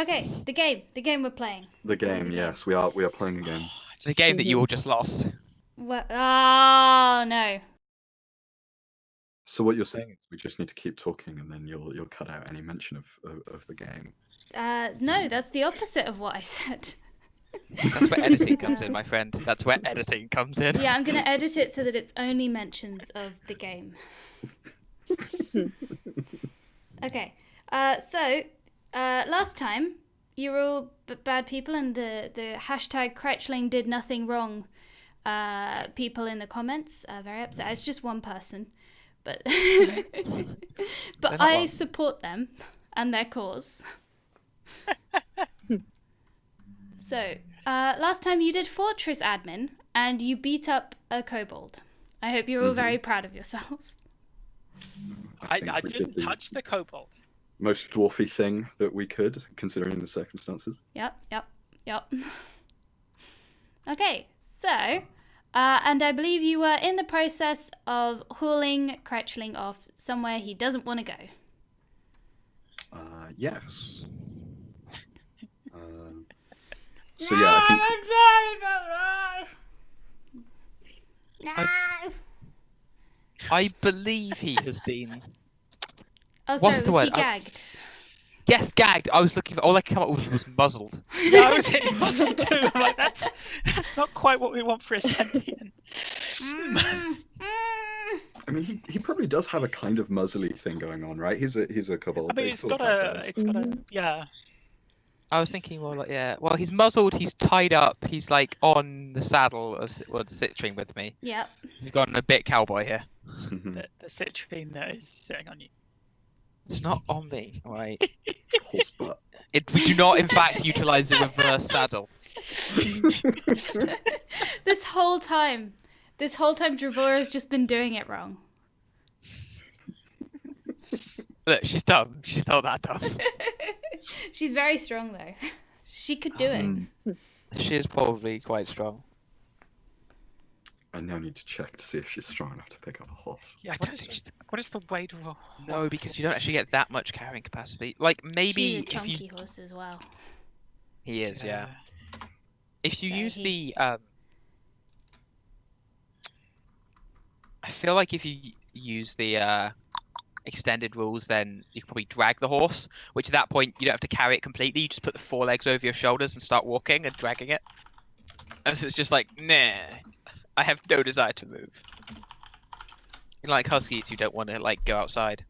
Okay, the game we're playing. The game, yes, we are playing a game. The game that you all just lost. What? Oh no. So what you're saying is we just need to keep talking, and then you'll cut out any mention of the game. No, that's the opposite of what I said. That's where editing comes in, my friend. That's where editing comes in. Yeah, I'm gonna edit it so that it's only mentions of the game. Okay. So last time you were all bad people, and the hashtag Cretchling did nothing wrong. People in the comments are very upset. It's just one person, but but I wrong. support them and their cause. So last time you did Fortress admin and you beat up a kobold. I hope you're all very proud of yourselves. I think we didn't did the touch the kobold. most dwarfy thing that we could, considering the circumstances. Yep. Okay, so, and I believe you were in the process of hauling Cretchling off somewhere he doesn't want to go. Yes. So yeah, I think I believe he has been. Oh, What's sorry, the was he word? gagged? Yes, gagged. I was looking for. All I came up with was muzzled. Yeah, I was hitting muzzle too. I'm like, that's not quite what we want for a sentient. I mean, he probably does have a kind of muzzly thing going on, right? He's a kobold. I mean, They it's sort got of have a, those. yeah. I was thinking more like, yeah. Well, he's muzzled. He's tied up. He's like on the saddle of citrine with me. Yep. We've gone a bit cowboy here. The citrine that is sitting on you. It's not on me, right? Horse butt. We do not, in fact, utilize the reverse saddle. This whole time, Dravora's just been doing it wrong. Look, she's dumb. She's not that dumb. She's very strong though. She could do it. She is probably quite strong. I now need to check to see if she's strong enough to pick up a horse. Yeah, I what don't think what is the weight of a horse? No, because you don't actually get that much carrying capacity. Like maybe She's a if chunky you. horse as well. He is, yeah. If you So use he- the I feel like if you use the extended rules, then you can probably drag the horse. Which at that point you don't have to carry it completely. You just put the forelegs over your shoulders and start walking and dragging it. And so it's just like, nah, I have no desire to move. Like huskies who don't want to like go outside.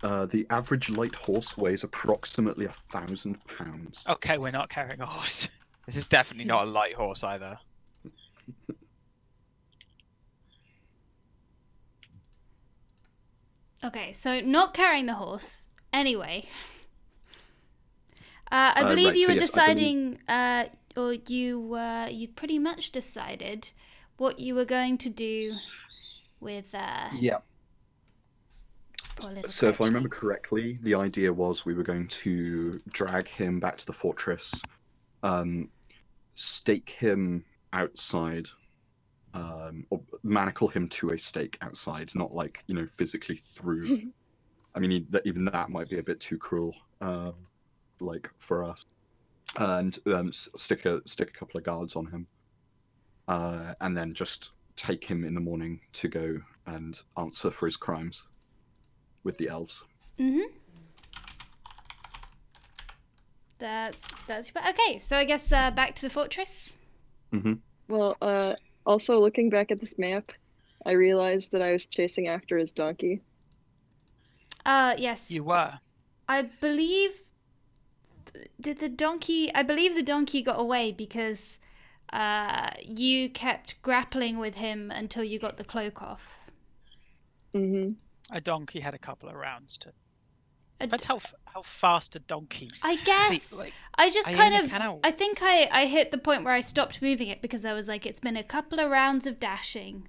The average light horse weighs approximately 1,000 pounds. Okay, we're not carrying a horse. This is definitely not a light horse either. Okay, so not carrying the horse. Anyway, I believe right, you so were yes, I deciding, or you pretty much decided what you were going to do with Yeah. poor little So if I Cretchling. remember correctly, the idea was we were going to drag him back to the fortress, stake him outside, or manacle him to a stake outside, not like, physically through. I mean, even that might be a bit too cruel, like for us. And stick a couple of guards on him, and then just take him in the morning to go and answer for his crimes with the elves. That's okay. So I guess back to the fortress. Well, also looking back at this map, I realized that I was chasing after his donkey. Yes. You were. I believe. Did the donkey? I believe the donkey got away because you kept grappling with him until you got the cloak off. A donkey had a couple of rounds to. Depends how fast a donkey. I guess. See, like, I just I kind only of. kinda- I think I hit the point where I stopped moving it because I was like, it's been a couple of rounds of dashing.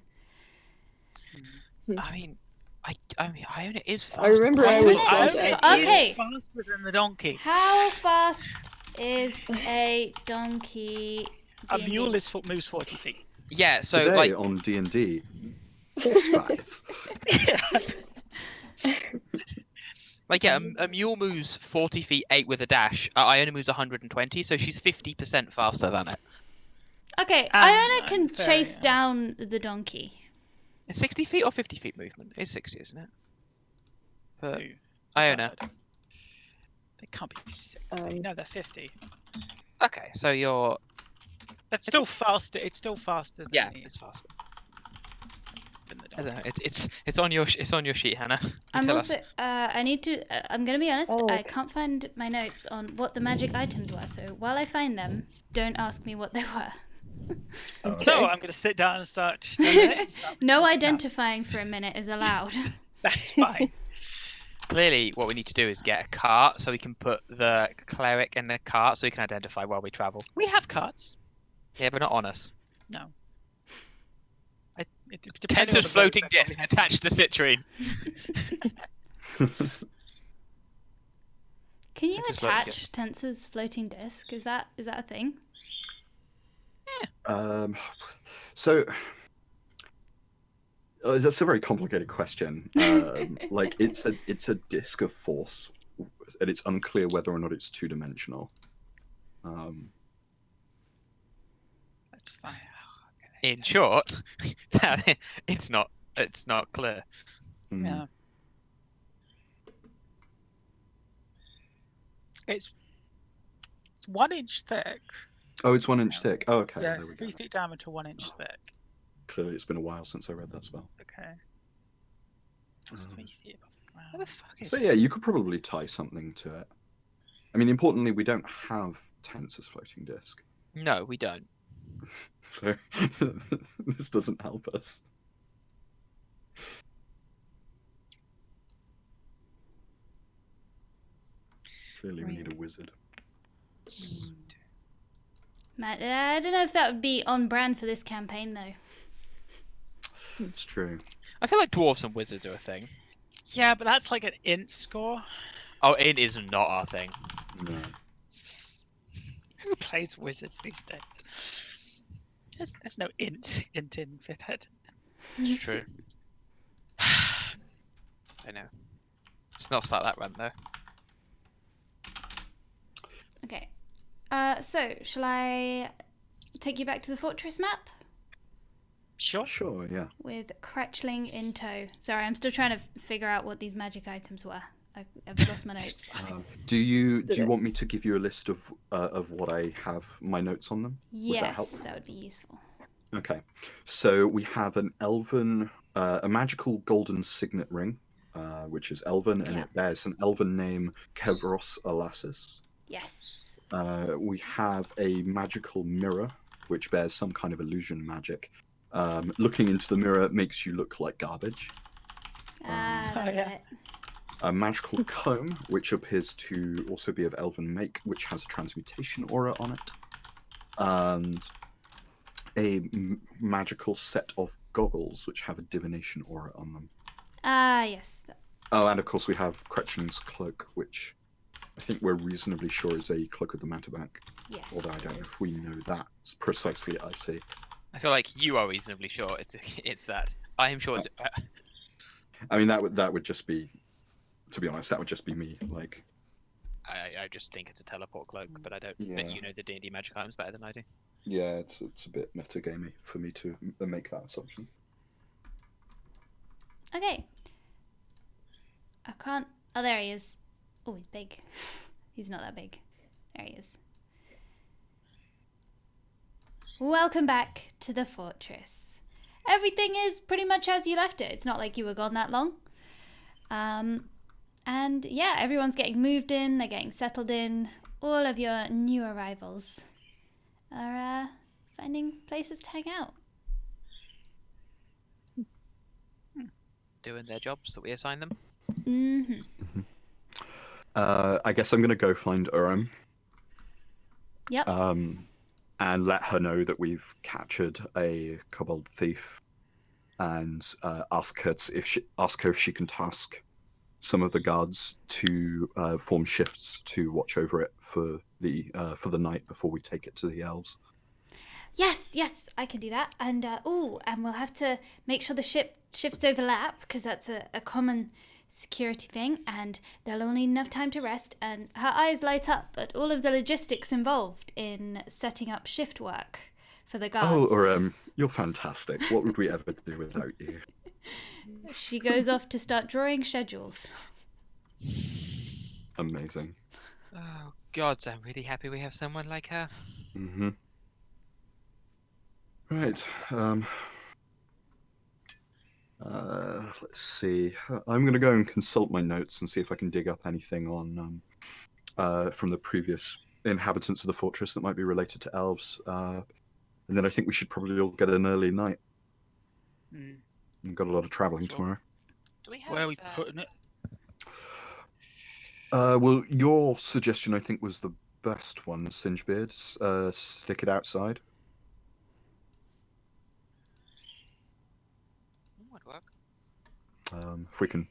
I mean, Iona is fast. I remember I was Iona is just- okay. Is faster than the donkey. How fast is a donkey? A D&D? mule moves 40 feet. Yeah, so Today like on D&D, horse facts. Like, yeah, a mule moves 40 feet 8 with a dash. Iona moves 120, so she's 50% faster than it. Okay, And, Iona can fair, chase yeah. down the donkey. It's 60 feet or 50 feet movement? It's 60, isn't it? For Who? Iona. They can't be 60. No, they're 50. Okay, so you're... That's still faster. It's still faster than Yeah, the, it's faster. than the I don't know. donkey. It's on your sheet, Hannah. I'm Tell also. us. I need to. I'm gonna be honest. Oh, I okay. can't find my notes on what the magic items were. So while I find them, don't ask me what they were. Okay. So I'm going to sit down and start. doing this. No identifying for a minute is allowed. That's fine. Clearly, what we need to do is get a cart so we can put the cleric in the cart so we can identify while we travel. We have carts. Yeah, but not on us. No. Depending on Tensor's the floating roads, I disc probably have- attached to citrine. Can you Tensor's floating attach Tensor's floating disc? Is that a thing? So that's a very complicated question. Like it's a disc of force, and it's unclear whether or not it's two-dimensional. That's fine. In short, it's not clear. Mm. Yeah. It's 1 inch thick. Oh, it's 1 inch thick. Oh, okay. Yeah, There we go. 3 feet diameter, 1 inch thick. Clearly, it's been a while since I read that spell. Okay. It's 3 feet above the ground. What the fuck is So yeah, you could probably tie something to it. I mean, importantly, we don't have Tensor's floating disc, No, we don't. so this doesn't help us. Clearly, we need a wizard. Matt, I don't know if that would be on brand for this campaign though. It's true. I feel like dwarves and wizards are a thing. Yeah, but that's like an int score. Oh, it is not our thing. No. Who plays wizards these days? There's no int in 5th ed. It's true. I know. Let's not start that run though. Okay. So shall I take you back to the fortress map Sure. Sure. Yeah. with Cratchling in tow? Sorry, I'm still trying to figure out what these magic items were. I've lost my notes. Do you want me to give you a list of what I have my notes on them? Would that help? Yes, that would be useful. Okay, so we have an elven, a magical golden signet ring, which is elven, and Yeah. it bears an elven name, Kevros Alassis. Yes. We have a magical mirror, which bears some kind of illusion magic. Looking into the mirror makes you look like garbage. That's yeah. it. A magical comb, which appears to also be of elven make, which has a transmutation aura on it. And a magical set of goggles, which have a divination aura on them. Yes. Oh, and of course we have Cretchen's cloak, which I think we're reasonably sure is a cloak of the mountebank. Yes. Although I don't know it if we is. know that precisely. I see. I feel like you are reasonably sure it's that. I am sure it's... I mean, that would just be, to be honest, that would just be me. Like, I just think it's a teleport cloak, but I don't Yeah. bet you know the D&D magic items better than I do. yeah, it's a bit metagamey for me to make that assumption. Okay. I can't. Oh, there he is. Oh, he's big. He's not that big. There he is. Welcome back to the fortress. Everything is pretty much as you left it. It's not like you were gone that long. And yeah, everyone's getting moved in. They're getting settled in. All of your new arrivals are finding places to hang out. Doing their jobs that we assign them. Mm-hmm. I guess I'm gonna go find Urim. Yep. And let her know that we've captured a kobold thief, and ask her if she can task some of the guards to form shifts to watch over it for the night before we take it to the elves. Yes, I can do that. And and we'll have to make sure the shifts overlap because that's a common security thing, and they'll only need enough time to rest. And her eyes light up at all of the logistics involved in setting up shift work for the guards. Oh, or you're fantastic. What would we ever do without you? She goes off to start drawing schedules. Amazing. Oh God, I'm really happy we have someone like her. Mm-hmm. Right. Let's see. I'm going to go and consult my notes and see if I can dig up anything on from the previous inhabitants of the fortress that might be related to elves. And then I think we should probably all get an early night. Mm. We've got a lot of traveling Sure. tomorrow. Do we have? Where are we putting it? Well, your suggestion, I think, was the best one, Singebeard. Stick it outside. Would work. If we can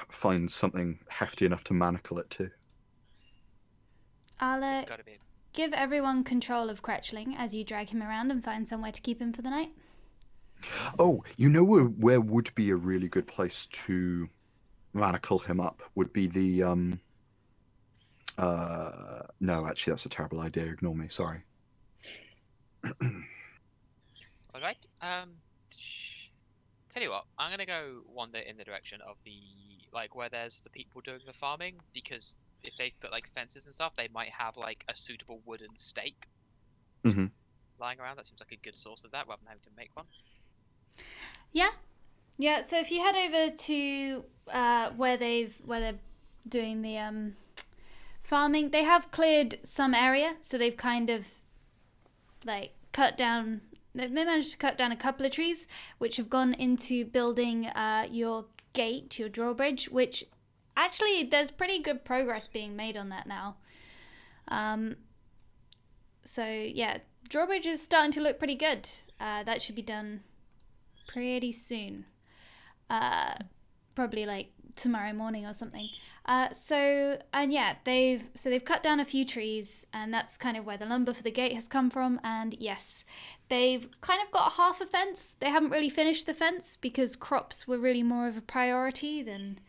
find something hefty enough to manacle it to. I'll It's gotta be. give everyone control of Cretchling as you drag him around and find somewhere to keep him for the night. Oh, you know where would be a really good place to manacle him up would be the no, actually that's a terrible idea. Ignore me, sorry. All right. Tell you what, I'm gonna go wander in the direction of the where there's the people doing the farming, because if they put like fences and stuff, they might have like a suitable wooden stake Mhm. lying around. That seems like a good source of that, rather than having to make one. Yeah, so if you head over to where they're doing the farming, they have cleared some area, so they've kind of cut down. They managed to cut down a couple of trees, which have gone into building your gate, your drawbridge, which actually there's pretty good progress being made on that now. So yeah, drawbridge is starting to look pretty good. That should be done pretty soon. Probably tomorrow morning or something. They've cut down a few trees, and that's kind of where the lumber for the gate has come from. And yes, they've kind of got half a fence. They haven't really finished the fence because crops were really more of a priority than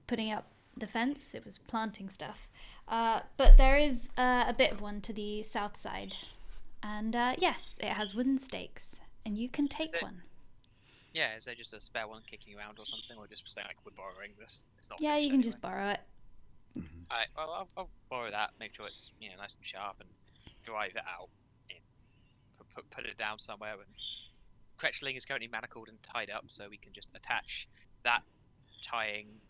putting up the fence. It was planting stuff. But there is a bit of one to the south side, and yes, it has wooden stakes, and you can take one. Yeah, is there just a spare one kicking around or something, or just saying we're borrowing this? It's not. Yeah, you finished can anyway. just borrow it. Alright, well, I'll borrow that. Make sure it's nice and sharp, and drive it out. Put it down somewhere. And Cretchling is currently manacled and tied up, so we can just attach that tying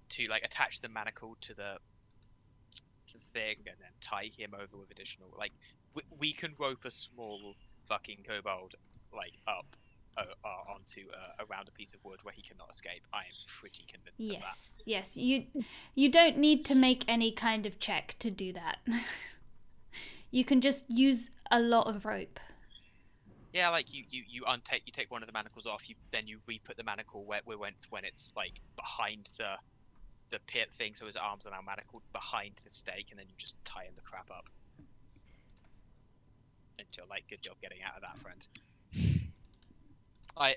to attach the manacle to the thing, and then tie him over with additional we can rope a small fucking kobold up onto around a piece of wood where he cannot escape. I am pretty convinced of that. Yes. You don't need to make any kind of check to do that. You can just use a lot of rope. Yeah, you take one of the manacles off. Then you re-put the manacle when it's behind the pit thing, so his arms are now manacled behind the stake, and then you just tie the crap up. And you're good job getting out of that, friend. I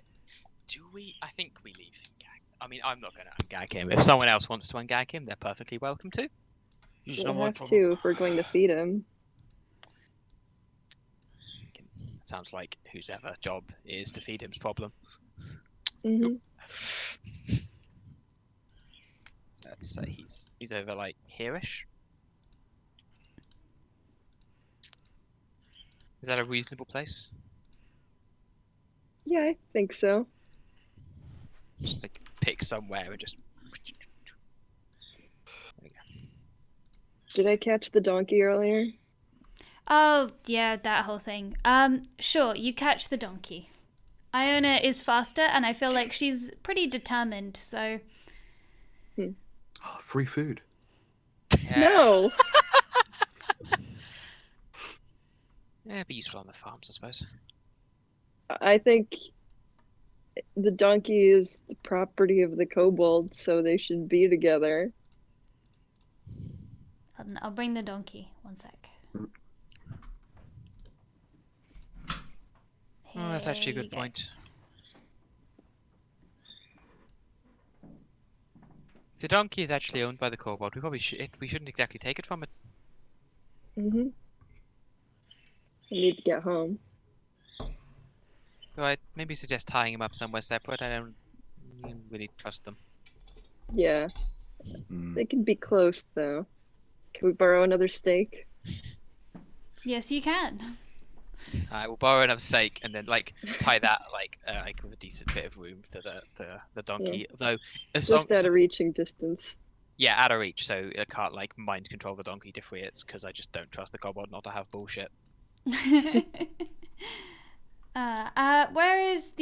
think we leave him gagged. I mean, I'm not going to ungag him. If someone else wants to ungag him, they're perfectly welcome to. It's We'll not my have problem. to if we're going to feed him. Sounds like whose ever job is to feed him's problem. Hmm. So let's say he's over here-ish. Is that a reasonable place? Yeah, I think so. Just pick somewhere and just. There we go. Did I catch the donkey earlier? Oh, yeah, that whole thing. Sure, you catch the donkey. Iona is faster, and I feel like she's pretty determined, so... Oh, free food. Yeah. No! Yeah, it'd be useful on the farms, I suppose. I think the donkey is the property of the kobold, so they should be together. I'll bring the donkey. One sec. Oh, that's actually a Here good you go. point. If the donkey is actually owned by the kobold, we shouldn't exactly take it from it. I need to get home. So I'd maybe suggest tying him up somewhere separate. I don't really trust them. Yeah, Mm. they can be close though. Can we borrow another stake? Yes, you can. I will borrow another stake and then tie that like with a decent bit of room to the donkey. Though, as long Just at a reaching distance. yeah, out of reach, so I can't mind control the donkey to free it because I just don't trust the kobold not to have bullshit. Where is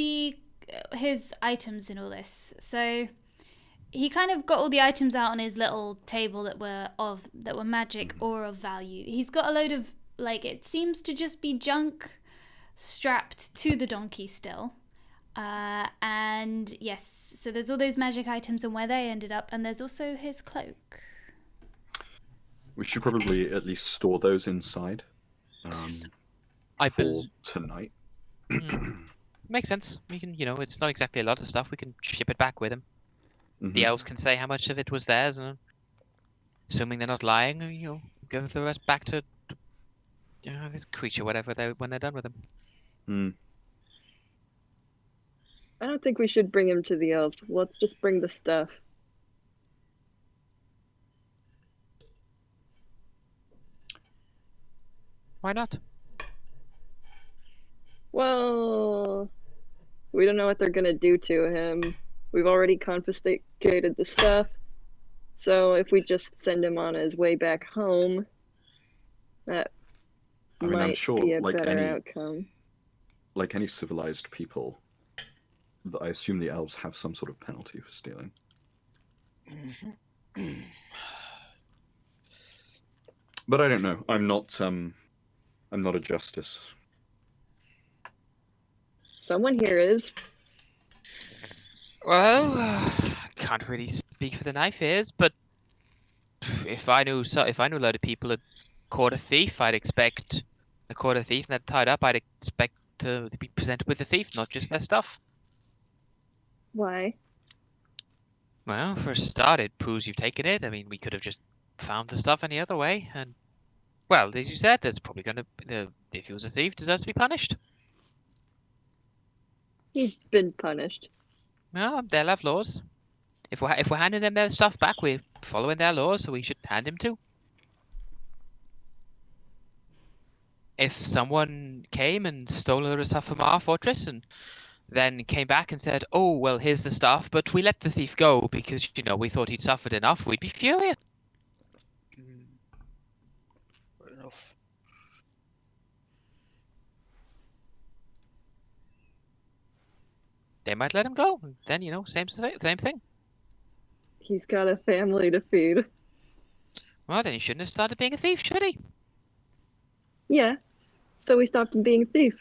his items in all this? So he kind of got all the items out on his little table that were magic or of value. He's got a load of it seems to just be junk strapped to the donkey still. And yes, so there's all those magic items and where they ended up, and there's also his cloak. We should probably at least store those inside. For tonight. Makes sense. We can, it's not exactly a lot of stuff. We can ship it back with him. The elves can say how much of it was theirs, and assuming they're not lying, give the rest back to this creature, when they're done with him. I don't think we should bring him to the elves. Let's just bring the stuff. Why not? Well, we don't know what they're gonna do to him. We've already confiscated the stuff. So if we just send him on his way back home, that might I'm sure, be a better outcome. Like any civilized people, I assume the elves have some sort of penalty for stealing. But I don't know. I'm not a justice. Someone here is. Well, can't really speak for the knife ears, but if I knew a load of people had caught a thief, I'd expect a caught a thief and they're tied up. I'd expect to be presented with the thief, not just their stuff. Why? Well, for a start, it proves you've taken it. I mean, we could have just found the stuff any other way, and well, as you said, there's probably if he was a thief, deserves to be punished. He's been punished. Well, they'll have laws. If we're handing them their stuff back, we're following their laws, so we should hand him too. If someone came and stole a lot of stuff from our fortress and then came back and said, "Oh, well, here's the stuff, but we let the thief go because we thought he'd suffered enough," we'd be furious. Fair enough. They might let him go. Then same thing. He's got a family to feed. Well, then he shouldn't have started being a thief, should he? Yeah. So we stopped him being a thief.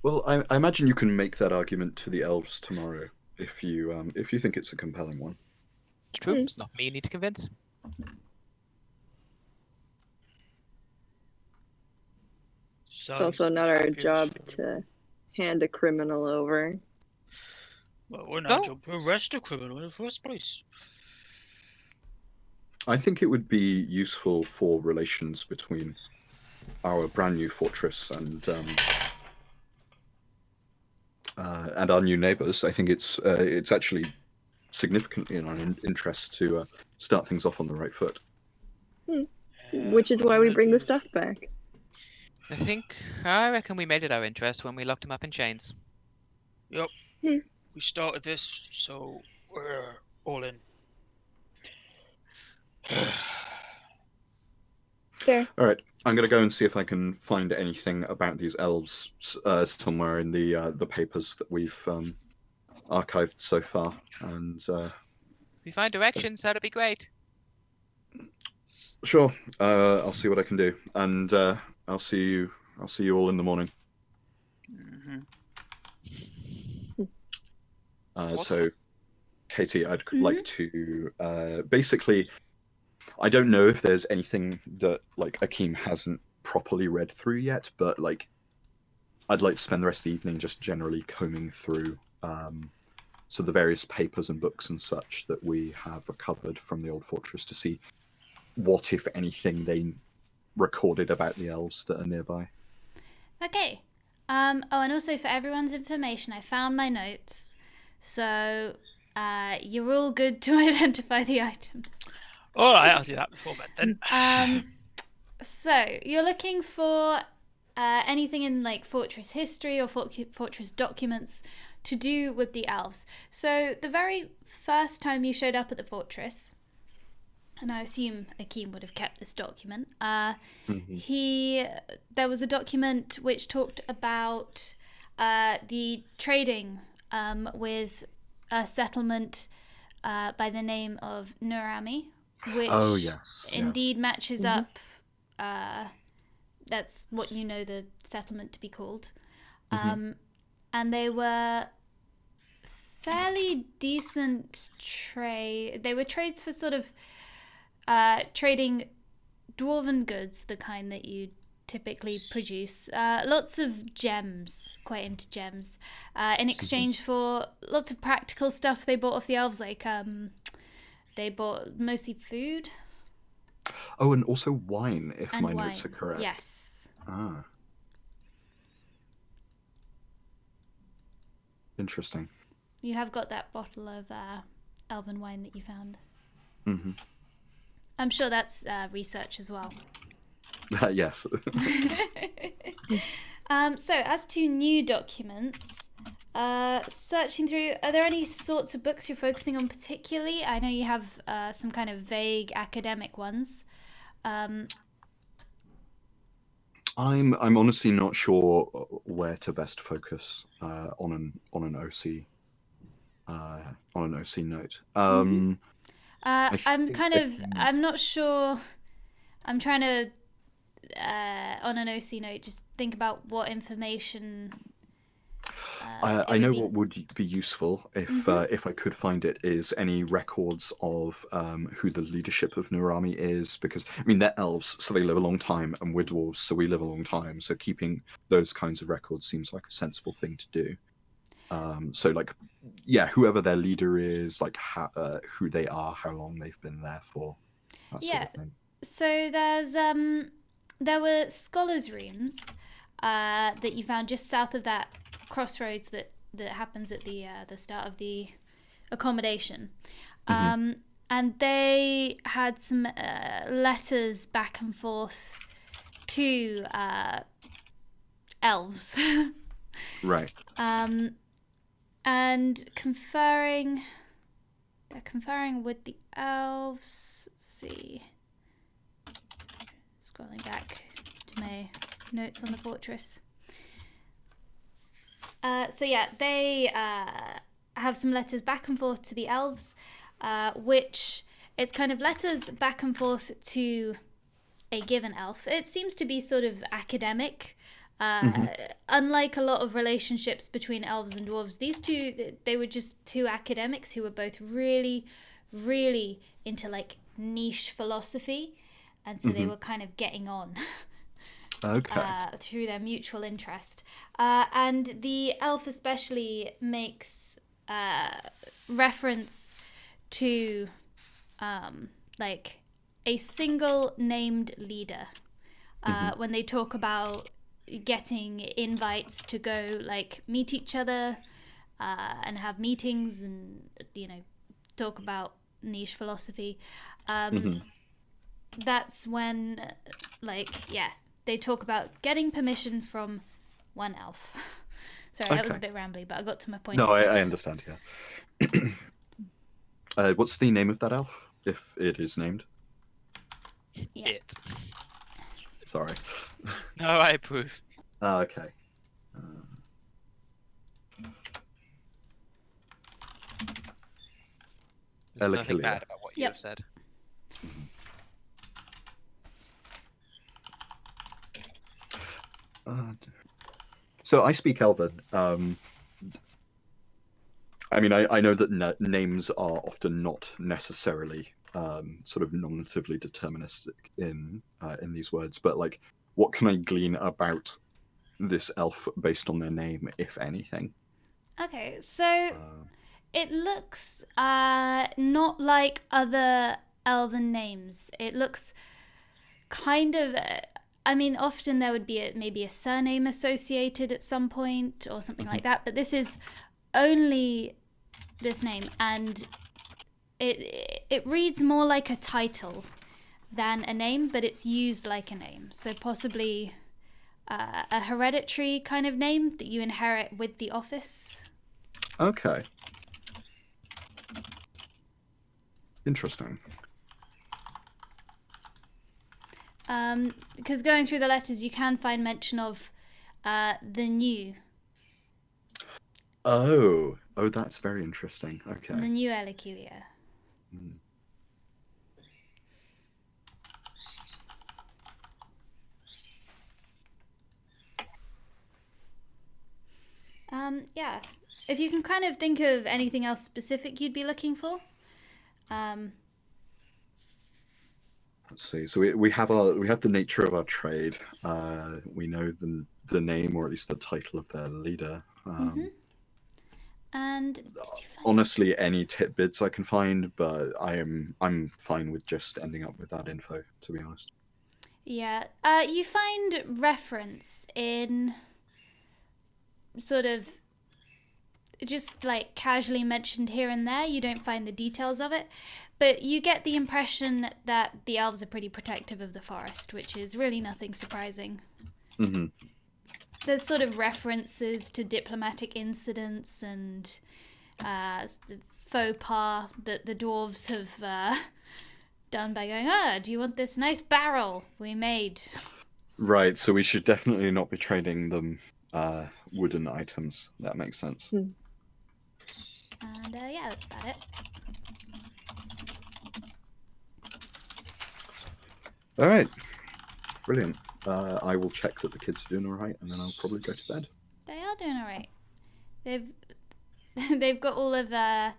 Well, I imagine you can make that argument to the elves tomorrow if you think it's a compelling one. It's true. It's not me you need to convince. It's also not our job to hand a criminal over. Well, we're not job to arrest a criminal in the first place. I think it would be useful for relations between our brand new fortress and our new neighbors. I think it's actually significantly in our interest to start things off on the right foot. Which is why we bring the stuff back. I reckon we made it our interest when we locked him up in chains. Yep. We started this, so we're all in. Fair. All right, I'm gonna go and see if I can find anything about these elves somewhere in the papers that we've archived so far. And if we find directions, that'd be great. Sure, I'll see what I can do, and I'll see you all in the morning. So, Katie, I'd like to basically. I don't know if there's anything that Akeem hasn't properly read through yet, but I'd like to spend the rest of the evening just generally combing through so the various papers and books and such that we have recovered from the old fortress to see what, if anything, they recorded about the elves that are nearby. Okay. Oh, and also for everyone's information, I found my notes. So, you're all good to identify the items. All right, I'll do that before bed then. So, you're looking for anything in like fortress history or fortress documents to do with the elves. So, the very first time you showed up at the fortress, and I assume Akeem would have kept this document, there was a document which talked about the trading with a settlement by the name of Nurami, which indeed matches up. That's what you know the settlement to be called. And they were fairly decent trade. They were trades for sort of trading dwarven goods, the kind that you typically produce. Lots of gems, quite into gems, in exchange for lots of practical stuff they bought off the elves, like they bought mostly food. Oh, and also wine, if and my wine. notes are correct. Yes. Ah. Interesting. You have got that bottle of elven wine that you found. Mm-hmm. I'm sure that's research as well. Yes. So, as to new documents, searching through, are there any sorts of books you're focusing on particularly? I know you have some kind of vague academic ones. I'm honestly not sure where to best focus on an OC note. I'm think kind that of, I'm not sure. I'm trying to, on an OC note, just think about what information. I know what would be useful if I could find it is any records of who the leadership of Nurami is, because I mean they're elves, so they live a long time, and we're dwarves, so we live a long time. So keeping those kinds of records seems like a sensible thing to do. So like, yeah, whoever their leader is, like who they are, how long they've been there for, that sort of thing. So there were scholars' rooms that you found just south of that crossroads that happens at the start of the accommodation, and they had some letters back and forth to elves. Right. And conferring with the elves. Let's see. Scrolling back to my notes on the fortress. So yeah, they have some letters back and forth to the elves, which it's kind of letters back and forth to a given elf. It seems to be sort of academic. Unlike a lot of relationships between elves and dwarves, these two, they were just two academics who were both really, really into like niche philosophy, and so they were kind of getting on through their mutual interest. And the elf especially makes reference to like a single named leader when they talk about getting invites to go like meet each other and have meetings and talk about niche philosophy. That's when they talk about getting permission from one elf. Sorry, that was a bit rambly, but I got to my point. No, I understand. Yeah. What's the name of that elf, if it is named? Yeah. It. Sorry. No, I approve. Okay. There's nothing Elikilia. bad about what you have said. So I speak Elven. I mean, I know that names are often not necessarily sort of nominatively deterministic in these words, but like, what can I glean about this elf based on their name, if anything? Okay, so It looks not like other elven names. It looks kind of. I mean, often there would be maybe a surname associated at some point or something like that, but this is only this name, and it reads more like a title than a name, but it's used like a name. So possibly a hereditary kind of name that you inherit with the office. Okay. Interesting. Because going through the letters, you can find mention of the new. Oh, that's very interesting. Okay. The new Elikilia. Mm. Yeah. If you can kind of think of anything else specific you'd be looking for. Let's see. So we have the nature of our trade. We know the name, or at least the title of their leader. And did you find... Honestly, any tidbits I can find, but I'm fine with just ending up with that info, to be honest. Yeah. You find reference in sort of just like casually mentioned here and there. You don't find the details of it, but you get the impression that the elves are pretty protective of the forest, which is really nothing surprising. Mm-hmm. There's sort of references to diplomatic incidents and faux pas that the dwarves have done by going, do you want this nice barrel we made? Right, so we should definitely not be trading them wooden items. That makes sense. And yeah, that's about it. All right, brilliant. I will check that the kids are doing all right, and then I'll probably go to bed. They are doing all right. They've got all of their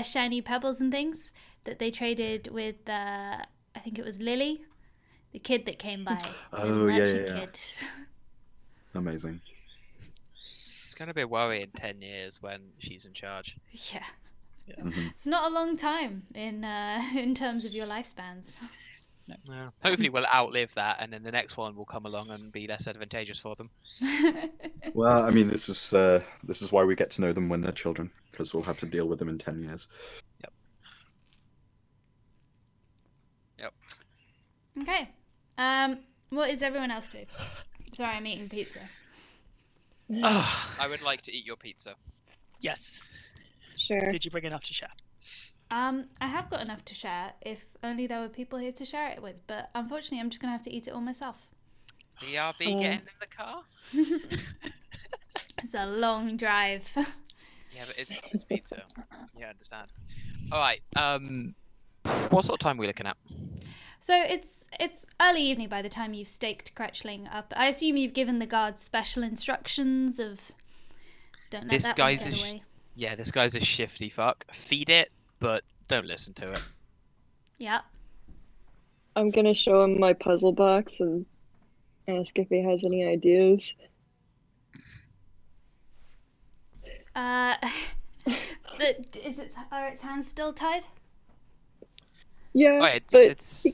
shiny pebbles and things that they traded with I think it was Lily, the kid that came by. Oh, the yeah. kid. Amazing. It's going to be a worry in 10 years when she's in charge. Yeah. Mm-hmm. It's not a long time in terms of your lifespans. No. Hopefully we'll outlive that, and then the next one will come along and be less advantageous for them. Well, I mean, this is why we get to know them when they're children, because we'll have to deal with them in 10 years. Yep. Okay. What is everyone else doing? Sorry, I'm eating pizza. I would like to eat your pizza. Yes. Sure. Did you bring enough to share? I have got enough to share, if only there were people here to share it with, but unfortunately I'm just going to have to eat it all myself. BRB getting in the car? It's a long drive. Yeah, but it's pizza. Yeah, I understand. Alright, what sort of time are we looking at? So it's early evening by the time you've staked Cretchling up. I assume you've given the guards special instructions of don't let This that guy's one get away. Yeah, this guy's a shifty fuck. Feed it, but don't listen to it. Yeah. I'm gonna show him my puzzle box and ask if he has any ideas. Are its hands still tied? Yeah, Oh, but it's... he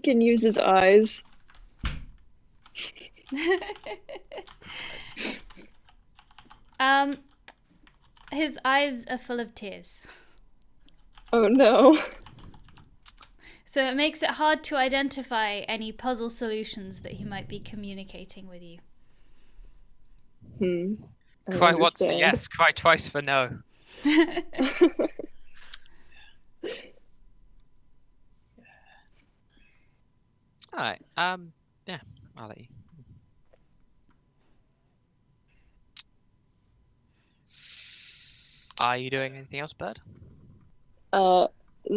can use his eyes. His eyes are full of tears. Oh no. So it makes it hard to identify any puzzle solutions that he might be communicating with you. I Cry once for understand. yes, cry twice for no. Alright, yeah, I'll let you. Are you doing anything else, Bird? The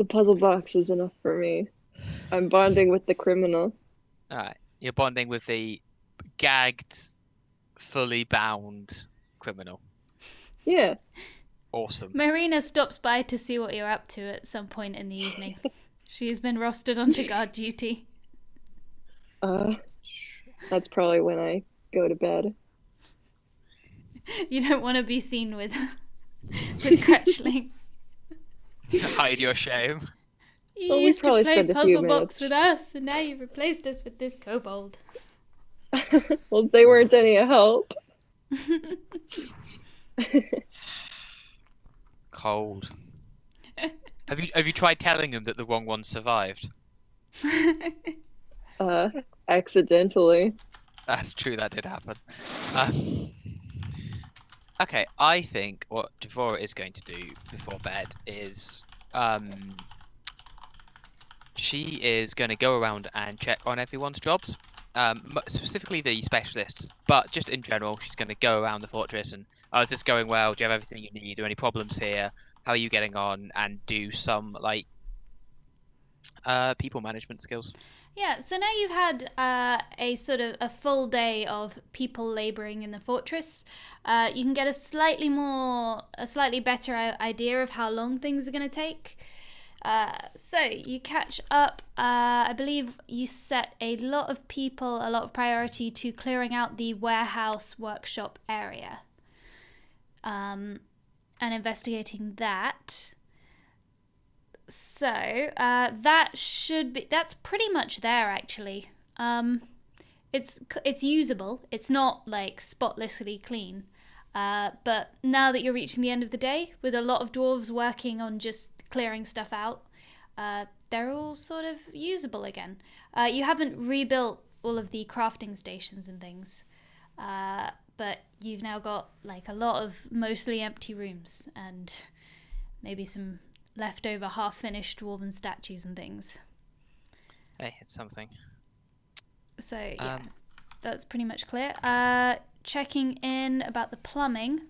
puzzle box is enough for me. I'm bonding with the criminal. Alright, you're bonding with the gagged, fully bound criminal. Yeah. Awesome. Marina stops by to see what you're up to at some point in the evening. She's been rostered onto guard duty. That's probably when I go to bed. You don't want to be seen with Cretchling. Hide your shame. You Well, we used to probably play spent a few puzzle box minutes. with us, and now you've replaced us with this kobold. Well, they weren't any help. Cold. Have you tried telling them that the wrong one survived? Accidentally. That's true. That did happen. Okay, I think what Devora is going to do before bed is she is going to go around and check on everyone's jobs, specifically the specialists, but just in general, she's going to go around the fortress and, oh, is this going well? Do you have everything you need? Are there any problems here? How are you getting on? And do some like people management skills. Yeah, so now you've had a sort of a full day of people laboring in the fortress. You can get a slightly better idea of how long things are going to take. So you catch up. I believe you set a lot of priority to clearing out the warehouse workshop area, and investigating that. So that's pretty much there actually. It's usable. It's not like spotlessly clean. But now that you're reaching the end of the day, with a lot of dwarves working on just clearing stuff out, they're all sort of usable again. You haven't rebuilt all of the crafting stations and things, but you've now got like a lot of mostly empty rooms and maybe some leftover half-finished dwarven statues and things. Hey, it's something. So yeah, that's pretty much clear. Checking in about the plumbing.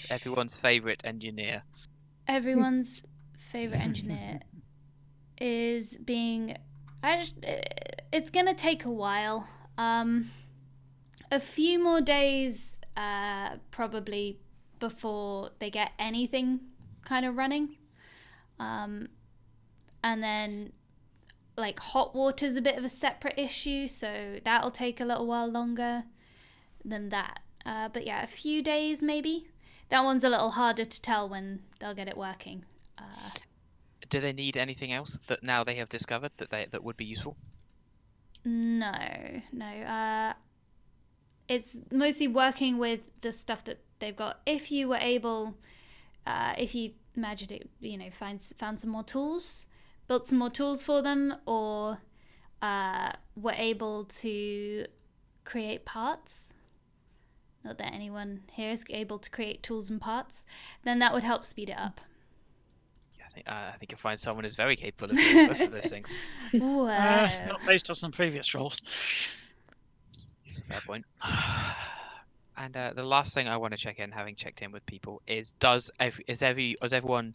Everyone's favourite engineer. Everyone's favourite engineer is being... it's going to take a while. A few more days probably before they get anything kind of running. And then like hot water's a bit of a separate issue, so that'll take a little while longer than that. But yeah, a few days maybe. That one's a little harder to tell when they'll get it working. Do they need anything else that now they have discovered that would be useful? No. It's mostly working with the stuff that they've got. If you were able, if you magically, found some more tools, built some more tools for them, or were able to create parts. Not that anyone here is able to create tools and parts, then that would help speed it up. Yeah, I think you'll find someone who's very capable of doing both of those things. Wow. Not based on some previous roles. That's a fair point. And the last thing I want to check in, having checked in with people, is has everyone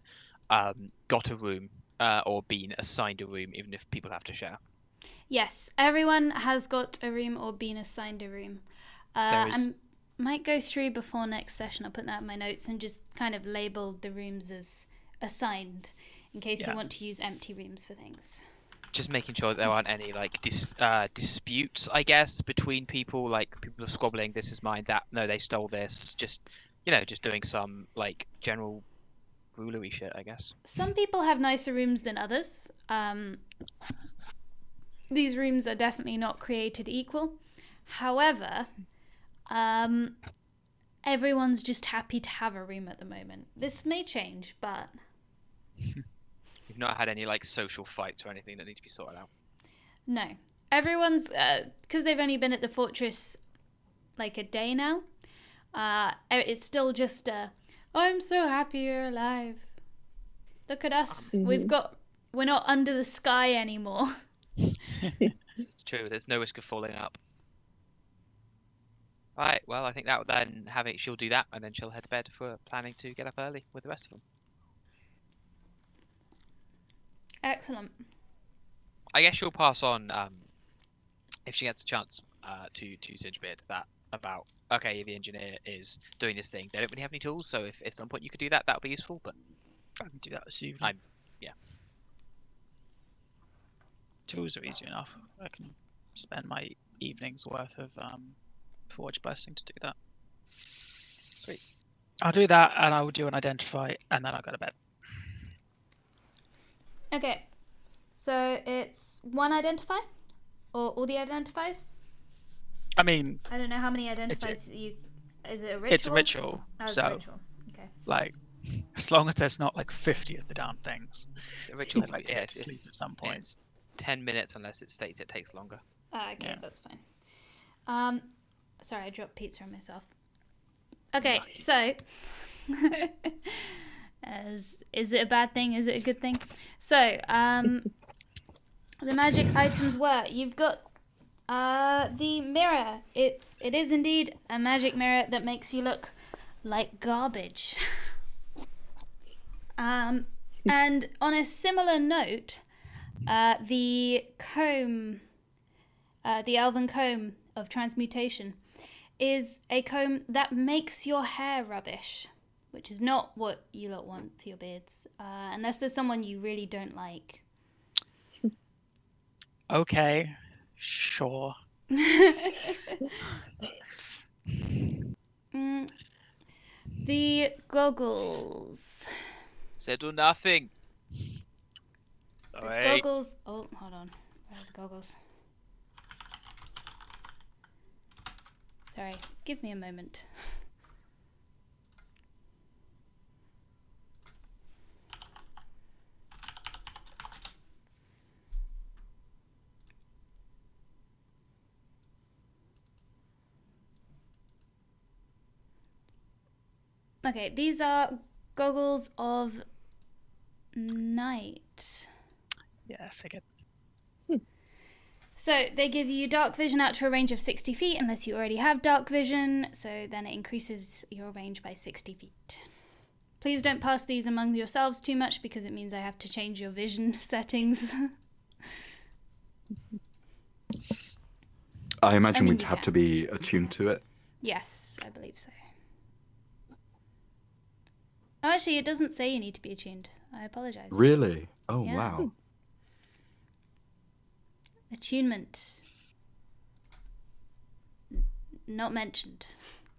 got a room or been assigned a room, even if people have to share? Yes, everyone has got a room or been assigned a room. I might go through before next session. I'll put that in my notes and just kind of label the rooms as assigned in case you want to use empty rooms for things. Just making sure there aren't any like disputes, I guess, between people. Like people are squabbling. This is mine. That no, they stole this. Just doing some like general rulery shit, I guess. Some people have nicer rooms than others. These rooms are definitely not created equal. However, everyone's just happy to have a room at the moment. This may change, but You've not had any like social fights or anything that need to be sorted out? no. Everyone's, because they've only been at the fortress like a day now, it's still just I'm so happy you're alive. Look at us. Mm-hmm. We're not under the sky anymore. It's true. There's no risk of falling up. Right. Well, I think that then she'll do that, and then she'll head to bed for planning to get up early with the rest of them. Excellent. I guess she'll pass on if she gets a chance to Singebeard that about okay, the engineer is doing this thing. They don't really have any tools, so if at some point you could do that, that would be useful. But I can do that this evening. Yeah. Tools are easy enough. I can spend my evening's worth of Forge Blessing to do that. Sweet. I'll do that, and I will do an identify, and then I'll go to bed. Okay. So it's one identify? Or all the identifies? I mean, I don't know how many identifies you... Is it a ritual? it's a ritual, Oh, it's so a ritual. Okay. like, as long as there's not like 50 of the damn things, It's a ritual. I'd like to get to Yes, sleep at some point. It's 10 minutes unless it states it takes longer. Ah, okay, Yeah. that's fine. Sorry, I dropped pizza on myself. Okay, Lucky. so... is it a bad thing? Is it a good thing? So, the magic items were... You've got the mirror. It is indeed a magic mirror that makes you look like garbage. And on a similar note, the comb, the elven comb of transmutation, is a comb that makes your hair rubbish, which is not what you lot want for your beards, unless there's someone you really don't like. Okay, sure. The goggles. Said do nothing. The Sorry. goggles. Oh, hold on. Where are the goggles? Sorry, give me a moment. Okay, these are goggles of night. Yeah, I figured. So they give you dark vision out to a range of 60 feet unless you already have dark vision, so then it increases your range by 60 feet. Please don't pass these among yourselves too much because it means I have to change your vision settings. I imagine mean, we'd you have can. to be attuned to it. Yes, I believe so. Oh, actually, it doesn't say you need to be attuned. I apologize. Really? Oh, Yeah. wow. Attunement. Not mentioned.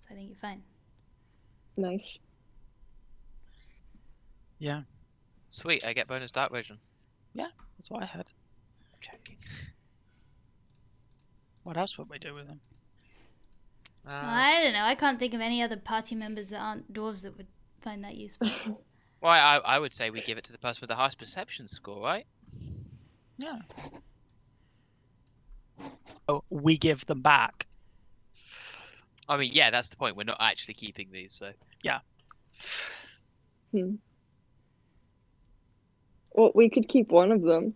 So I think you're fine. Nice. Yeah, Sweet, I get bonus dark vision. that's what I had. Checking. What else would we do with them? I don't know. I can't think of any other party members that aren't dwarves that would find that useful. Well, I would say we give it to the person with the highest perception score, right? Yeah. Oh, we give them back. I mean, yeah, that's the point. We're not actually keeping these, so. Well, we could keep one of them.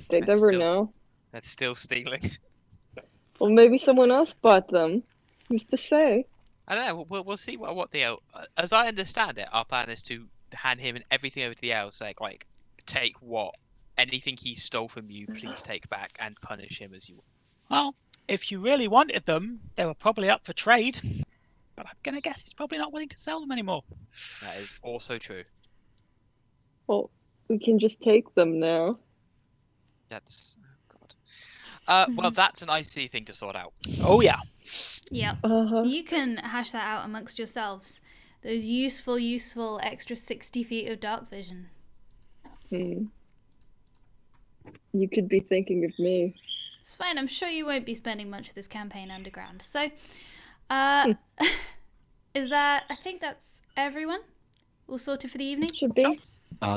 They That's never still- know. That's still stealing. Well, maybe someone else bought them. Who's to say? I don't know. We'll see what the elf. As I understand it, our plan is to hand him and everything over to the elves. Like take what anything he stole from you, please take back and punish him as you. Well, if you really wanted them, they were probably up for trade. But I'm gonna guess he's probably not willing to sell them anymore. That is also true. Well, we can just take them now. That's God. Well, that's an icy thing to sort out. Oh yeah. Yep. Uh-huh. You can hash that out amongst yourselves. Those useful extra 60 feet of dark vision. You could be thinking of me. It's fine. I'm sure you won't be spending much of this campaign underground. So, is that... I think that's everyone. All sorted for the evening? Should be.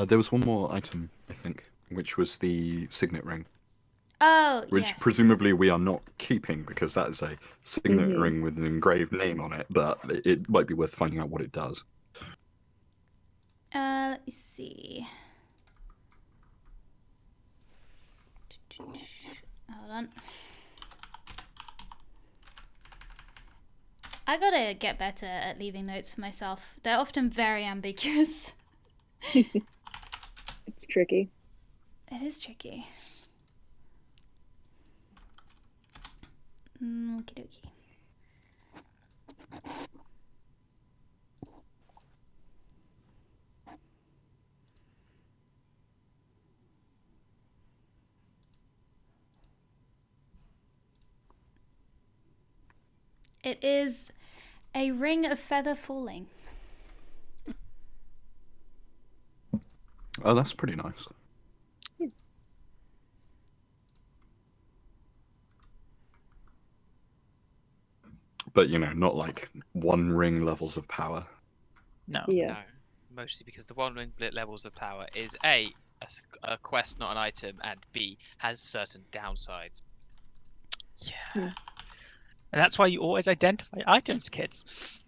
There was one more item, I think, which was the signet ring, Oh, which yes. presumably we are not keeping because that is a signet ring with an engraved name on it, but it might be worth finding out what it does. Let me see. Hold on. I gotta get better at leaving notes for myself. They're often very ambiguous. It's tricky. It is tricky. Okie dokie. It is a ring of feather falling. Oh, that's pretty nice. But, not like one ring levels of power. No. Yeah. No, mostly because the one ring levels of power is A, a quest, not an item, and B, has certain downsides. Yeah. And that's why you always identify items, kids.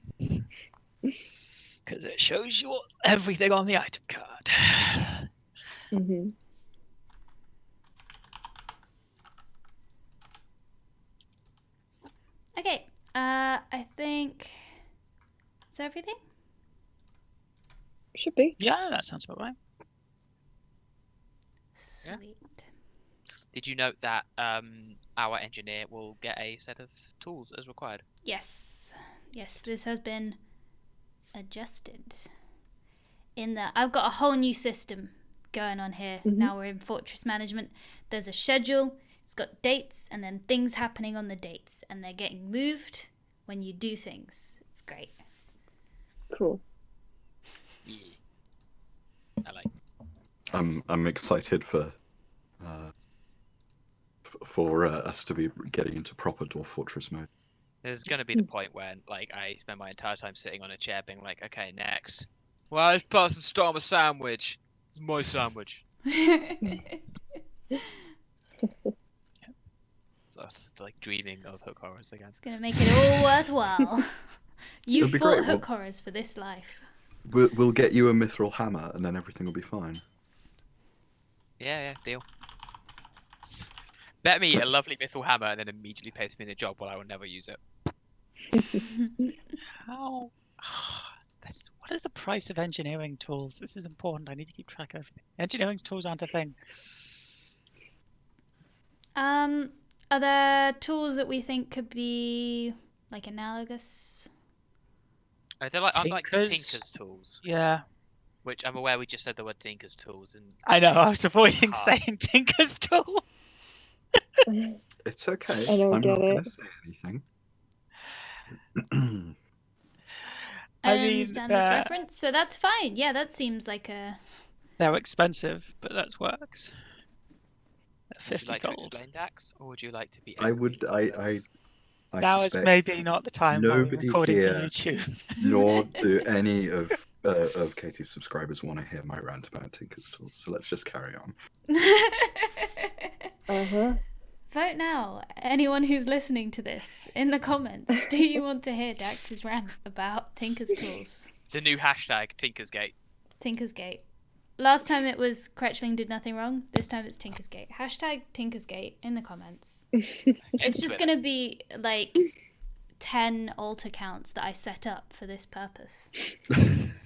Because it shows you everything on the item card. Mm-hmm. Okay, I think... Is that everything? Should be. Yeah, that sounds about right. Yeah. Sweet. Did you note that our engineer will get a set of tools as required? Yes. Yes, this has been adjusted. In that, I've got a whole new system going on here. Mhm. Now we're in fortress management. There's a schedule, it's got dates, and then things happening on the dates. And they're getting moved when you do things. It's great. Cool. Yeah. I like. I'm excited for us to be getting into proper Dwarf Fortress mode. There's gonna be the point when, like, I spend my entire time sitting on a chair, being like, "Okay, next." Well, this person stole my sandwich. It's my sandwich. So I was like dreaming of hook horrors again. It's going to make it all worthwhile. You It'll be fought great. hook horrors for this life. We'll get you a mithril hammer, and then everything will be fine. Yeah, deal. Bet me a lovely mithril hammer, and then immediately pays me in a job while I will never use it. How? What is the price of engineering tools? This is important. I need to keep track of everything. Engineering tools aren't a thing. Are there tools that we think could be like analogous? They're like, unlike the Tinkers? Tinker's tools, Yeah. which I'm aware we just said the word Tinker's tools, and I know. I was avoiding Ah. saying Tinker's tools. It's okay. I don't I'm get not going it. to say anything. I I don't mean, understand this reference, so that's fine. Yeah, that seems like a... They're expensive, but that works. would you 50 like to gold. explain, Dax, or would you like to be? I would. I Now is suspect maybe not the time when we're nobody recording here- for YouTube. nor do any of Katie's subscribers want to hear my rant about Tinker's tools. So let's just carry on. Uh-huh. Vote now. Anyone who's listening to this in the comments. Do you want to hear Dax's rant about Tinker's tools? The new hashtag Tinkersgate. Tinkersgate. Last time it was Cretchling did nothing wrong. This time it's Tinkersgate. Hashtag Tinkersgate in the comments. It's just going to be like 10 alt accounts that I set up for this purpose.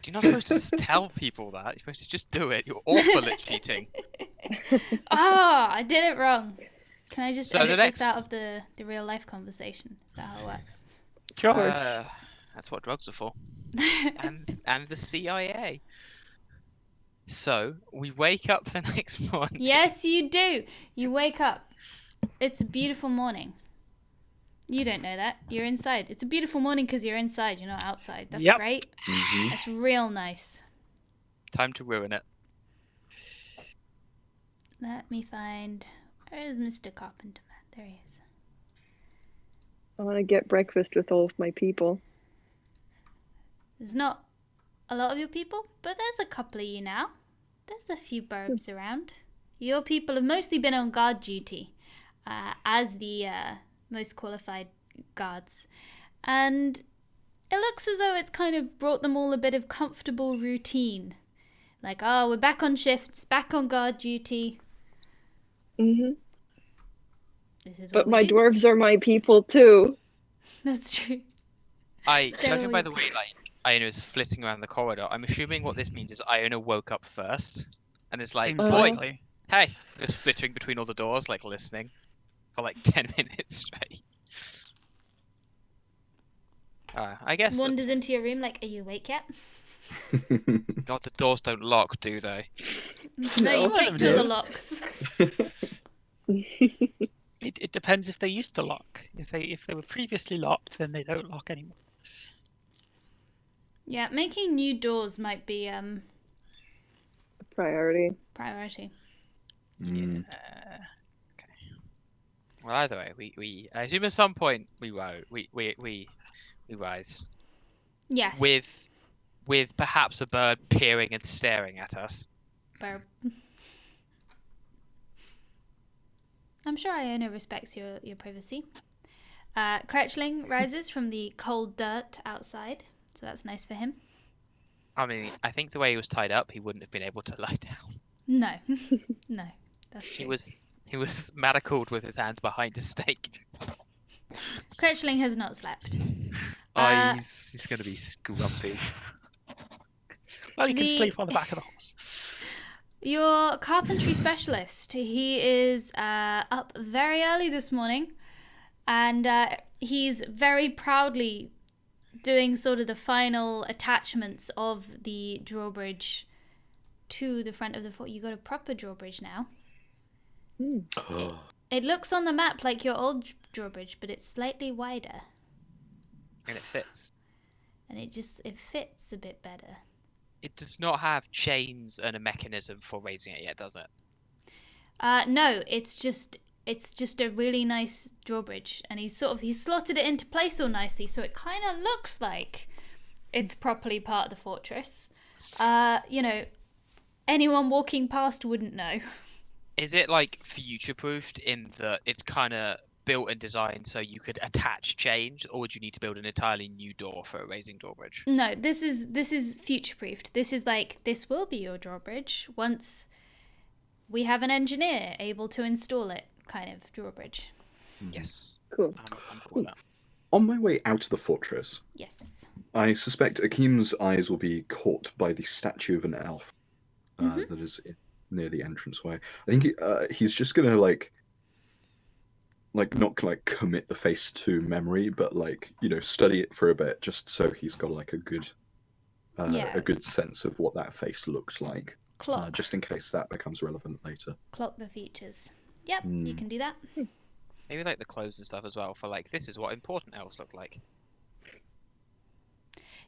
You're not supposed to just tell people that. You're supposed to just do it. You're awful at cheating. Ah, I did it wrong. Can I just So the edit next- this out of the real life conversation? Is that how it works? Sure. That's what drugs are for. and the CIA. So we wake up the next morning. Yes, you do. You wake up. It's a beautiful morning. You don't know that. You're inside. It's a beautiful morning because you're inside. You're not outside. That's Yep. great. Mhm. That's real nice. Time to ruin it. Let me find... Where is Mr. Carpenter Man? There he is. I want to get breakfast with all of my people. There's not a lot of your people, but there's a couple of you now. There's a few burbs around. Your people have mostly been on guard duty as the most qualified guards. And it looks as though it's kind of brought them all a bit of comfortable routine. Like, oh, we're back on shifts, back on guard duty. Mm-hmm. This is But what we my do. dwarves are my people too. That's true. Judging by So- the way, like, Iona's flitting around the corridor, I'm assuming what this means is Iona woke up first, and is like, Seems "Boy, likely. hey," just flittering between all the doors, like listening for like 10 minutes straight. I guess. that's- Wanders into your room like, are you awake yet? God, the doors don't lock, do they? No, you No. picked all the locks. It depends depends if they used to lock. If they were previously locked, then they don't lock anymore. Yeah, making new doors might be Priority. priority. Mm. Well, either way, we I assume at some point we rise. Yes. With perhaps a bird peering and staring at us. Burp. I'm sure Iona respects your privacy. Cretchling rises from the cold dirt outside, so that's nice for him. I mean, I think the way he was tied up, he wouldn't have been able to lie down. No, no, that's true. He was manacled with his hands behind a stake. Cretchling has not slept. He's gonna be scrumpy. Well, you can The- sleep on the back of the horse. Your carpentry specialist, he is up very early this morning, and he's very proudly doing sort of the final attachments of the drawbridge to the front of the fort. You got a proper drawbridge now. It looks on the map like your old drawbridge, but it's slightly wider, And it fits. and it fits a bit better. It does not have chains and a mechanism for raising it yet, does it? No, it's just a really nice drawbridge, and he's slotted it into place all nicely, so it kind of looks like it's properly part of the fortress. Anyone walking past wouldn't know. Is it like future-proofed in that it's kind of built and designed so you could attach chains, or would you need to build an entirely new door for a raising drawbridge? No, this is future-proofed. This is like, this will be your drawbridge once we have an engineer able to install it, kind of drawbridge. Yes. Cool. I'm cool with that. On my way out of the fortress, Yes. I suspect Akeem's eyes will be caught by the statue of an elf that is near the entranceway. I think he's just gonna like not commit the face to memory, but study it for a bit, just so he's got like a good sense of what that face looks like, Clock. just in case that becomes relevant later. Clock the features. Yep, you can do that. Maybe like the clothes and stuff as well, for like, this is what important elves look like.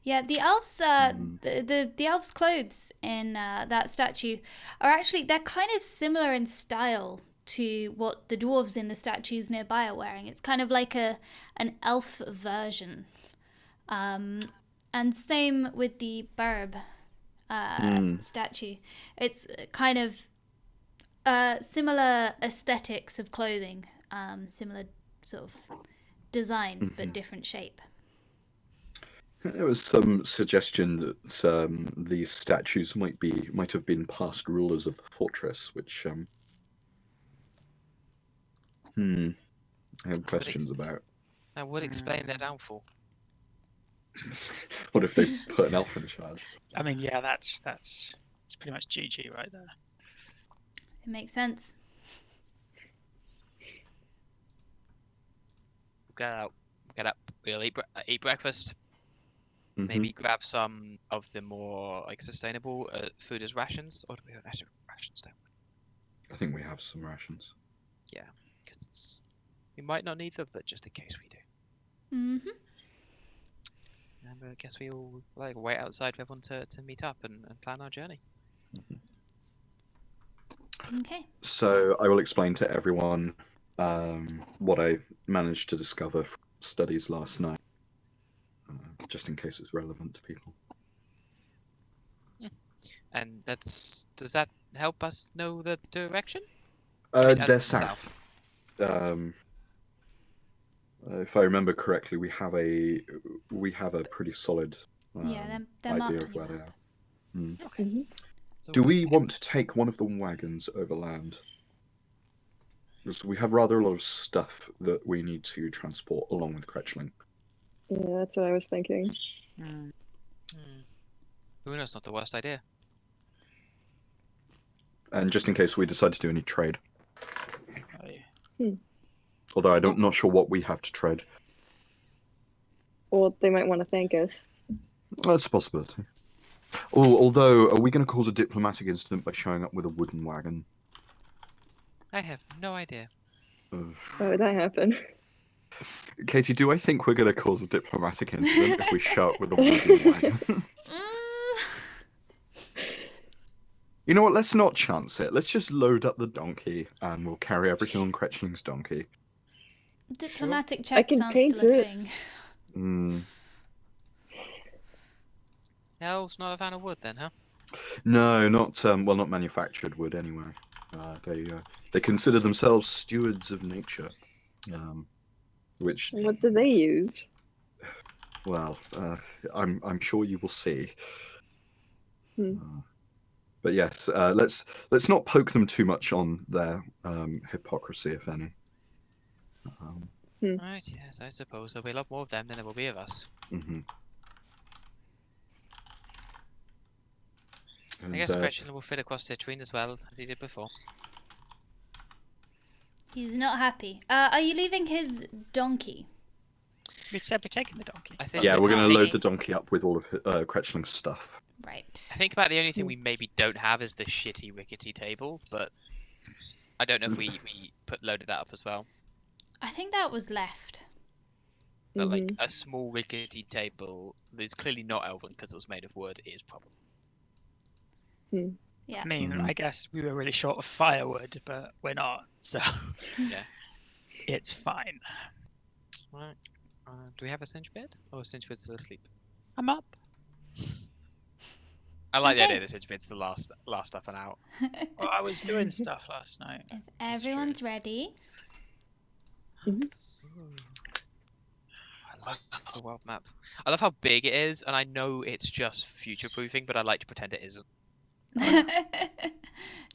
Yeah, the elves, the elves' clothes in that statue are actually, they're kind of similar in style to what the dwarves in the statues nearby are wearing. It's kind of like an elf version. And same with the Burb statue. It's kind of similar aesthetics of clothing, similar sort of design, but different shape. There was some suggestion that these statues might have been past rulers of the fortress, which I have questions about. That would explain their downfall. What if they put an elf in charge? I mean, yeah, that's it's pretty much GG right there. It makes sense. Get up, we'll eat breakfast. Maybe grab some of the more like sustainable food as rations, or do we have extra rations? Don't we? I think we have some rations. Yeah, because we might not need them, but just in case we do. Mm-hmm. And I guess we all wait outside for everyone to meet up and plan our journey. Okay. So I will explain to everyone what I managed to discover from studies last night, just in case it's relevant to people. And does that help us know the direction? They're south. If I remember correctly, we have a pretty solid Yeah, they're idea marked of on where your they map. are. Mm-hmm. So Do we want to take one of the wagons overland? Because we have rather a lot of stuff that we need to transport along with Cretchling. Yeah, that's what I was thinking. Who knows? Not the worst idea. And just in case we decide to do any trade. Oh, Although I'm not sure what we have to trade. Well, they might want to thank us. That's a possibility. Although, are we going to cause a diplomatic incident by showing up with a wooden wagon? I have no idea. Why would that happen? Katie, do I think we're going to cause a diplomatic incident if we show up with a wooden wagon? You know what? Let's not chance it. Let's just load up the donkey and we'll carry everything on Cretchling's donkey. Diplomatic I checks can aren't paint still a it. thing. Hell's not a fan of wood then, huh? No, not not manufactured wood anyway. They consider themselves stewards of nature, which, What do they use? well, I'm sure you will see. Hmm. But yes, let's not poke them too much on their hypocrisy, if any. Right, yes, I suppose there'll be a lot more of them than there will be of us. Mm-hmm. I guess Gretchen will fit across Citrine as well as he did before. He's not happy. Are you leaving his donkey? We said we're taking the donkey. I think Yeah, we're going to load thinking- the donkey up with all of Cretchling's stuff. Right. I think about the only thing we maybe don't have is the shitty rickety table, but I don't know if we loaded that up as well. I think that was left. But like a small rickety table that's clearly not elven because it was made of wood is probably. Yeah. I mean, I guess we were really short of firewood, but we're not, so Yeah. it's fine. Right. Do we have a cinch bed? Or is cinch bed still asleep? I'm up. I like the Okay. idea that cinch bed's the last up and out. Well, I was doing stuff last night. If everyone's ready. I love the world map. I love how big it is, and I know it's just future-proofing, but I like to pretend it isn't.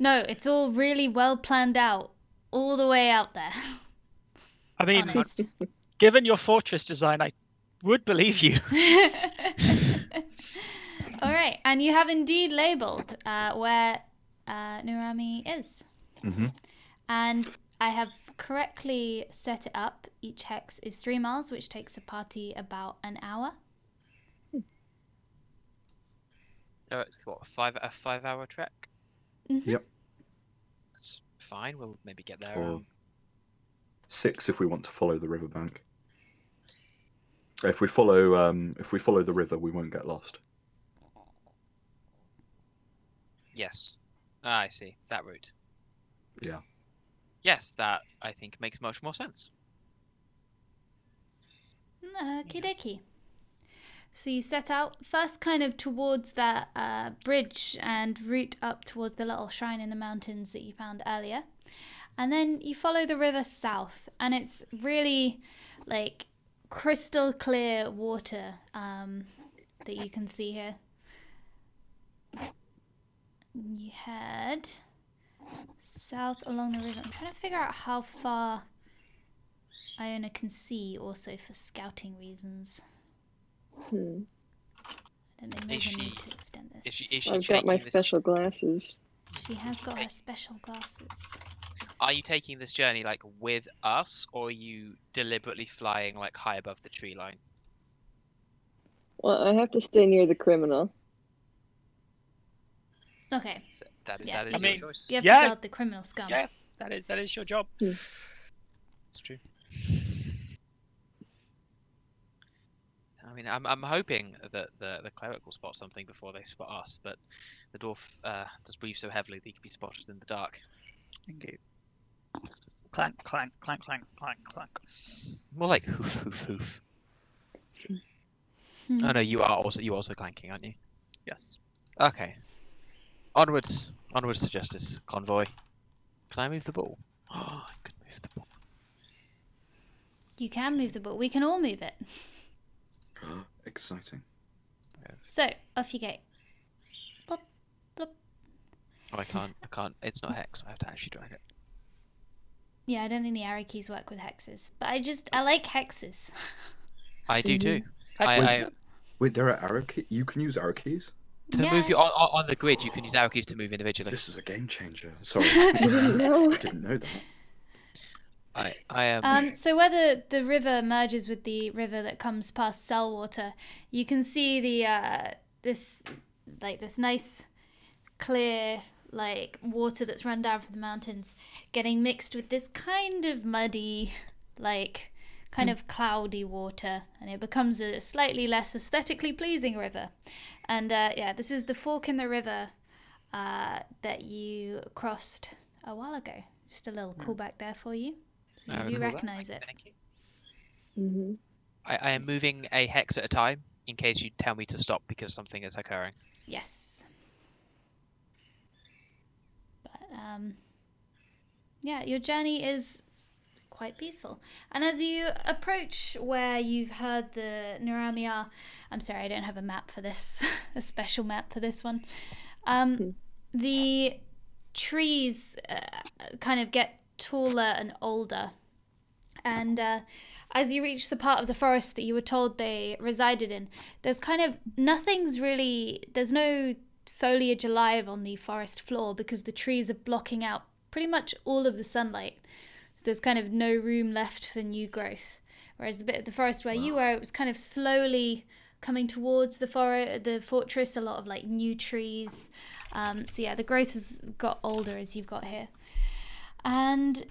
No, it's all really well planned out. All the way out there. I mean, Honest. given your fortress design, I would believe you. All right, and you have indeed labeled where Nurami is. Mm-hmm. And I have correctly set it up. Each hex is 3 miles, which takes a party about an hour. So it's what, a 5-hour trek? Mhm. Yep. That's fine. We'll maybe get there. Or 6 if we want to follow the riverbank. If we follow the river, we won't get lost. Yes. Ah, I see. That route. Yeah. Yes, that I think makes much more sense. Okie dokie. So you set out first kind of towards that bridge and route up towards the little shrine in the mountains that you found earlier. And then you follow the river south, and it's really like crystal clear water that you can see here. You head south along the river. I'm trying to figure out how far Iona can see also for scouting reasons. I don't think there's a need to extend this. Is she I've got my taking this? special glasses. She has got her special glasses. Are you taking this journey like with us, or are you deliberately flying like high above the tree line? Well, I have to stay near the criminal. Okay, So that is Yeah. that is I your mean, choice. you have Yeah. to guard the criminal scum. Yeah, that is your job. It's true. I mean, I'm hoping that the cleric will spot something before they spot us, but the dwarf does breathe so heavily that he can be spotted in the dark. Indeed. Clank, clank, clank, clank, clank, clank. More like hoof, hoof, hoof. Hmm. Oh no, you also clanking, aren't you? Yes. Okay. Onwards to justice, convoy. Can I move the ball? Oh, I could move the ball. You can move the ball. We can all move it. Exciting. So, off you go. Plop, plop. Oh, I can't. It's not hex. I have to actually drag it. Yeah, I don't think the arrow keys work with hexes. But I like hexes. I do too. Excellent. I Wait, there are arrow keys? You can use arrow keys? to Yeah. move you on the grid, you can use arrow keys to move individually. This is a game changer. Sorry. No. I didn't know that. I am. So where the river merges with the river that comes past Sellwater, you can see the this nice clear like water that's run down from the mountains getting mixed with this kind of muddy, like kind of cloudy water, and it becomes a slightly less aesthetically pleasing river. And this is the fork in the river that you crossed a while ago. Just a little callback there for you. I You recall that. recognize it. Thank you. Mm-hmm. I am moving a hex at a time in case you tell me to stop because something is occurring. Yes. But your journey is quite peaceful. And as you approach where you've heard the Naramiya, I'm sorry, I don't have a map for this, a special map for this one. The trees kind of get taller and older. And as you reach the part of the forest that you were told they resided in, there's kind of there's no foliage alive on the forest floor because the trees are blocking out pretty much all of the sunlight. There's kind of no room left for new growth. Whereas the bit of the forest where you were, it was kind of slowly coming towards the fortress, a lot of like new trees. The growth has got older as you've got here. And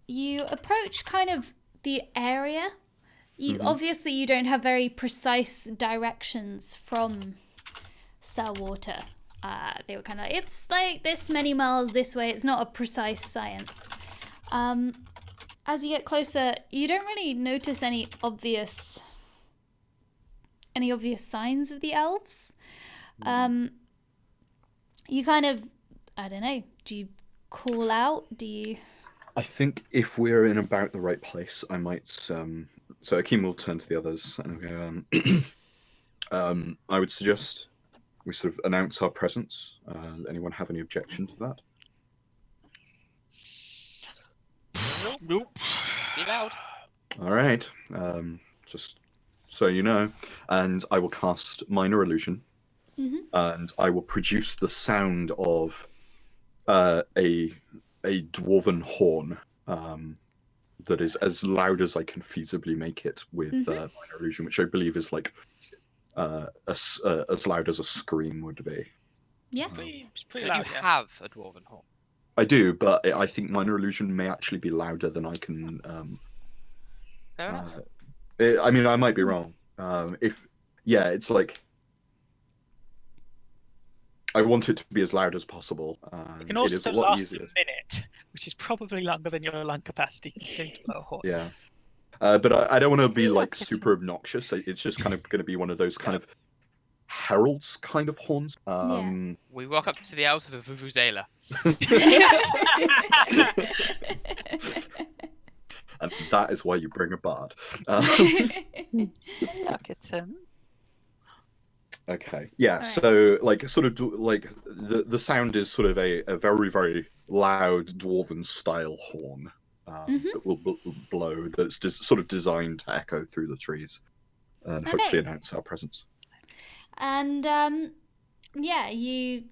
you approach kind of the area. Obviously you don't have very precise directions from Saltwater. They were kind of like, it's like this many miles this way. It's not a precise science. As you get closer, you don't really notice any obvious signs of the elves. You kind of, I don't know, do you call out? Do you... I think if we're in about the right place, I might. So Akeem will turn to the others and go. I would suggest we sort of announce our presence. Anyone have any objection to that? Nope. Be loud. All right. Just so you know, and I will cast Minor Illusion, and I will produce the sound of a dwarven horn that is as loud as I can feasibly make it with Minor Illusion, which I believe is like as loud as a scream would be. Yeah. It's pretty Don't loud. you Yeah. have a dwarven horn? I do, but I think Minor Illusion may actually be louder than I can. Fair enough. I mean, I might be wrong. It's like I want it to be as loud as possible. It can it is also a lot last easier. a minute, which is probably longer than your lung capacity can do to a horse. Yeah, but I don't want to be like it's super obnoxious. It's just kind of going to be one of those kind of heralds kind of horns. We walk up to the house of a vuvuzela. And that is why you bring a bard. Look, it's Okay. Yeah. Alright. So, like, sort of, like the sound is sort of a very, very loud dwarven style horn that will blow. That's just sort of designed to echo through the trees and hopefully announce our presence. And you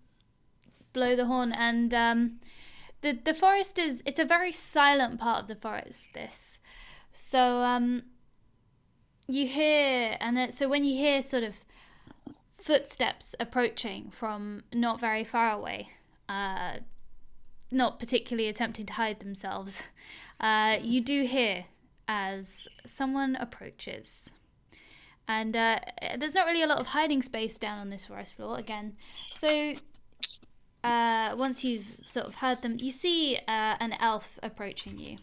blow the horn, and the forest it's a very silent part of the forest. So you hear, so when you hear sort of footsteps approaching from not very far away, not particularly attempting to hide themselves, you do hear as someone approaches. And there's not really a lot of hiding space down on this forest floor again. So once you've sort of heard them, you see an elf approaching you.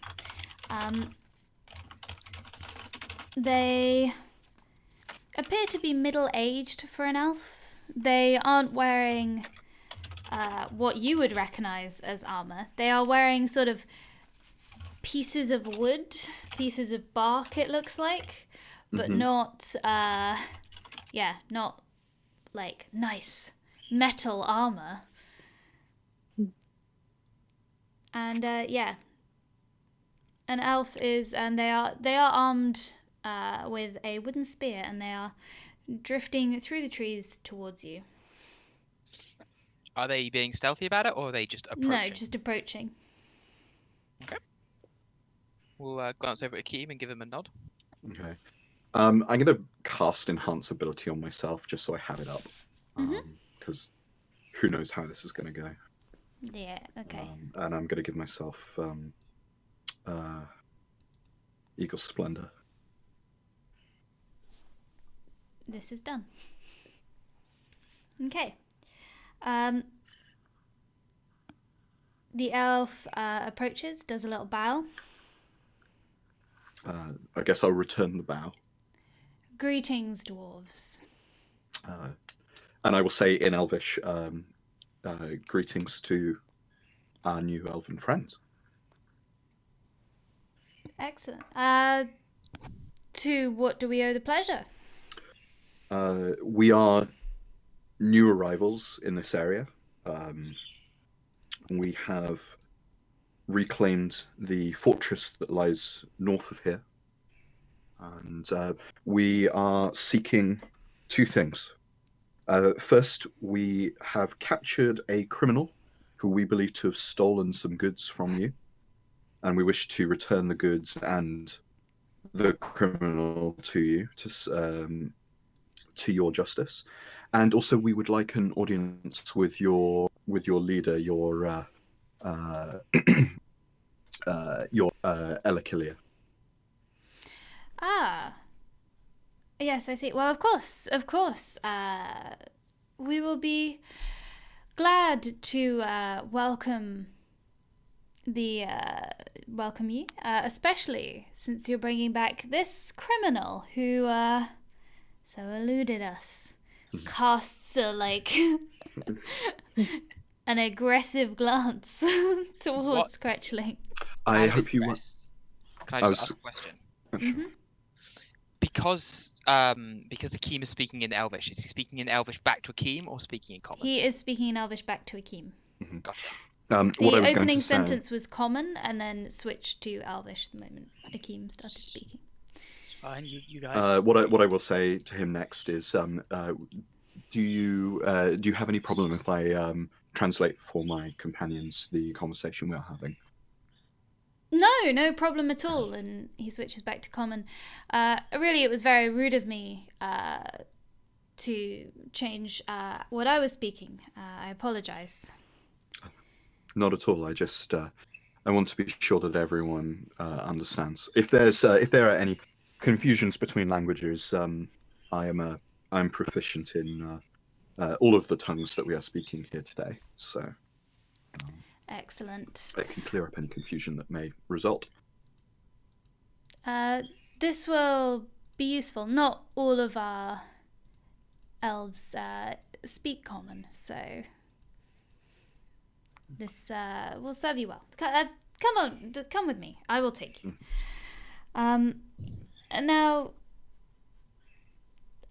They appear to be middle-aged for an elf. They aren't wearing what you would recognize as armor. They are wearing sort of pieces of wood, pieces of bark, it looks like. But not like nice metal armor. And an elf and they are armed with a wooden spear, and they are drifting through the trees towards you. Are they being stealthy about it, or are they just approaching? No, just approaching. Okay. We'll glance over at Akeem and give him a nod. Okay. I'm going to cast Enhance Ability on myself just so I have it up. Because who knows how this is going to go. Yeah. Okay. And I'm going to give myself Eagle Splendor. This is done. Okay. The elf approaches, does a little bow. I guess I'll return the bow. Greetings, dwarves. And I will say in Elvish, greetings to our new elven friends. Excellent. To what do we owe the pleasure? We are new arrivals in this area. We have reclaimed the fortress that lies north of here. And we are seeking two things. First, we have captured a criminal who we believe to have stolen some goods from you. And we wish to return the goods and the criminal to you, to your justice. And also, we would like an audience with your leader, your Elakilia. Ah. Yes, I see. Well, of course. We will be glad to welcome you, especially since you're bringing back this criminal who so eluded us. Casts a an aggressive glance towards Cretchling. I hope you. Can I just ask a question? Mm-hmm. Because Akeem is speaking in Elvish, is he speaking in Elvish back to Akeem or speaking in Common? He is speaking in Elvish back to Akeem. Mm-hmm. Gotcha. The opening sentence was Common and then switched to Elvish the moment Akeem started speaking. Fine, you guys. What I will say to him next is, do you have any problem if I translate for my companions the conversation we are having? No problem at all. And he switches back to Common. Really, it was very rude of me to change what I was speaking. I apologize. Not at all. I just I want to be sure that everyone understands. If there are any confusions between languages, I'm proficient in all of the tongues that we are speaking here today. So. Excellent. It can clear up any confusion that may result. This will be useful. Not all of our elves speak Common, so this will serve you well. Come on, come with me. I will take you. And now,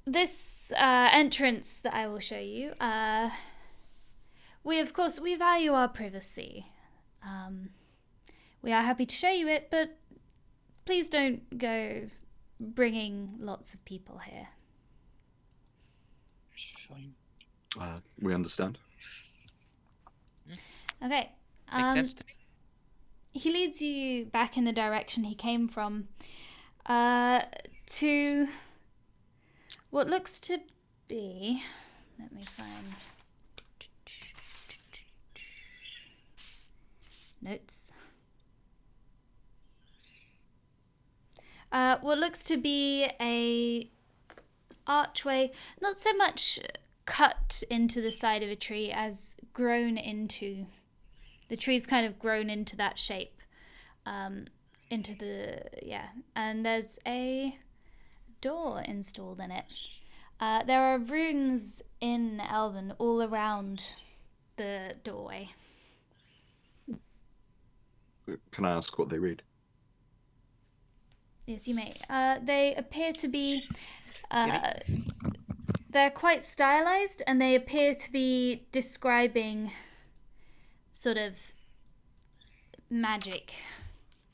this entrance that I will show you, we value our privacy. We are happy to show you it, but please don't go bringing lots of people here. Fine. We understand. Okay. Makes sense to me. He leads you back in the direction he came from, to what looks to be. Let me find notes. What looks to be a archway, not so much cut into the side of a tree as grown into. The tree's kind of grown into that shape, and there's a door installed in it. There are runes in Elven all around the doorway. Can I ask what they read? Yes, you may. They appear to be... they're quite stylized, and they appear to be describing sort of magic,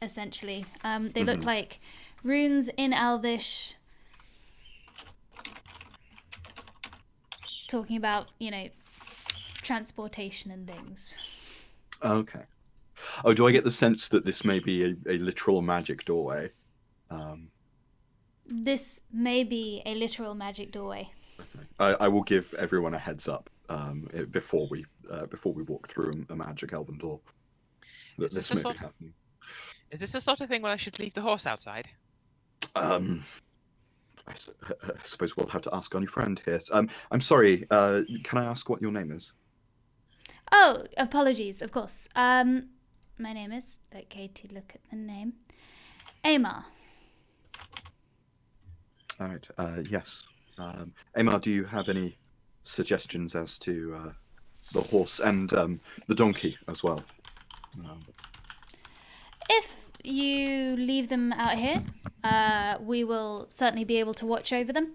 essentially. They look like runes in Elvish, talking about, transportation and things. Okay. Oh, do I get the sense that this may be a literal magic doorway? This may be a literal magic doorway. Okay. I will give everyone a heads up before we walk through a magic elven door. That Is this this a may be sort- happening. Is this the sort of thing where I should leave the horse outside? I suppose we'll have to ask our new friend here. I'm sorry. Can I ask what your name is? Oh, apologies, of course. My name is, let Katie look at the name, Amar. All right. Yes. Amar, do you have any suggestions as to the horse and the donkey as well? If you leave them out here, we will certainly be able to watch over them.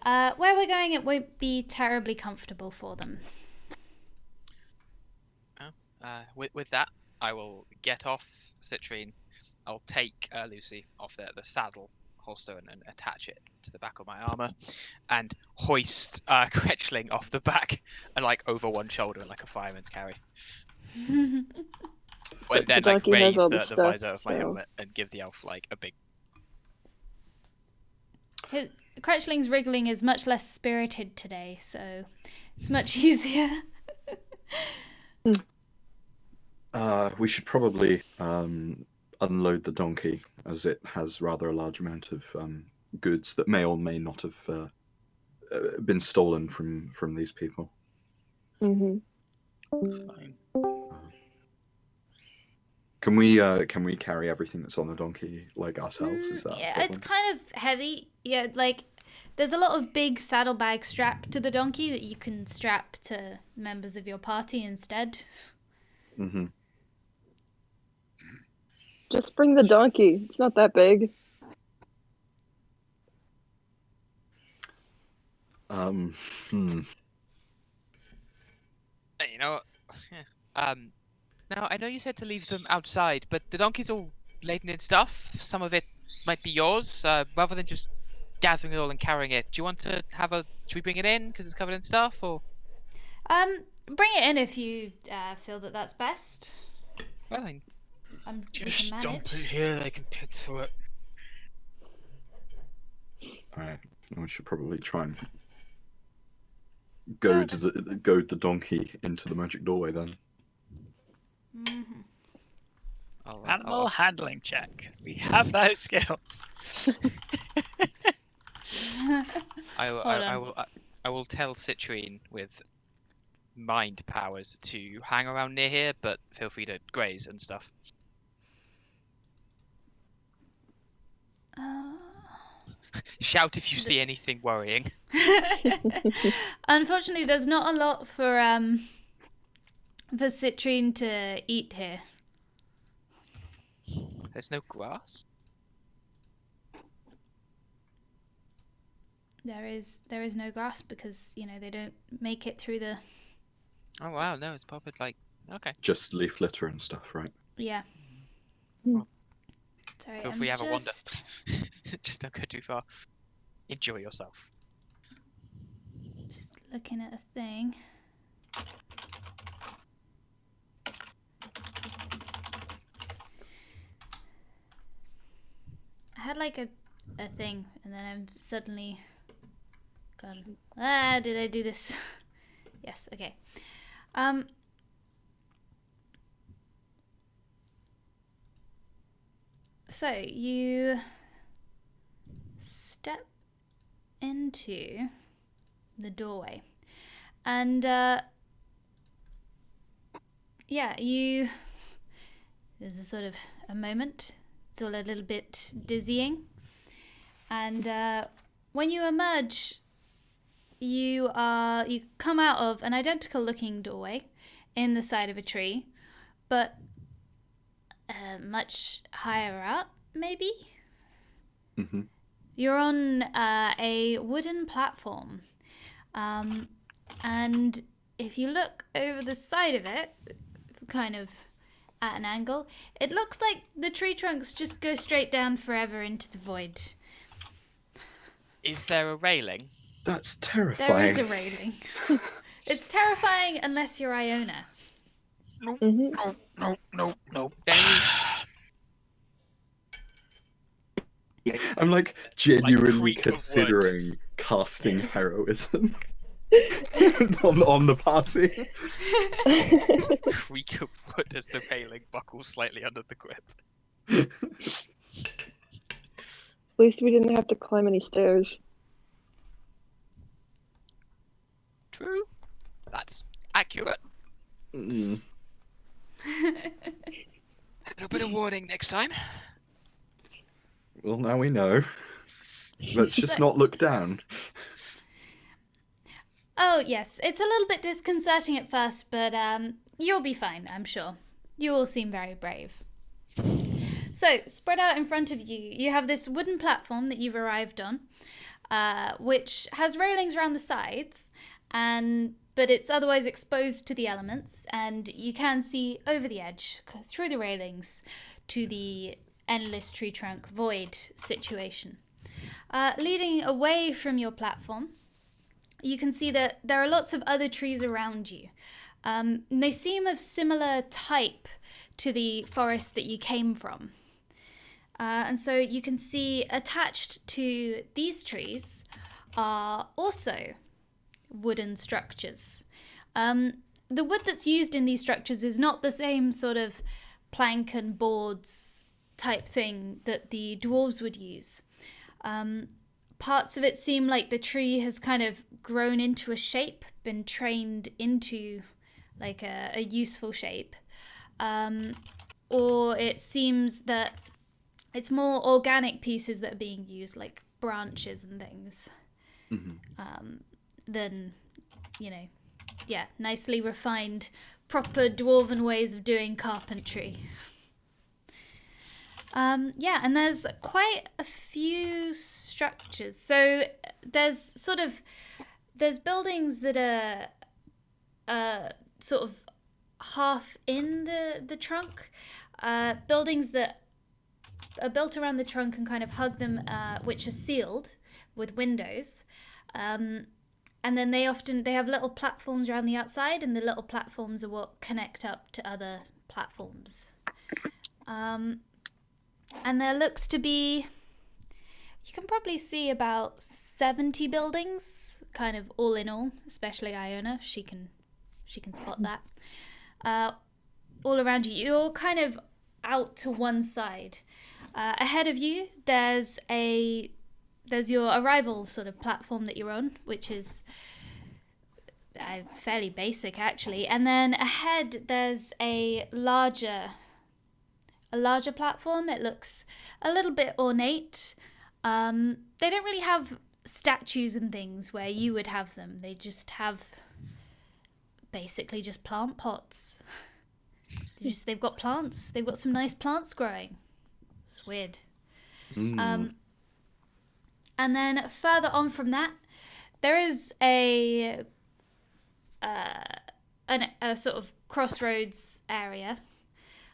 Where we're going, it won't be terribly comfortable for them. With that, I will get off Citrine. I'll take Lucy off the saddle holster and attach it to the back of my armor, and hoist Cretchling off the back and like over one shoulder like a fireman's carry. And then like donkey has raise all the the stuff, visor of my so- helmet and give the elf like a big. Cretchling's wriggling is much less spirited today, so it's much easier. We should probably unload the donkey, as it has rather a large amount of goods that may or may not have been stolen from these people. Mm-hmm. Fine. Can we carry everything that's on the donkey like ourselves? Is that a Yeah, it's problem? kind of heavy. Yeah, like there's a lot of big saddlebags strapped to the donkey that you can strap to members of your party instead. Mm-hmm. Just bring the donkey. It's not that big. Hmm. You know, now I know you said to leave them outside, but the donkey's all laden in stuff. Some of it might be yours. Rather than just gathering it all and carrying it, do you want to have a? Should we bring it in because it's covered in stuff, or? Bring it in if you feel that that's best. Well, We Just can dump it manage. here. They can pick through it. All right. We should probably try and goad the donkey into the magic doorway then. Mm-hmm. Animal handling check. We have those skills. I will tell Citrine with mind powers to hang around near here, but feel free to graze and stuff. Shout if you see anything worrying. Unfortunately, there's not a lot for Citrine to eat here. There's no grass. There is no grass because they don't make it through the. Oh wow, no, it's probably like okay. Just leaf litter and stuff, right? Yeah. Hmm. Sorry, Feel I'm free to have a wander. just Just don't go too far. Enjoy yourself. looking at a thing. I had like a thing, and then I'm suddenly gone. Did I do this? Yes. Okay. So you step into the doorway, and yeah, there's a sort of a moment. It's all a little bit dizzying, and when you emerge, you come out of an identical looking doorway in the side of a tree, but much higher up, maybe. Mm-hmm. You're on a wooden platform, and if you look over the side of it, kind of at an angle, it looks like the tree trunks just go straight down forever into the void. Is there a railing? That's There terrifying. is a railing. It's terrifying unless you're Iona. Mm-hmm. No. I'm like genuinely creak of wood. considering casting heroism. on the party. Creak of wood as the railing buckles slightly under the grip. At least we didn't have to climb any stairs. True. That's accurate. Mm. A little bit of warning next time. Well, now we know. Let's just So- not look down. Oh, yes. It's a little bit disconcerting at first, but you'll be fine, I'm sure. You all seem very brave. So, spread out in front of you, you have this wooden platform that you've arrived on, which has railings around the sides, but it's otherwise exposed to the elements, and you can see over the edge, through the railings, to the endless tree trunk void situation. Leading away from your platform, you can see that there are lots of other trees around you. They seem of similar type to the forest that you came from. And so you can see attached to these trees are also wooden structures. The wood that's used in these structures is not the same sort of plank and boards type thing that the dwarves would use. Parts of it seem like the tree has kind of grown into a shape, been trained into like a useful shape. Or it seems that it's more organic pieces that are being used, like branches and things, than, nicely refined, proper dwarven ways of doing carpentry. And there's quite a few structures. So there's buildings that are sort of half in the trunk, buildings that are built around the trunk and kind of hug them, which are sealed with windows. And then they have little platforms around the outside, and the little platforms are what connect up to other platforms. And there looks to be, you can probably see about 70 buildings, kind of all in all, especially Iona, she can spot that. All around you, you're kind of out to one side. Ahead of you, there's your arrival sort of platform that you're on, which is fairly basic actually. And then ahead, there's a larger platform. It looks a little bit ornate. They don't really have statues and things where you would have them. They just have basically just plant pots. They've got plants. They've got some nice plants growing. It's weird. And then further on from that, there is a sort of crossroads area,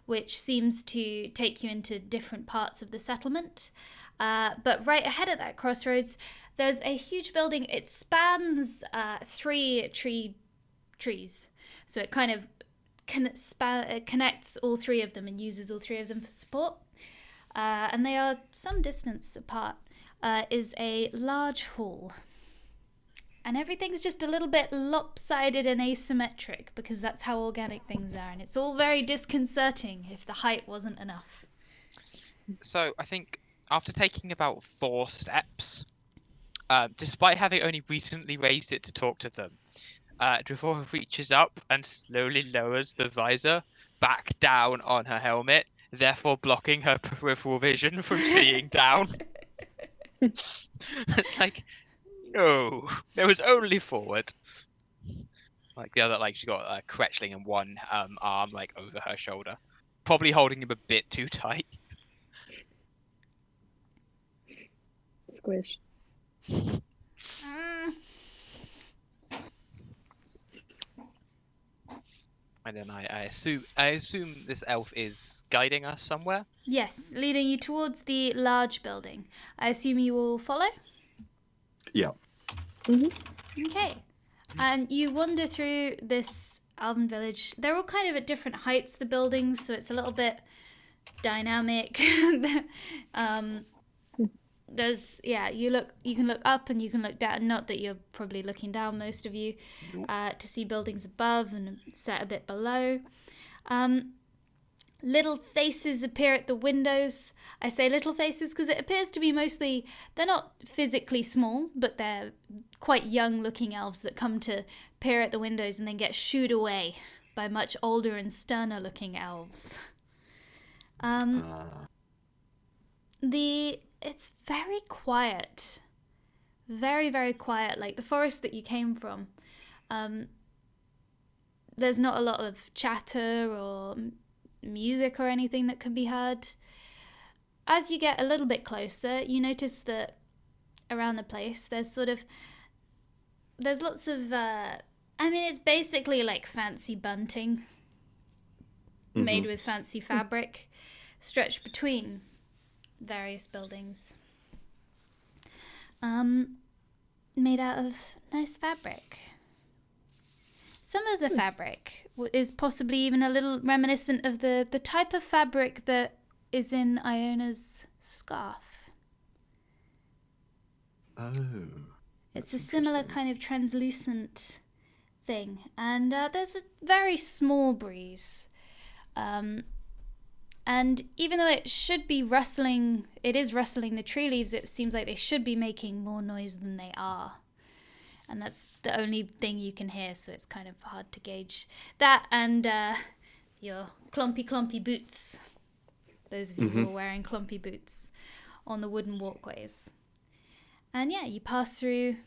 which seems to take you into different parts of the settlement. But right ahead of that crossroads, there's a huge building. It spans 3 trees. So it kind of connects all 3 of them and uses all 3 of them for support. And they are some distance apart, is a large hall. And everything's just a little bit lopsided and asymmetric because that's how organic things are. And it's all very disconcerting if the height wasn't enough. So I think after taking about 4 steps, despite having only recently raised it to talk to them, Dravora reaches up and slowly lowers the visor back down on her helmet, therefore blocking her peripheral vision from seeing down. Like, no, there was only forward. Like the other, like she got a Kretchling and one arm like over her shoulder, probably holding him a bit too tight. Squish. And then I assume this elf is guiding us somewhere. Yes, leading you towards the large building. I assume you will follow? Yeah. Okay. And you wander through this elven village. They're all kind of at different heights, the buildings, so it's a little bit dynamic. you can look up and you can look down. Not that you're probably looking down, most of you, to see buildings above and set a bit below. Little faces appear at the windows. I say little faces because it appears to be mostly, they're not physically small, but they're quite young looking elves that come to peer at the windows and then get shooed away by much older and sterner looking elves. It's very quiet. Very, very quiet, like the forest that you came from. There's not a lot of chatter or music or anything that can be heard. As you get a little bit closer, you notice that around the place there's lots of it's basically like fancy bunting made with fancy fabric stretched between various buildings, made out of nice fabric. Some of the fabric is possibly even a little reminiscent of the type of fabric that is in Iona's scarf. Oh. It's a similar kind of translucent thing. And there's a very small breeze. And even though it should be rustling, it is rustling the tree leaves, it seems like they should be making more noise than they are. And that's the only thing you can hear, so it's kind of hard to gauge. That and your clumpy boots. Those of you who are wearing clumpy boots on the wooden walkways. And yeah, you pass through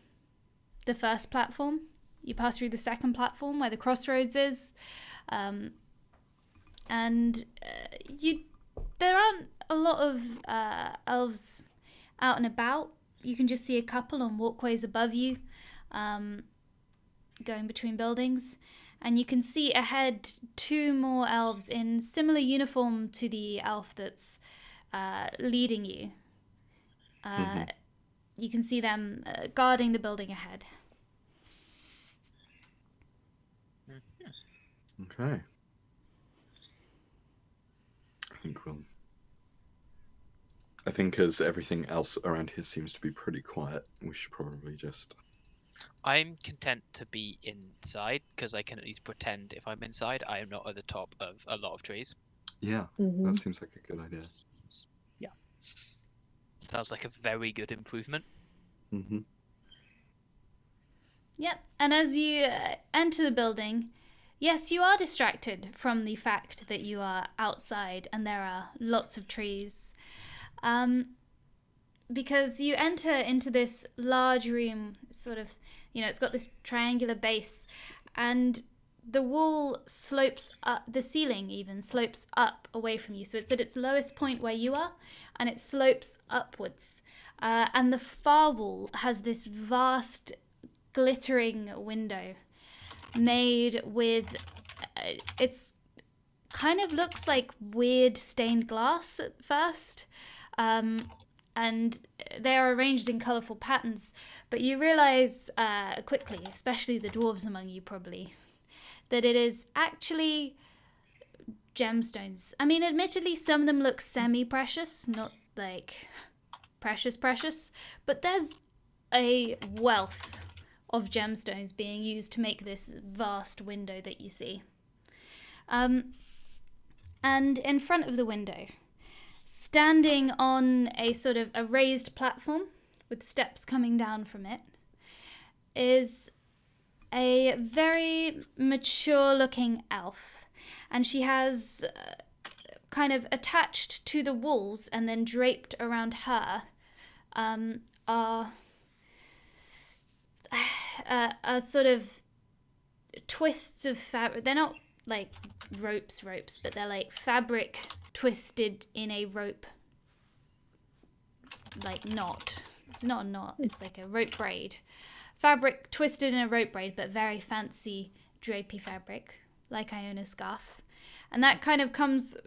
the first platform. You pass through the second platform where the crossroads is. There aren't a lot of elves out and about. You can just see a couple on walkways above you. Going between buildings, and you can see ahead 2 more elves in similar uniform to the elf that's leading you. You can see them guarding the building ahead. Okay. I think as everything else around here seems to be pretty quiet, we should probably just... I'm content to be inside because I can at least pretend if I'm inside I am not at the top of a lot of trees. Yeah, that seems like a good idea. Yeah. Sounds like a very good improvement. Yep, and as you enter the building, yes, you are distracted from the fact that you are outside and there are lots of trees. Because you enter into this large room, sort of, it's got this triangular base, and the wall slopes up, the ceiling even slopes up away from you. So it's at its lowest point where you are, and it slopes upwards. And the far wall has this vast, glittering window made with, it's kind of looks like weird stained glass at first. And they are arranged in colourful patterns, but you realise quickly, especially the dwarves among you probably, that it is actually gemstones. I mean, admittedly, some of them look semi-precious, not like precious, but there's a wealth of gemstones being used to make this vast window that you see. And in front of the window, standing on a sort of a raised platform with steps coming down from it, is a very mature looking elf. And she has kind of attached to the walls and then draped around her are sort of twists of fabric. They're not like ropes, but they're like fabric twisted in a rope, like knot. It's not a knot, it's like a rope braid. Fabric twisted in a rope braid, but very fancy drapey fabric, like Iona's scarf. And that kind of comes,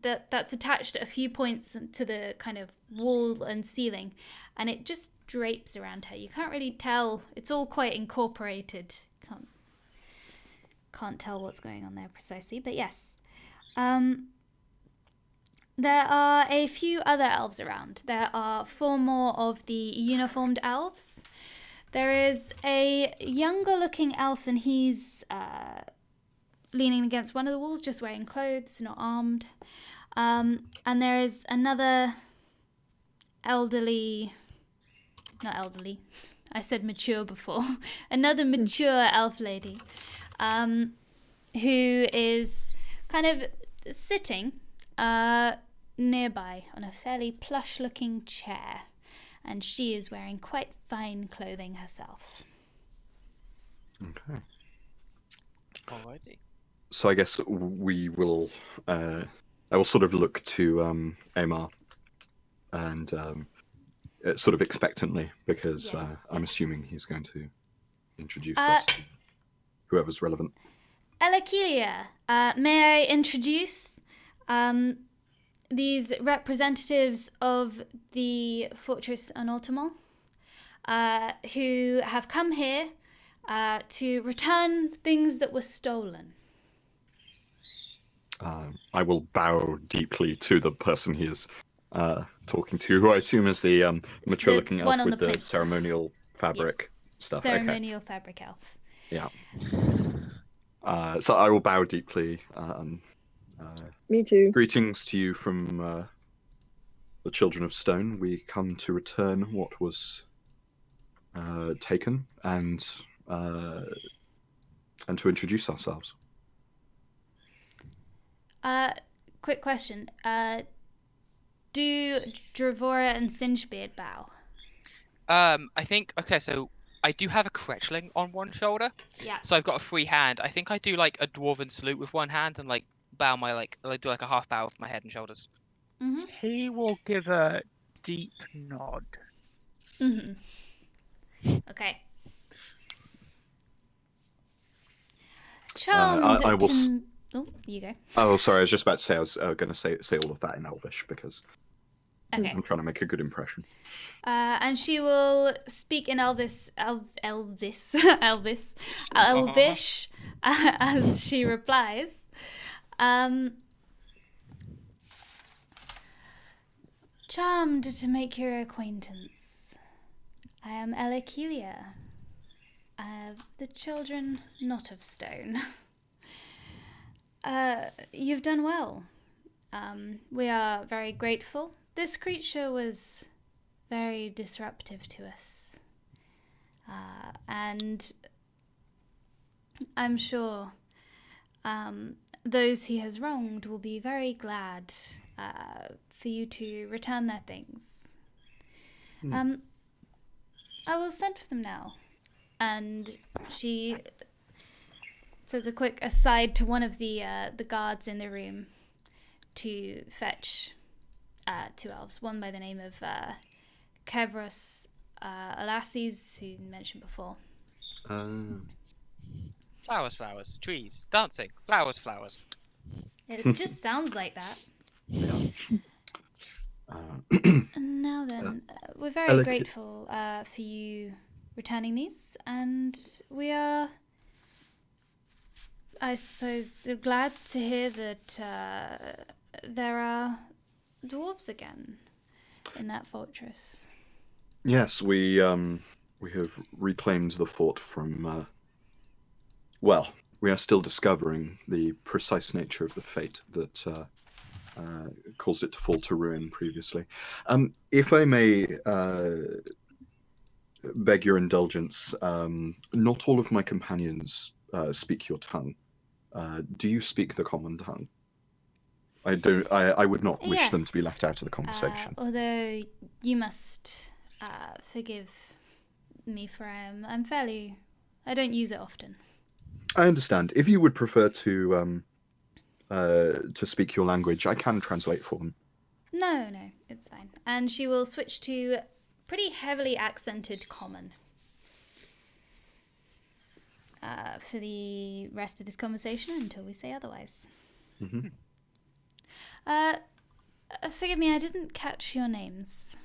that's attached at a few points to the kind of wall and ceiling, and it just drapes around her. You can't really tell, it's all quite incorporated. Can't tell what's going on there precisely, but yes. There are a few other elves around. There are 4 more of the uniformed elves. There is a younger-looking elf, and he's leaning against one of the walls, just wearing clothes, not armed. And there is another not elderly. I said mature before. Another mature elf lady, who is kind of sitting nearby on a fairly plush-looking chair, and she is wearing quite fine clothing herself. Okay. Alrighty. So I guess we will. I will sort of look to Amar and sort of expectantly, because Yes, I'm yes. assuming he's going to introduce us to whoever's relevant. Elakelia, may I introduce these representatives of the Fortress Unultimal, who have come here to return things that were stolen. I will bow deeply to the person he is talking to, who I assume is the mature-looking one elf on with the the plinth. ceremonial fabric stuff. Ceremonial fabric elf. Okay. Yeah. So I will bow deeply. Me too. Greetings to you from the Children of Stone. We come to return what was taken and to introduce ourselves. Quick question. Do Dravora and Singebeard bow? I think, okay, so I do have a Kretchling on one shoulder. Yeah. So I've got a free hand. I think I do like a dwarven salute with one hand and like bow my I do like a half bow with my head and shoulders. Mm-hmm. He will give a deep nod. Mm-hmm. Okay. Charmed I will to... Oh, you go. Oh, sorry. I was just about to say I was going to say all of that in Elvish because Okay. I'm trying to make a good impression. And she will speak in Elvish, as she replies. Charmed to make your acquaintance. I am Elakelia, the children not of stone. You've done well. We are very grateful. This creature was very disruptive to us. And I'm sure those he has wronged will be very glad for you to return their things. I will send for them now. And she says a quick aside to one of the guards in the room to fetch 2 elves, one by the name of Kevros Alassis, who you mentioned before. Flowers, flowers, trees, dancing, flowers, flowers. It just sounds like that. And now then, we're very grateful for you returning these, and we are, I suppose, glad to hear that there are dwarves again in that fortress. Yes, we have reclaimed the fort from. Well, we are still discovering the precise nature of the fate that caused it to fall to ruin previously. If I may beg your indulgence, not all of my companions speak your tongue. Do you speak the common tongue? I don't. I would not wish them to be left out of the conversation. Although you must forgive me, for I'm fairly. I don't use it often. I understand. If you would prefer to speak your language, I can translate for them. No, it's fine. And she will switch to pretty heavily accented common for the rest of this conversation until we say otherwise. Mm-hmm. Forgive me, I didn't catch your names.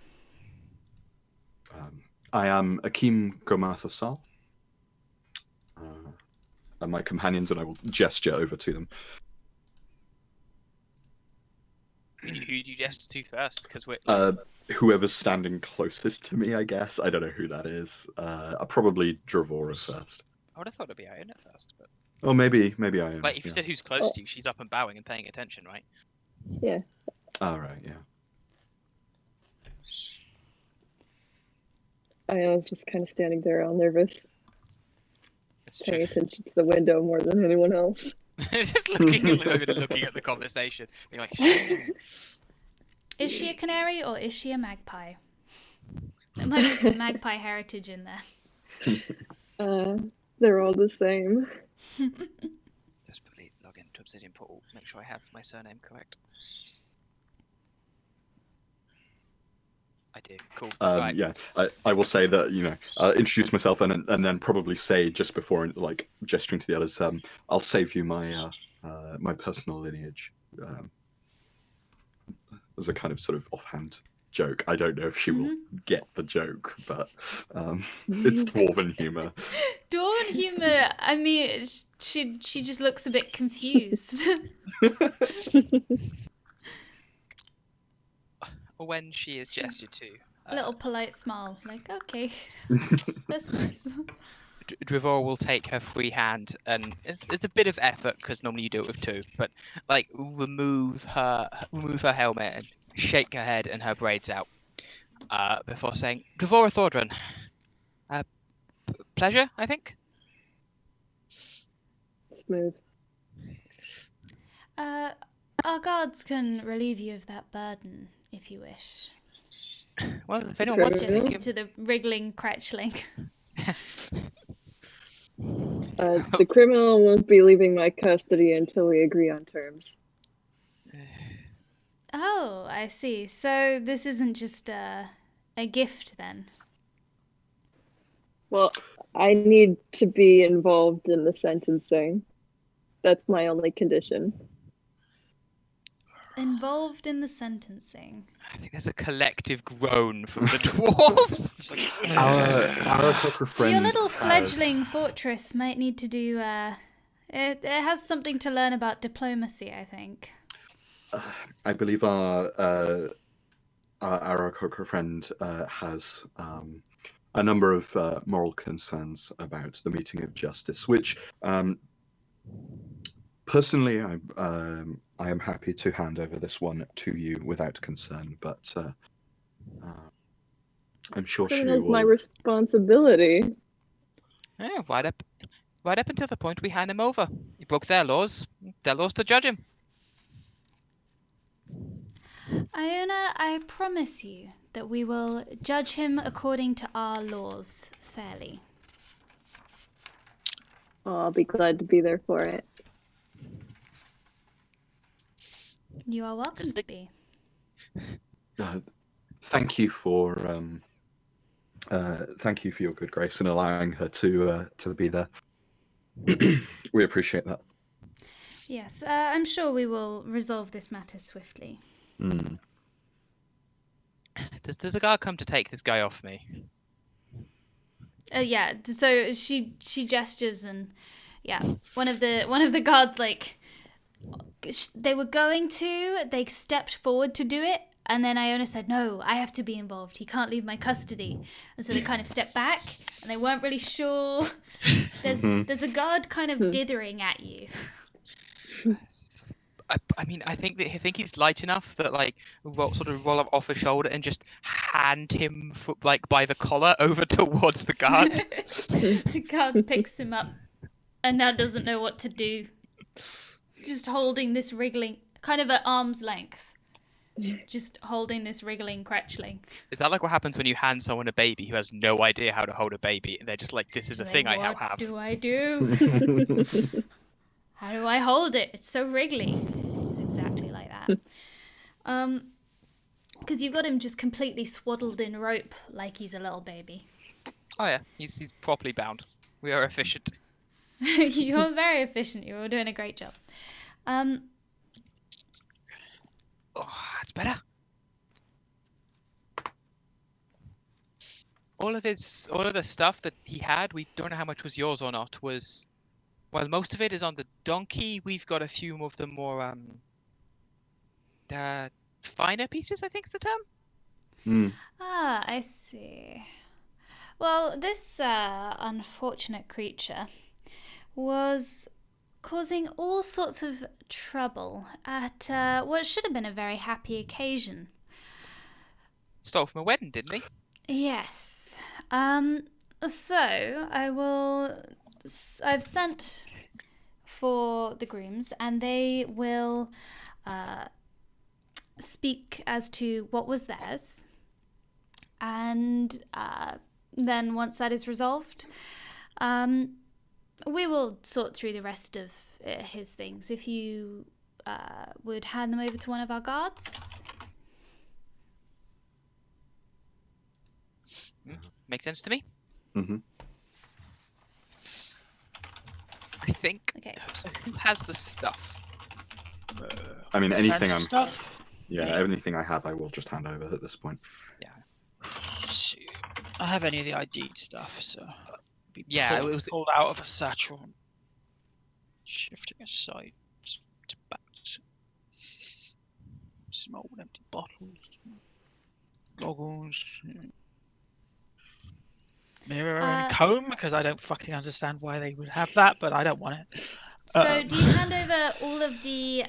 I am Akeem Gomathasal. And my companions, and I will gesture over to them. Who do you gesture to first? Because we're Whoever's standing closest to me, I guess. I don't know who that is. Probably Dravora first. I would have thought it'd be Iona first, but Oh, maybe I am. like if you yeah. said who's close to you, she's up and bowing and paying attention, right? Yeah. All right, yeah. I was just kind of standing there all nervous, It's true. paying attention to the window more than anyone else. Just looking at the conversation. Being like, Is she a canary or is she a magpie? There might be some magpie heritage in there. They're all the same. desperately log into Obsidian Portal. Make sure I have my surname correct. I do. Cool. Right. Yeah, I will say that, introduce myself and then probably say just before, like, gesturing to the others, I'll save you my my personal lineage. As a kind of sort of offhand joke. I don't know if she will get the joke, but it's dwarven humor. Dwarven humor. I mean, she just looks a bit confused. When she is gestured to. A little polite smile, like, okay, that's nice. Drivor will take her free hand, and it's a bit of effort because normally you do it with two, but like remove her helmet and shake her head and her braids out before saying, Drivor Thordran, pleasure, I think. Smooth. Our guards can relieve you of that burden if you wish. Well, if anyone wants Criminal? to, To the wriggling cratchling. The criminal won't be leaving my custody until we agree on terms. Oh, I see. So this isn't just a gift then? Well, I need to be involved in the sentencing. That's my only condition. Involved in the sentencing. I think there's a collective groan from the dwarves. It's like, Our cocker friend. Your little has- fledgling fortress might need to do. It has something to learn about diplomacy, I think. I believe our cocker friend has a number of moral concerns about the meeting of justice, which personally I am happy to hand over this one to you without concern, but I'm sure she Criminal's will. my responsibility. yeah, right up until the point we hand him over. He broke their laws to judge him. Iona, I promise you that we will judge him according to our laws fairly. Oh, I'll be glad to be there for it. You are welcome to be. Thank you for your good grace in allowing her to be there. We appreciate that. Yes, I'm sure we will resolve this matter swiftly. Mm. Does a guard come to take this guy off me? Yeah, so she gestures and yeah, one of the guards like they were going to, they stepped forward to do it, and then Iona said, no, I have to be involved. He can't leave my custody. And so they kind of stepped back and they weren't really sure. There's a guard kind of dithering at you. I mean, I think he's light enough that like sort of roll up off his shoulder and just hand him like by the collar over towards the guard. The guard picks him up and now doesn't know what to do. Just holding this wriggling, kind of at arm's length. Just holding this wriggling cratchling. Is that like what happens when you hand someone a baby who has no idea how to hold a baby, and they're just like, "This is a thing I now have." What do I do? How do I hold it? It's so wriggly. It's exactly like that. Because you've got him just completely swaddled in rope like he's a little baby. Oh yeah, he's properly bound. We are efficient. You're very efficient. You're all doing a great job. Oh, that's better. All of the stuff that he had, we don't know how much was yours or not, was, well, most of it is on the donkey. We've got a few of the more finer pieces, I think is the term. Ah, I see. Well, this unfortunate creature was causing all sorts of trouble at what should have been a very happy occasion. Stole from a wedding, didn't he? Yes. So I've sent for the grooms, and they will speak as to what was theirs. And then once that is resolved, we will sort through the rest of his things. If you would hand them over to one of our guards. Makes sense to me. Mm-hmm. I think. Okay. So who has the stuff? I mean, anything Fancy I'm. stuff. Yeah, anything I have, I will just hand over at this point. See, I have any of the ID stuff, so be Yeah, pulled, it was- pulled out of a satchel. Shifting aside to back. Small empty bottles. Goggles. Mirror and comb, because I don't fucking understand why they would have that, but I don't want it. So do you hand over all of the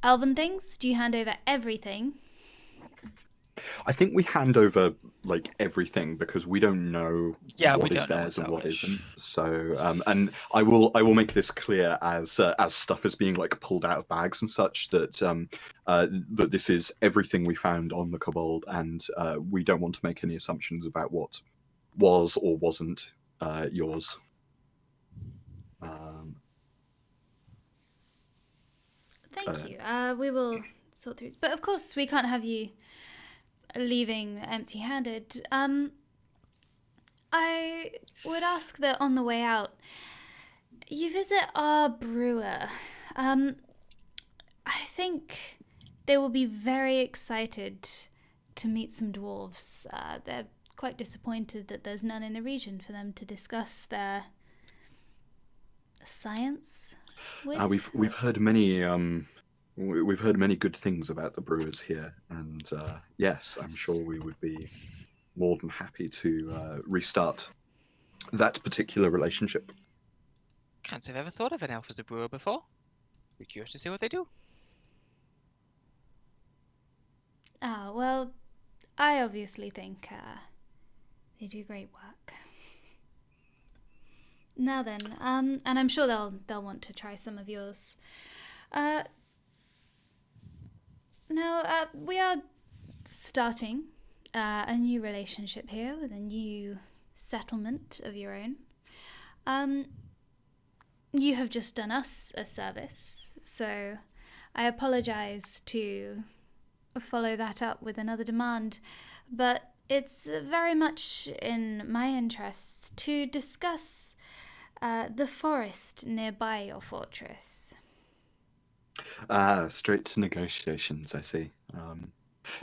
elven things? Do you hand over everything? I think we hand over like everything because we don't know Yeah, we what is don't know theirs and what's what ours. isn't. So, and I will make this clear as stuff is being like pulled out of bags and such that that this is everything we found on the kobold, and we don't want to make any assumptions about what was or wasn't yours. Thank you. We will sort through. But of course, we can't have you leaving empty-handed. I would ask that on the way out, you visit our brewer. I think they will be very excited to meet some dwarves. They're quite disappointed that there's none in the region for them to discuss their science with. We've heard many we've heard many good things about the brewers here, and yes, I'm sure we would be more than happy to restart that particular relationship. Can't say I've ever thought of an elf as a brewer before. Be curious to see what they do. Ah, well, I obviously think they do great work. Now then, and I'm sure they'll want to try some of yours. Now, we are starting a new relationship here with a new settlement of your own. You have just done us a service, so I apologize to follow that up with another demand, but it's very much in my interests to discuss the forest nearby your fortress. Straight to negotiations, I see.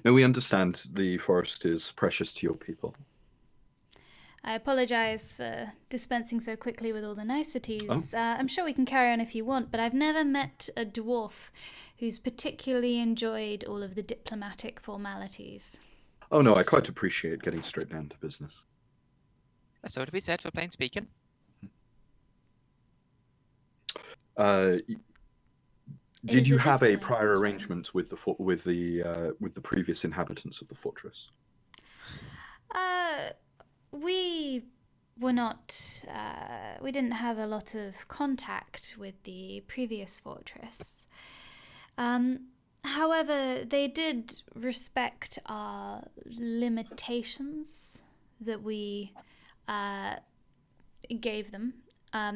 No, we understand the forest is precious to your people. I apologize for dispensing so quickly with all the niceties. Oh. I'm sure we can carry on if you want, but I've never met a dwarf who's particularly enjoyed all of the diplomatic formalities. Oh no, I quite appreciate getting straight down to business. That's so to be said for plain speaking. Did Is you at have this a point, prior sorry. arrangement with the previous inhabitants of the fortress? We were not. We didn't have a lot of contact with the previous fortress. However, they did respect our limitations that we gave them.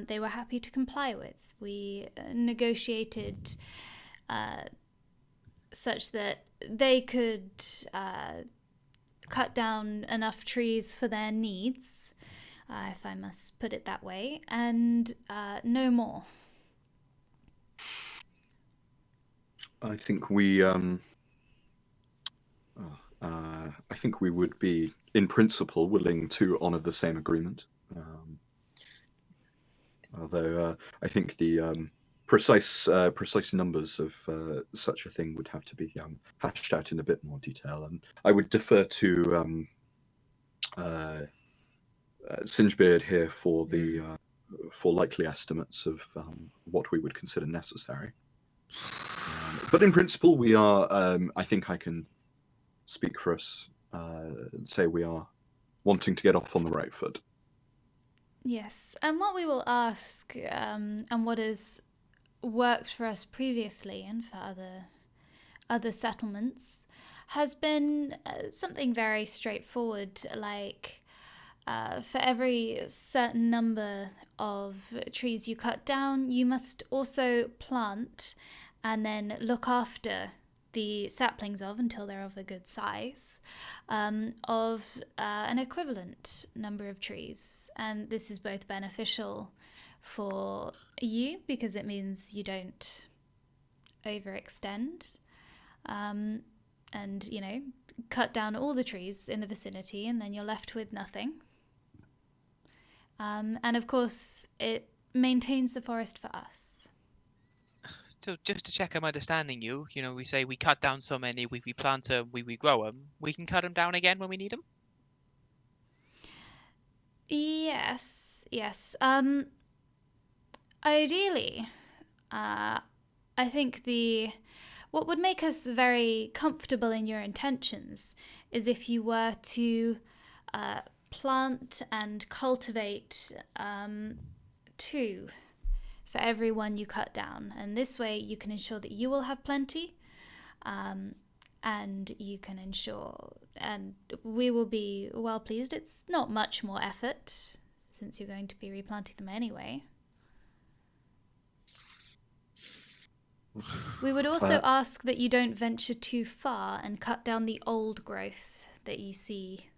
They were happy to comply with. We negotiated such that they could cut down enough trees for their needs, if I must put it that way, and no more. I think we I think we would be, in principle, willing to honour the same agreement. Although I think the precise numbers of such a thing would have to be hashed out in a bit more detail, and I would defer to Singebeard here for the for likely estimates of what we would consider necessary. But in principle, we are. I think I can speak for us. Say we are wanting to get off on the right foot. Yes, and what we will ask, and what has worked for us previously and for other settlements, has been something very straightforward, like for every certain number of trees you cut down, you must also plant and then look after the saplings of, until they're of a good size, of an equivalent number of trees. And this is both beneficial for you, because it means you don't overextend, and, cut down all the trees in the vicinity, and then you're left with nothing. And of course, it maintains the forest for us. So just to check I'm understanding you, we say we cut down so many, we plant them, we grow them. We can cut them down again when we need them? Yes. Ideally, I think what would make us very comfortable in your intentions is if you were to plant and cultivate 2 for every one you cut down, and this way you can ensure that you will have plenty, and you can ensure, and we will be well pleased. It's not much more effort, since you're going to be replanting them anyway. We would also ask that you don't venture too far and cut down the old growth that you see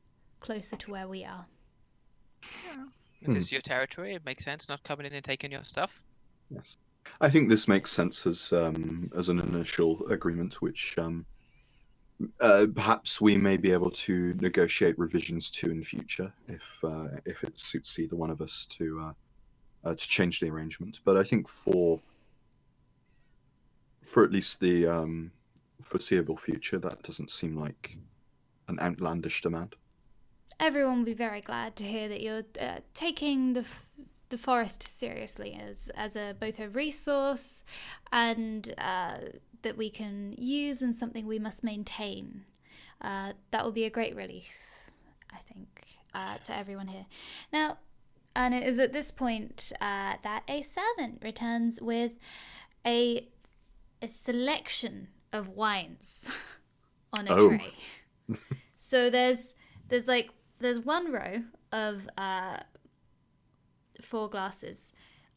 closer to where we are. If this is your territory, it makes sense not coming in and taking your stuff. Yes, I think this makes sense as an initial agreement, which perhaps we may be able to negotiate revisions to in future if it suits either one of us to change the arrangement. But I think for at least the foreseeable future, that doesn't seem like an outlandish demand. Everyone will be very glad to hear that you're taking the forest seriously as both a resource and that we can use, and something we must maintain. That will be a great relief, I think, to everyone here. Now, and it is at this point that a servant returns with a selection of wines on a tray. So there's one row of 4 glasses,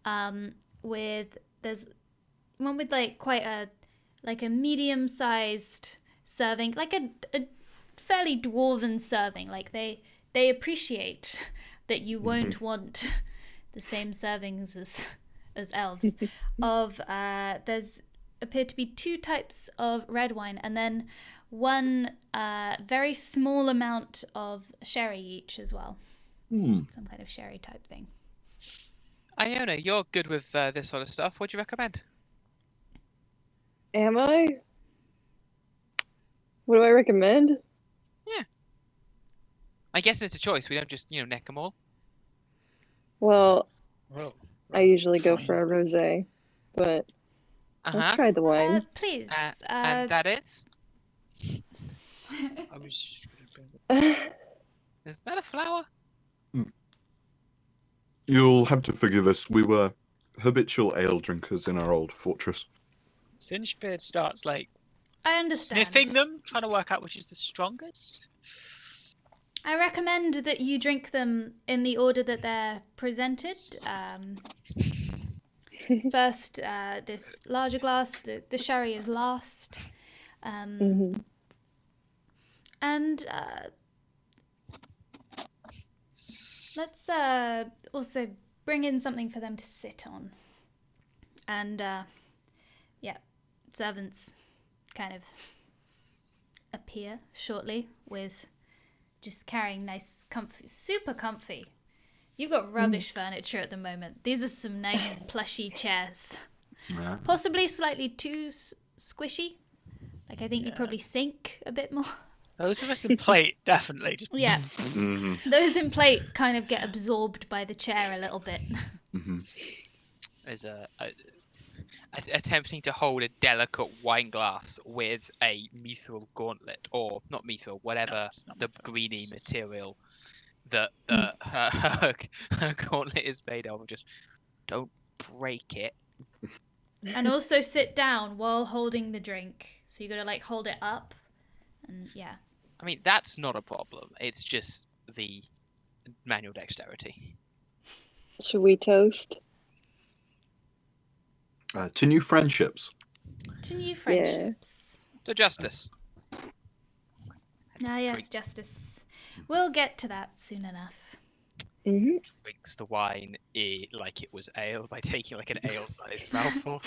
there's one with quite a medium-sized serving, like a fairly dwarven serving. Like they appreciate that you won't want the same servings as elves. There's appear to be 2 types of red wine, and then 1 very small amount of sherry each as well. Some kind of sherry type thing. Iona, you're good with this sort of stuff. What do you recommend? Am I? What do I recommend? Yeah. I guess it's a choice. We don't just, neck them all. Well, I usually go for a rosé, but let's try the wine. Please. And that is? I was just gonna Is that a flower? You'll have to forgive us. We were habitual ale drinkers in our old fortress. Singebeard starts I understand. sniffing them, trying to work out which is the strongest. I recommend that you drink them in the order that they're presented. First, this larger glass, the sherry is last. And let's also bring in something for them to sit on. And servants kind of appear shortly with just carrying nice, super comfy. You've got rubbish furniture at the moment. These are some nice plushy chairs. Yeah. Possibly slightly too squishy. Like, I think you'd Yeah. probably sink a bit more. Those of us in plate definitely just. Yeah. Mhm, Those in plate kind of get absorbed by the chair a little bit. mhm. As attempting to hold a delicate wine glass with a mithril gauntlet, or not mithril, whatever it's not the mithril. greeny material that her gauntlet is made of. Just don't break it. And also sit down while holding the drink. So you gotta like hold it up. And yeah. I mean, that's not a problem. It's just the manual dexterity. Should we toast? To new friendships. To new friendships. To justice. Ah, yes, Drink. justice. We'll get to that soon enough. Hmm. Drinks the wine like it was ale by taking like an ale-sized mouthful.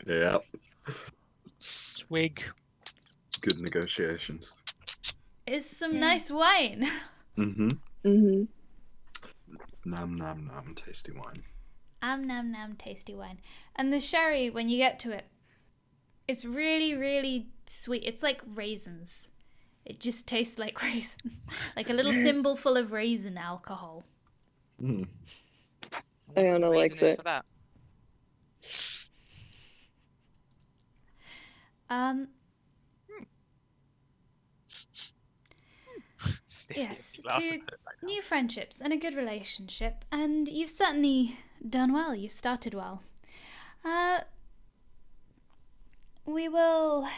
Yeah. Swig. Good negotiations. Is some nice wine. Mm-hmm. Hmm. Nam nam nam, tasty wine. Nam nam, tasty wine. And the sherry, when you get to it, it's really, really sweet. It's like raisins. It just tastes like raisin. Like a little thimbleful of raisin alcohol. Mm. Iona Reason likes is it. for that. Sniffy Yes, empty glass to of it right now. new friendships and a good relationship. And you've certainly done well. You've started well. We will...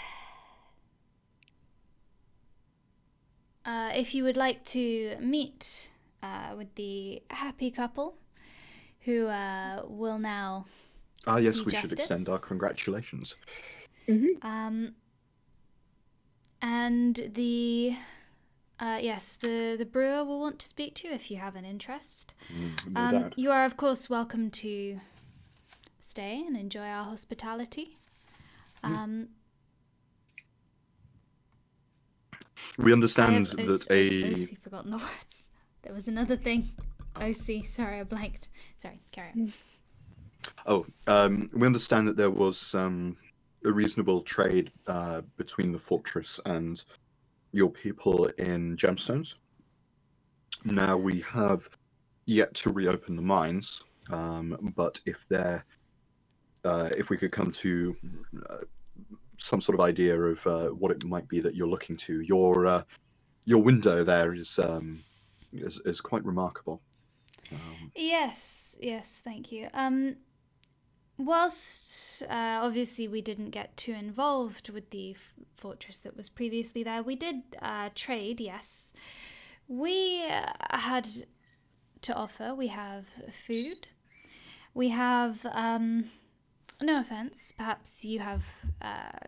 if you would like to meet with the happy couple who will now... Ah, yes, See we should extend our justice? congratulations. And the... yes, the brewer will want to speak to you if you have an interest. No doubt. You are, of course, welcome to stay and enjoy our hospitality. We I understand have that a... OC forgotten the words. There was another thing. OC, sorry, I blanked. Sorry, carry on. We understand that there was a reasonable trade between the fortress and your people in gemstones. Now we have yet to reopen the mines, but if we could come to some sort of idea of what it might be that you're looking to, your window there is quite remarkable. Yes, thank you. Whilst obviously we didn't get too involved with the fortress that was previously there, we did trade, yes. We had to offer, we have food, we have, no offense, perhaps you have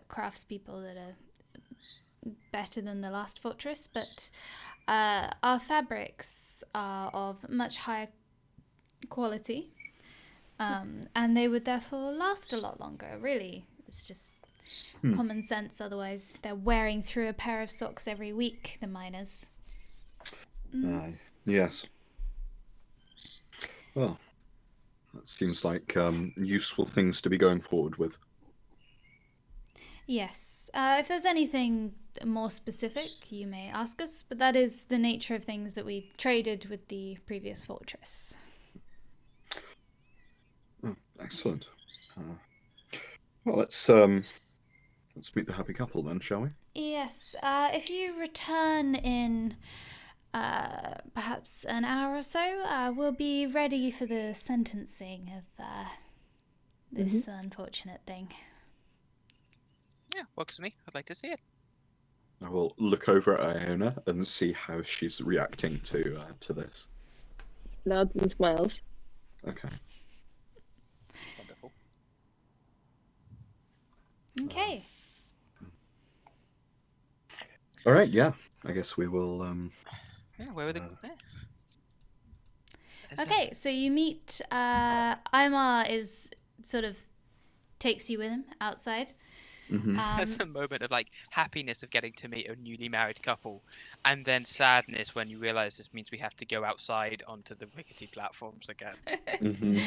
craftspeople that are better than the last fortress, but our fabrics are of much higher quality. And they would therefore last a lot longer, really. It's just common sense, otherwise they're wearing through a pair of socks every week, the miners. Yes. Well, that seems like useful things to be going forward with. Yes. If there's anything more specific, you may ask us, but that is the nature of things that we traded with the previous fortress. Oh, excellent. Well, let's meet the happy couple then, shall we? Yes. If you return in perhaps an hour or so, we'll be ready for the sentencing of this unfortunate thing. Yeah, works for me. I'd like to see it. I will look over at Iona and see how she's reacting to this. Nods and smiles. Okay. Wonderful. Okay. All right. Yeah. I guess we will. Yeah, where were the? Okay, so you meet Aymar is sort of takes you with him outside. Mhm. There's a moment of like happiness of getting to meet a newly married couple, and then sadness when you realise this means we have to go outside onto the rickety platforms again. Mhm.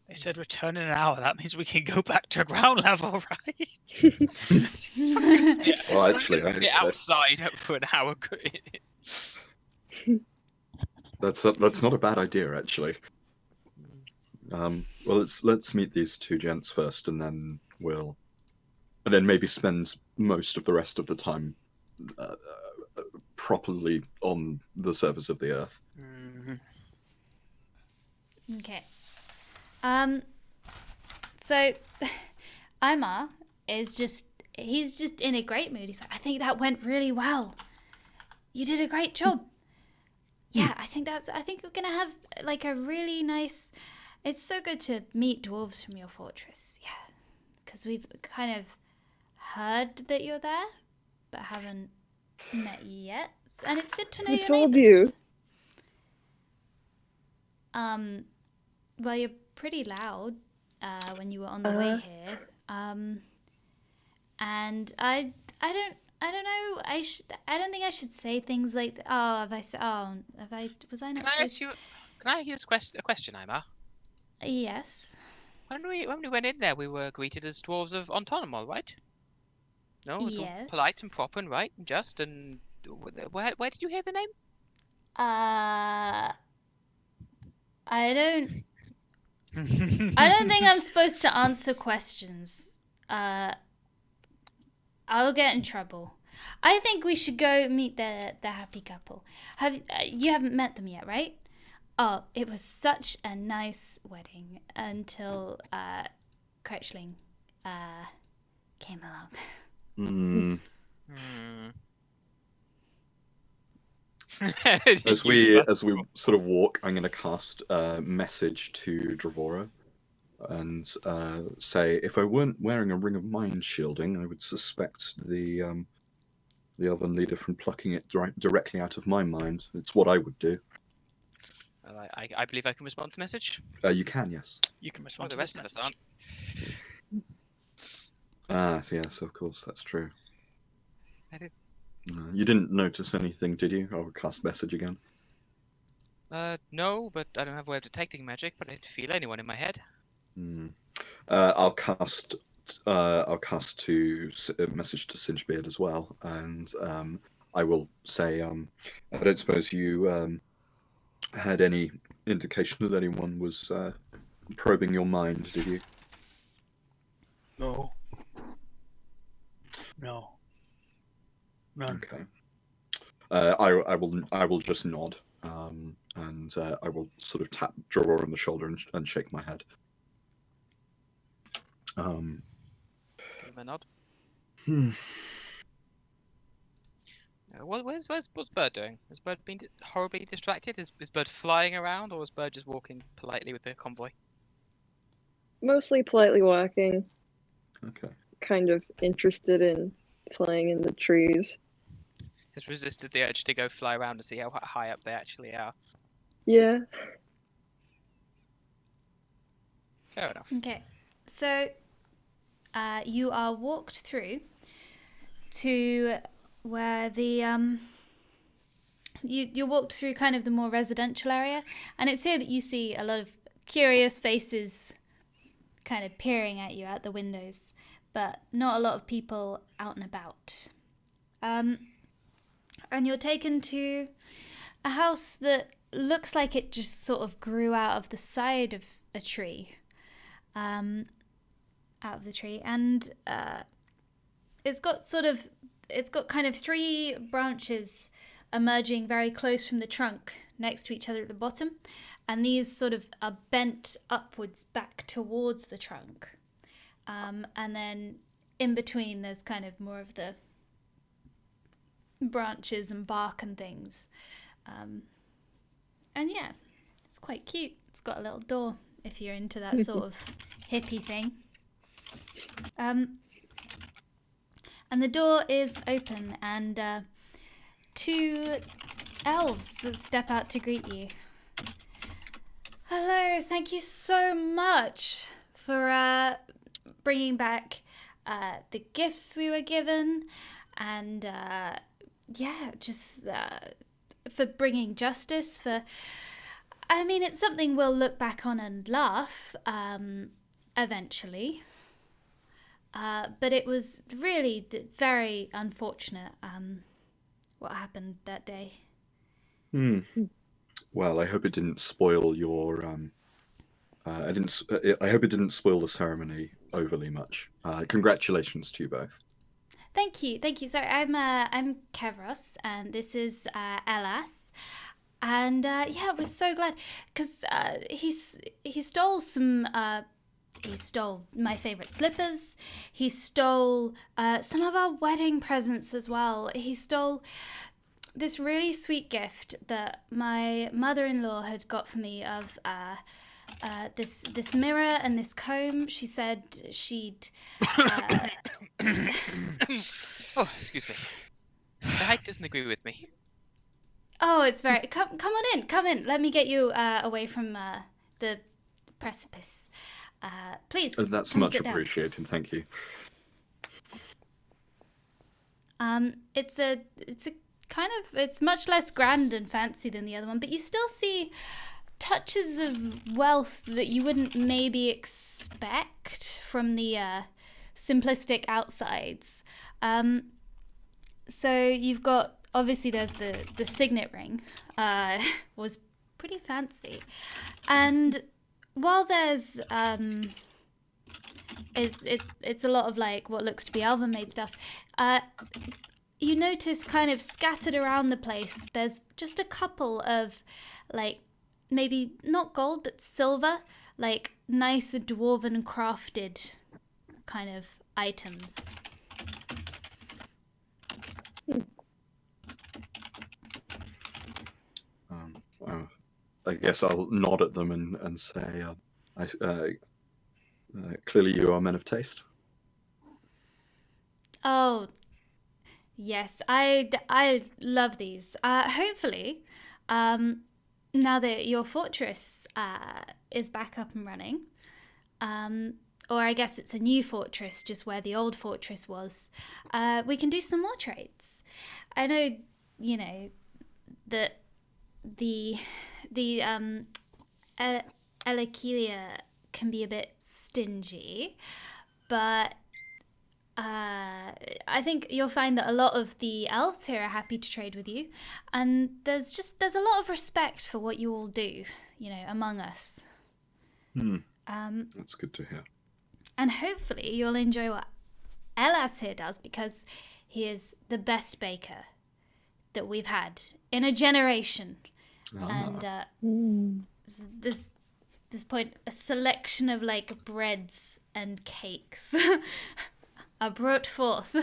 They said return in an hour. That means we can go back to ground level, right? Well, actually, outside for an hour. that's not a bad idea, actually. Well, let's meet these two gents first, and then maybe spend most of the rest of the time properly on the surface of the earth. Okay. So Imar is he's just in a great mood. He's like, I think that went really well. You did a great job. Yeah, I think we're gonna have like a really nice. It's so good to meet dwarves from your fortress. Yeah, because we've kind of heard that you're there, but haven't met yet. And it's good to know Who your told neighbors. you? Well, you're pretty loud when you were on the way here. And I don't know. I don't think I should say things like, oh, have I said, oh, have I, was I not supposed to? Can I ask you a question, Imar? Yes. When we went in there, we were greeted as dwarves of Antonomol, right? No, it was all Yes. polite and proper and right and just. And where did you hear the name? I don't think I'm supposed to answer questions. I'll get in trouble. I think we should go meet the happy couple. You haven't met them yet, right? Oh, it was such a nice wedding until Kretchling came along. As we sort of walk, I'm going to cast a message to Dravora and say, if I weren't wearing a ring of mind shielding, I would suspect the Elven leader from plucking it directly out of my mind. It's what I would do. Well, I believe I can respond to the message. You can, yes. You can respond The to rest this of us message. aren't. Yes, of course, that's true. I did. You didn't notice anything, did you? I'll cast message again. No, but I don't have a way of detecting magic, but I don't feel anyone in my head. I'll cast a message to Singebeard as well, and I will say, I don't suppose you had any indication that anyone was probing your mind, did you? No. None. Okay. I will just nod, and I will sort of tap Dror on the shoulder and shake my head. Give him a nod. What's Bird doing? Has Bird been horribly distracted? Is Bird flying around, or is Bird just walking politely with the convoy? Mostly politely walking. Okay. Kind of interested in playing in the trees. Has resisted the urge to go fly around and see how high up they actually are. Yeah. Fair enough. Okay, so you are walked through to where the you walked through kind of the more residential area, and it's here that you see a lot of curious faces kind of peering at you out the windows, but not a lot of people out and about. And you're taken to a house that looks like it just sort of grew out of the side of a tree. And it's got kind of three branches emerging very close from the trunk next to each other at the bottom, and these sort of are bent upwards back towards the trunk, and then in between there's kind of more of the branches and bark and things, and yeah, it's quite cute. It's got a little door if you're into that sort of hippie thing. And the door is open, and two elves step out to greet you. Hello, thank you so much for bringing back the gifts we were given, and just for bringing justice. It's something we'll look back on and laugh eventually. But it was really very unfortunate what happened that day. Well, I hope it didn't spoil your. I hope it didn't spoil the ceremony overly much. Congratulations to you both. Thank you. Sorry, I'm Kevros, and this is Elas. And we're so glad because he stole some. He stole my favorite slippers. He stole some of our wedding presents as well. He stole this really sweet gift that my mother-in-law had got for me of this mirror and this comb. She said she'd. Oh, excuse me. The height doesn't agree with me. Oh, it's very. Come on in. Let me get you away from the precipice. Please. That's much appreciated. Thank you. It's much less grand and fancy than the other one, but you still see touches of wealth that you wouldn't maybe expect from the simplistic outsides. So you've got, obviously there's the signet ring, was pretty fancy. And while there's it's a lot of like what looks to be elven made stuff, you notice kind of scattered around the place there's just a couple of like maybe not gold but silver, like nice dwarven crafted kind of items. I guess I'll nod at them and say, clearly you are men of taste. Oh, yes, I love these. Hopefully, now that your fortress is back up and running, or I guess it's a new fortress, just where the old fortress was, we can do some more trades. I know, that the Elakelia can be a bit stingy, but I think you'll find that a lot of the elves here are happy to trade with you, and there's a lot of respect for what you all do, among us. That's good to hear. And hopefully you'll enjoy what Elas here does, because he is the best baker that we've had in a generation. And this point, a selection of like breads and cakes are brought forth.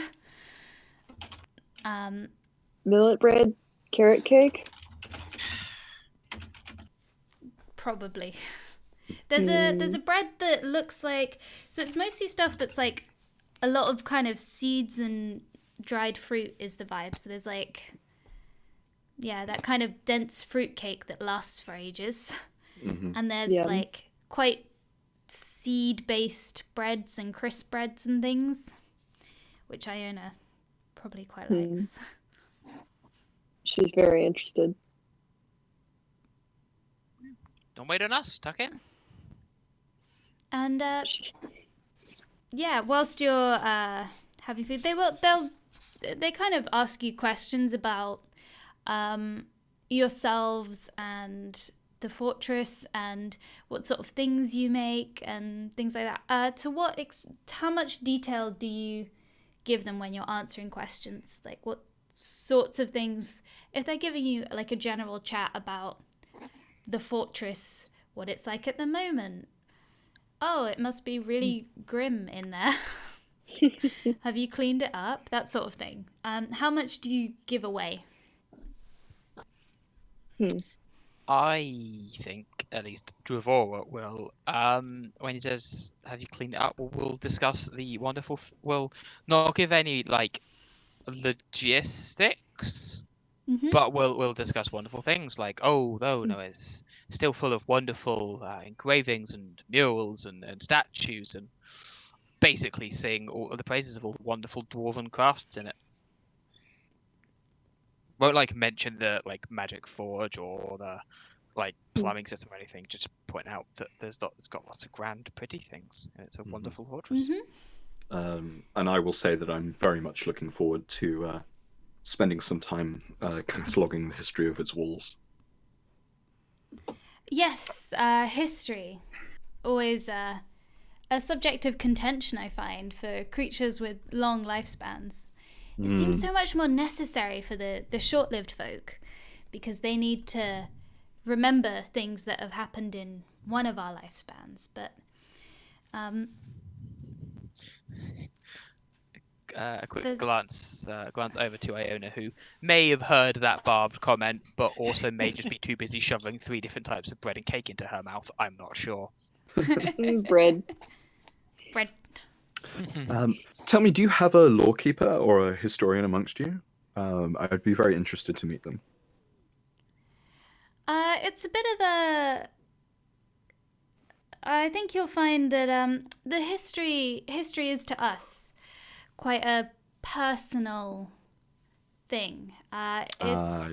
Millet bread, carrot cake. Probably. There's a bread that looks like, so it's mostly stuff that's like a lot of kind of seeds and dried fruit is the vibe. So there's like, that kind of dense fruit cake that lasts for ages. Mm-hmm. And there's like quite seed-based breads and crisp breads and things, which Iona probably quite likes. She's very interested. Don't wait on us. Tuck in. And whilst you're having food, they kind of ask you questions about yourselves and the fortress and what sort of things you make and things like that. How much detail do you give them when you're answering questions? Like what sorts of things, if they're giving you like a general chat about the fortress, what it's like at the moment. Oh, it must be really grim in there. Have you cleaned it up? That sort of thing. How much do you give away? I think at least Dravora will, when he says, "Have you cleaned it up?" We'll discuss the wonderful. We'll not give any like logistics, but we'll discuss wonderful things like, it's still full of wonderful engravings and murals and statues and basically sing all of the praises of all the wonderful dwarven crafts in it. Won't like mention the like magic forge or the like plumbing system or anything. Just point out that it's got lots of grand, pretty things, and it's a wonderful fortress. And I will say that I'm very much looking forward to spending some time cataloging the history of its walls. Yes, history. Always a subject of contention, I find, for creatures with long lifespans. It seems so much more necessary for the short-lived folk, because they need to remember things that have happened in one of our lifespans. But a quick glance over to Iona, who may have heard that barbed comment, but also may just be too busy shoving 3 different types of bread and cake into her mouth. I'm not sure. Bread. Tell me, do you have a lawkeeper or a historian amongst you? I'd be very interested to meet them. It's a bit of a... I think you'll find that the history is to us quite a personal thing. I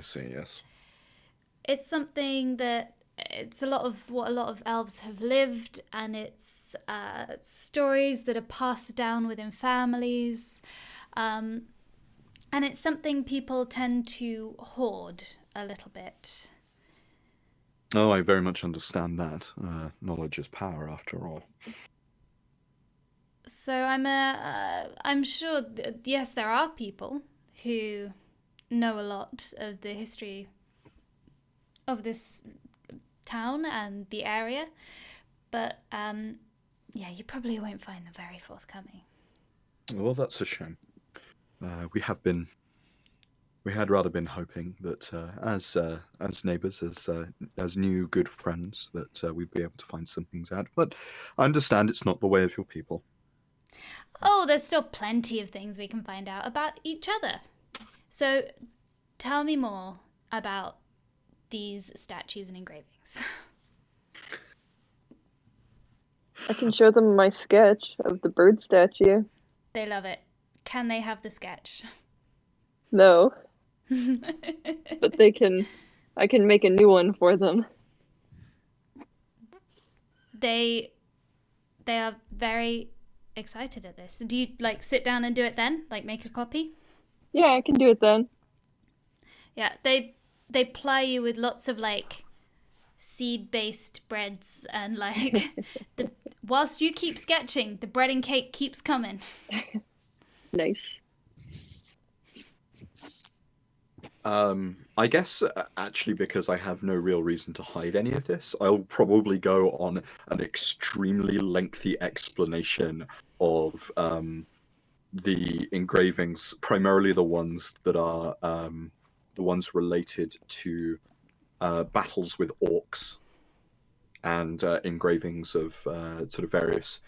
see, yes. It's something that it's a lot of what a lot of elves have lived, and it's stories that are passed down within families, and it's something people tend to hoard a little bit. Oh, I very much understand that. Knowledge is power, after all. So I'm sure yes, there are people who know a lot of the history of this town and the area, but yeah, you probably won't find them very forthcoming. Well, that's a shame. We had rather been hoping that as neighbours, as new good friends, that we'd be able to find some things out. But I understand it's not the way of your people. Oh, there's still plenty of things we can find out about each other. So, tell me more about these statues and engravings. I can show them my sketch of the bird statue. They love it. Can they have the sketch? No. But I can make a new one for them. They are very excited at this. Do you like sit down and do it then? Like make a copy? Yeah, I can do it then. Yeah, they ply you with lots of like seed-based breads, and like whilst you keep sketching, the bread and cake keeps coming. Nice. I guess actually, because I have no real reason to hide any of this, I'll probably go on an extremely lengthy explanation of the engravings, primarily the ones that are the ones related to battles with orcs, and engravings of sort of various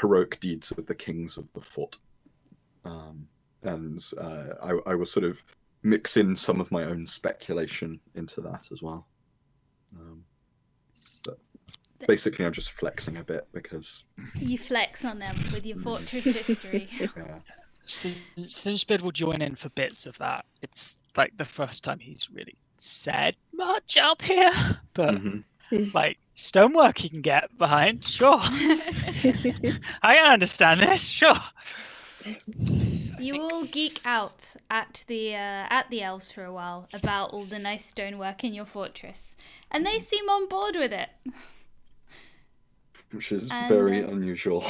heroic deeds of the kings of the foot. And I will sort of mix in some of my own speculation into that as well. But basically, I'm just flexing a bit because... You flex on them with your fortress history. Yeah. Sinspid will join in for bits of that. It's like the first time he's really said much up here, but like stonework he can get behind, sure. I can understand this, sure. You all geek out at the elves for a while about all the nice stonework in your fortress, and they seem on board with it. Which is very unusual.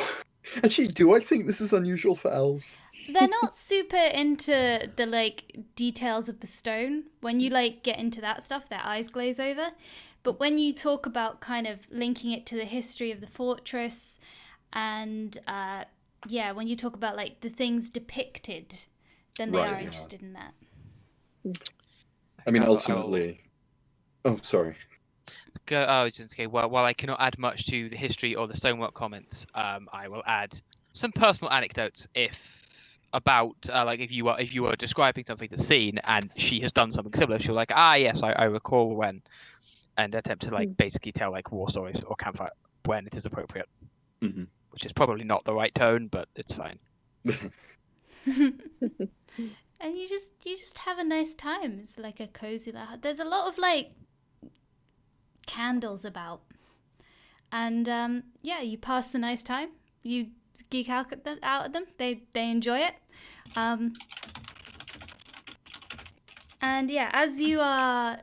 Actually, do I think this is unusual for elves? They're not super into the like details of the stone. When you like get into that stuff, their eyes glaze over. But when you talk about kind of linking it to the history of the fortress, and yeah, when you talk about like the things depicted, then they are interested in that. I mean, ultimately... Oh, sorry. While I cannot add much to the history or the stonework comments, I will add some personal anecdotes about like if you were describing something that's seen and she has done something similar, she'll like, yes, I recall when, and attempt to like basically tell like war stories or campfire when it is appropriate. which is probably not the right tone, but it's fine. And you just have a nice time. It's like a cozy. There's a lot of like candles about, and yeah, you pass a nice time. You geek out at them. They enjoy it. And yeah, as you are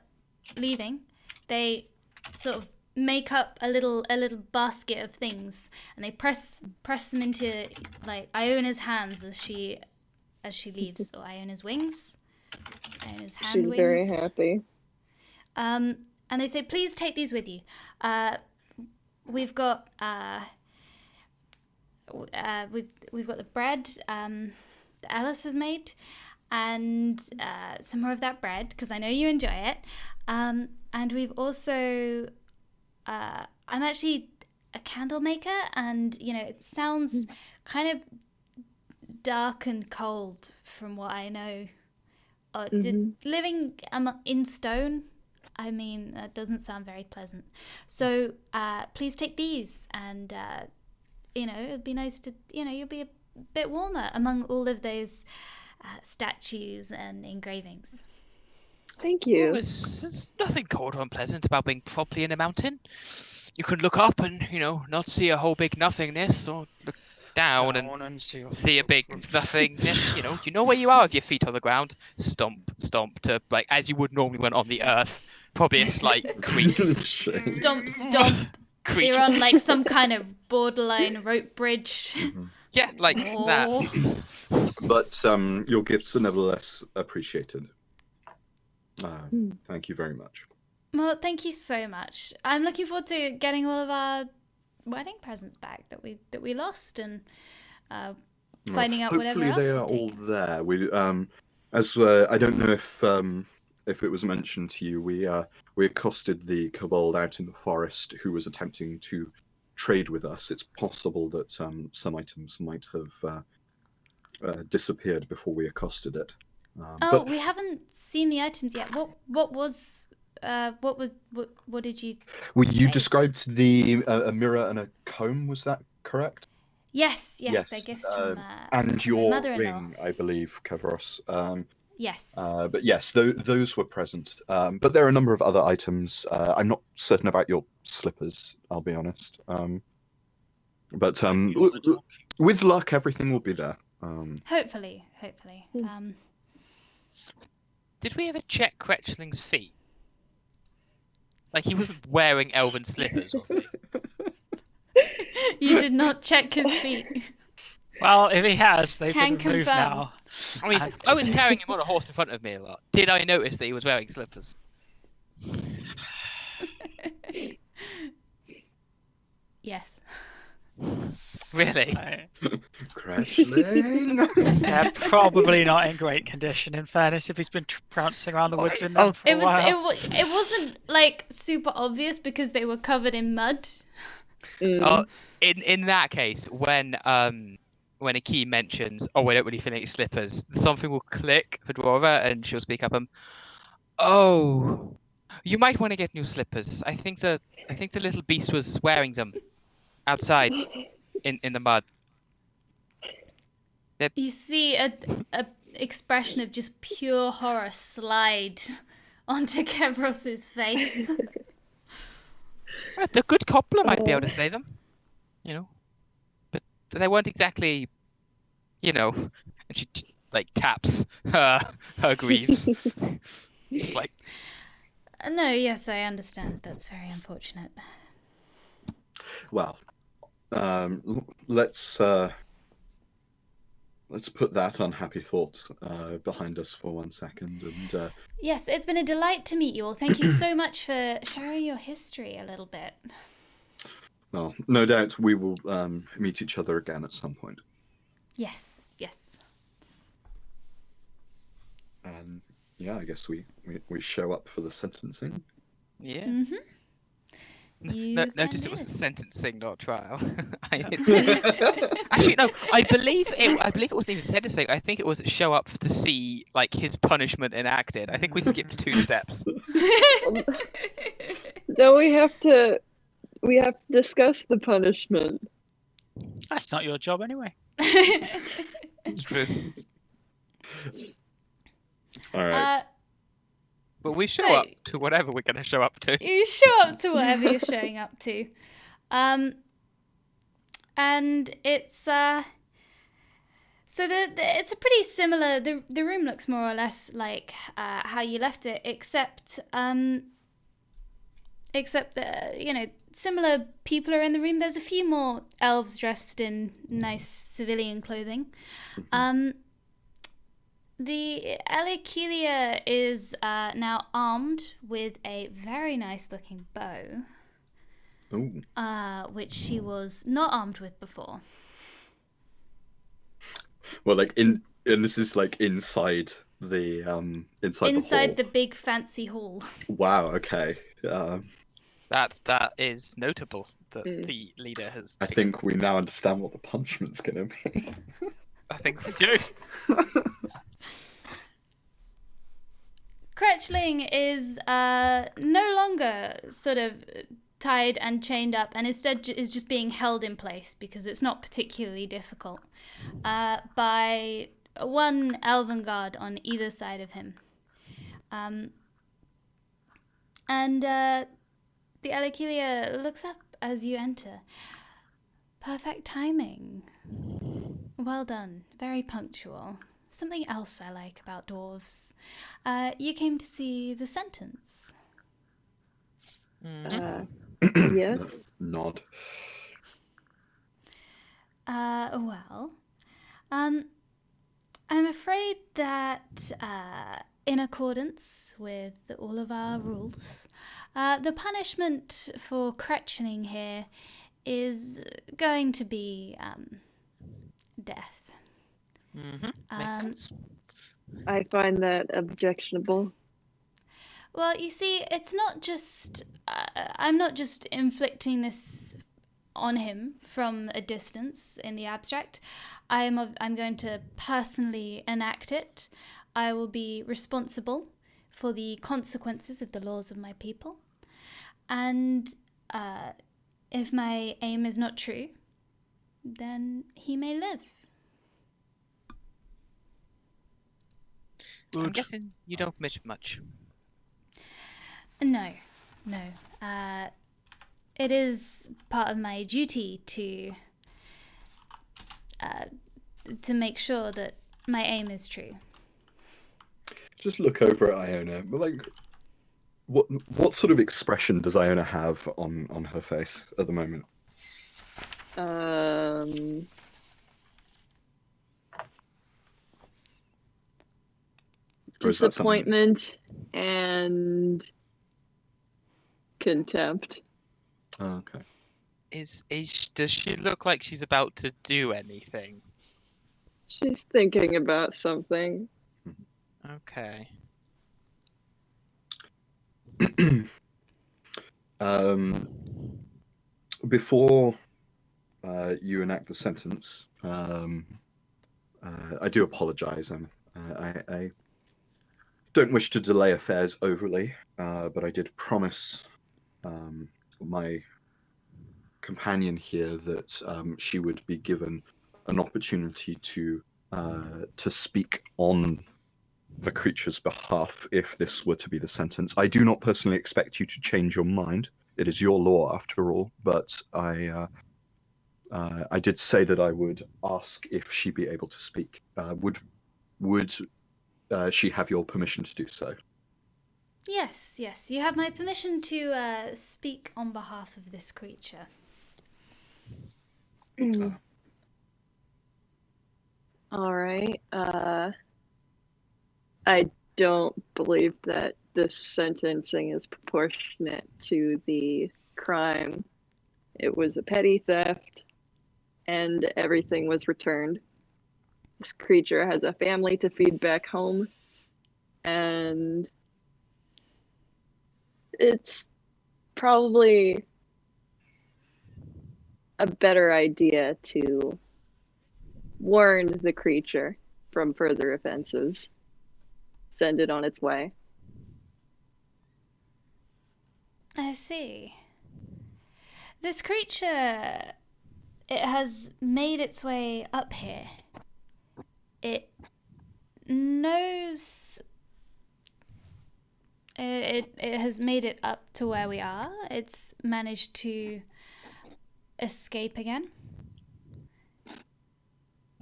leaving, they sort of make up a little basket of things, and they press them into like Iona's hands as she leaves, or Iona's wings, Iona's hand She's wings. very happy. And they say, please take these with you. We've got we've got the bread that Alice has made, and some more of that bread because I know you enjoy it. And we've also I'm actually a candle maker, and you know it sounds kind of dark and cold from what I know. Living in stone, I mean, that doesn't sound very pleasant. So please take these, and you know, it'd be nice to, you know, you'll be a bit warmer among all of those statues and engravings. Thank you. There's nothing cold or unpleasant about being properly in a mountain. You can look up and, you know, not see a whole big nothingness, or look down and see a big nothingness. You know where you are with your feet on the ground. Stomp to, like, as you would normally when on the earth. Probably a slight creak. Stomp. Creak. You're on like some kind of borderline rope bridge. Yeah, like that. But your gifts are nevertheless appreciated. Thank you very much. Well, thank you so much. I'm looking forward to getting all of our wedding presents back that we lost, and finding out whatever else Hopefully they was are all taken. there. We I don't know if it was mentioned to you, we accosted the kobold out in the forest who was attempting to trade with us. It's possible that some items might have disappeared before we accosted it. But We haven't seen the items yet. What did you? well, you say? described a mirror and a comb. Was that correct? Yes, they're gifts from and from my your mother-in-law. ring, I believe, Kavros. Yes. But yes, those were present. But there are a number of other items. I'm not certain about your slippers, I'll be honest. But with luck, everything will be there. Hopefully. Did we ever check Kretchling's feet? Like, he wasn't wearing elven slippers, was he? You did not check his feet. Well, if he has, they've Can been removed confirm. now. I mean, I was carrying him on a horse in front of me a lot. Did I notice that he was wearing slippers? Yes. Really? Cratchling! They're probably not in great condition, in fairness, if he's been trouncing around the woods in them for a while. It wasn't like super obvious because they were covered in mud. Oh, in that case, when Akeem mentions, "Oh, we don't really feel like slippers," something will click for Dwarva, and she'll speak up. Oh, you might want to get new slippers. I think the little beast was wearing them outside in the mud. You see a expression of just pure horror slide onto Kevros's face. The good cobbler might be able to say them, you know, but they weren't exactly, you know. And she like taps her greaves. It's like, No, yes, I understand. That's very unfortunate. Well, let's put that unhappy thought behind us for 1 second. And Yes, it's been a delight to meet you all. Thank you so much for sharing your history a little bit. well, no doubt we will meet each other again at some point. Yes. Yeah, I guess we show up for the sentencing. yeah. Mm-hmm. Notice it was sentencing, not trial. Actually, no. I believe it wasn't even sentencing. I think it was show up to see like his punishment enacted. I think we skipped 2 steps. No, we have to discuss the punishment. That's not your job anyway. It's true. All right. But we show So- up to whatever we're going to show up to. You show up to whatever you're showing up to. And it's so it's a pretty similar. The room looks more or less like how you left it, except that similar people are in the room. There's a few more elves dressed in nice civilian clothing. The Elikilia is now armed with a very nice looking bow, Ooh. which she was not armed with before. Well, and this is like inside the Inside the the big fancy hall. hall. Wow. Okay. That is notable that the leader has. I think we now understand what the punishment's gonna be. I think we do. Cretchling is no longer sort of tied and chained up, and instead is just being held in place because it's not particularly difficult by one elven guard on either side of him. And the Elikilia looks up as you enter. Perfect timing. Well done. Very punctual. Something else I like about dwarves. You came to see the sentence. Yes. Nod. Well, I'm afraid that in accordance with all of our rules, the punishment for Cretchling here is going to be death. Makes sense. I find that objectionable. Well, you see, it's not just I'm not just inflicting this on him from a distance in the abstract. I'm going to personally enact it. I will be responsible for the consequences of the laws of my people. And if my aim is not true, then he may live. I'm guessing you don't miss much. No. It is part of my duty to make sure that my aim is true. Just look over at Iona. Like, what sort of expression does Iona have on her face at the moment? Or is that something- Disappointment and contempt. Oh, okay. Does she look like she's about to do anything? She's thinking about something. Okay. Before you enact the sentence, I do apologize. I don't wish to delay affairs overly, but I did promise my companion here that she would be given an opportunity to speak on the creature's behalf if this were to be the sentence. I do not personally expect you to change your mind. It is your law after all, but I did say that I would ask if she'd be able to speak. Would she have your permission to do so? Yes, you have my permission to speak on behalf of this creature. All right. I don't believe that this sentencing is proportionate to the crime. It was a petty theft, and everything was returned. This creature has a family to feed back home, and it's probably a better idea to warn the creature from further offenses. Send it on its way. I see. This creature it has made its way up here. It knows... It has made it up to where we are. It's managed to escape again.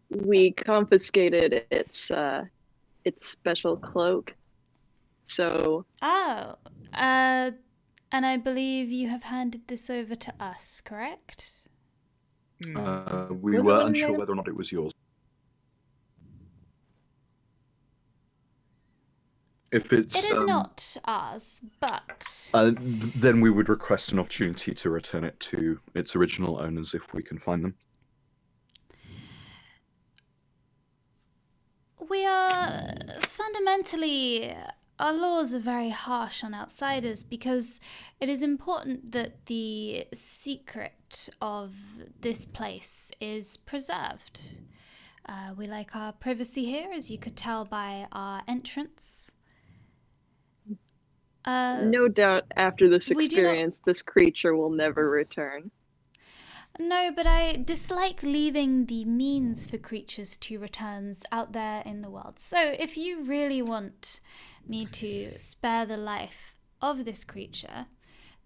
We confiscated its special cloak. So Oh, and I believe you have handed this over to us, correct? We Was it were one unsure made of- whether or not it was yours. If it's It is not ours, but then we would request an opportunity to return it to its original owners if we can find them. we are fundamentally... Our laws are very harsh on outsiders because it is important that the secret of this place is preserved. We like our privacy here, as you could tell by our entrance. no doubt after this we do not- experience, this creature will never return. No, but I dislike leaving the means for creatures to return out there in the world. So if you really want me to spare the life of this creature,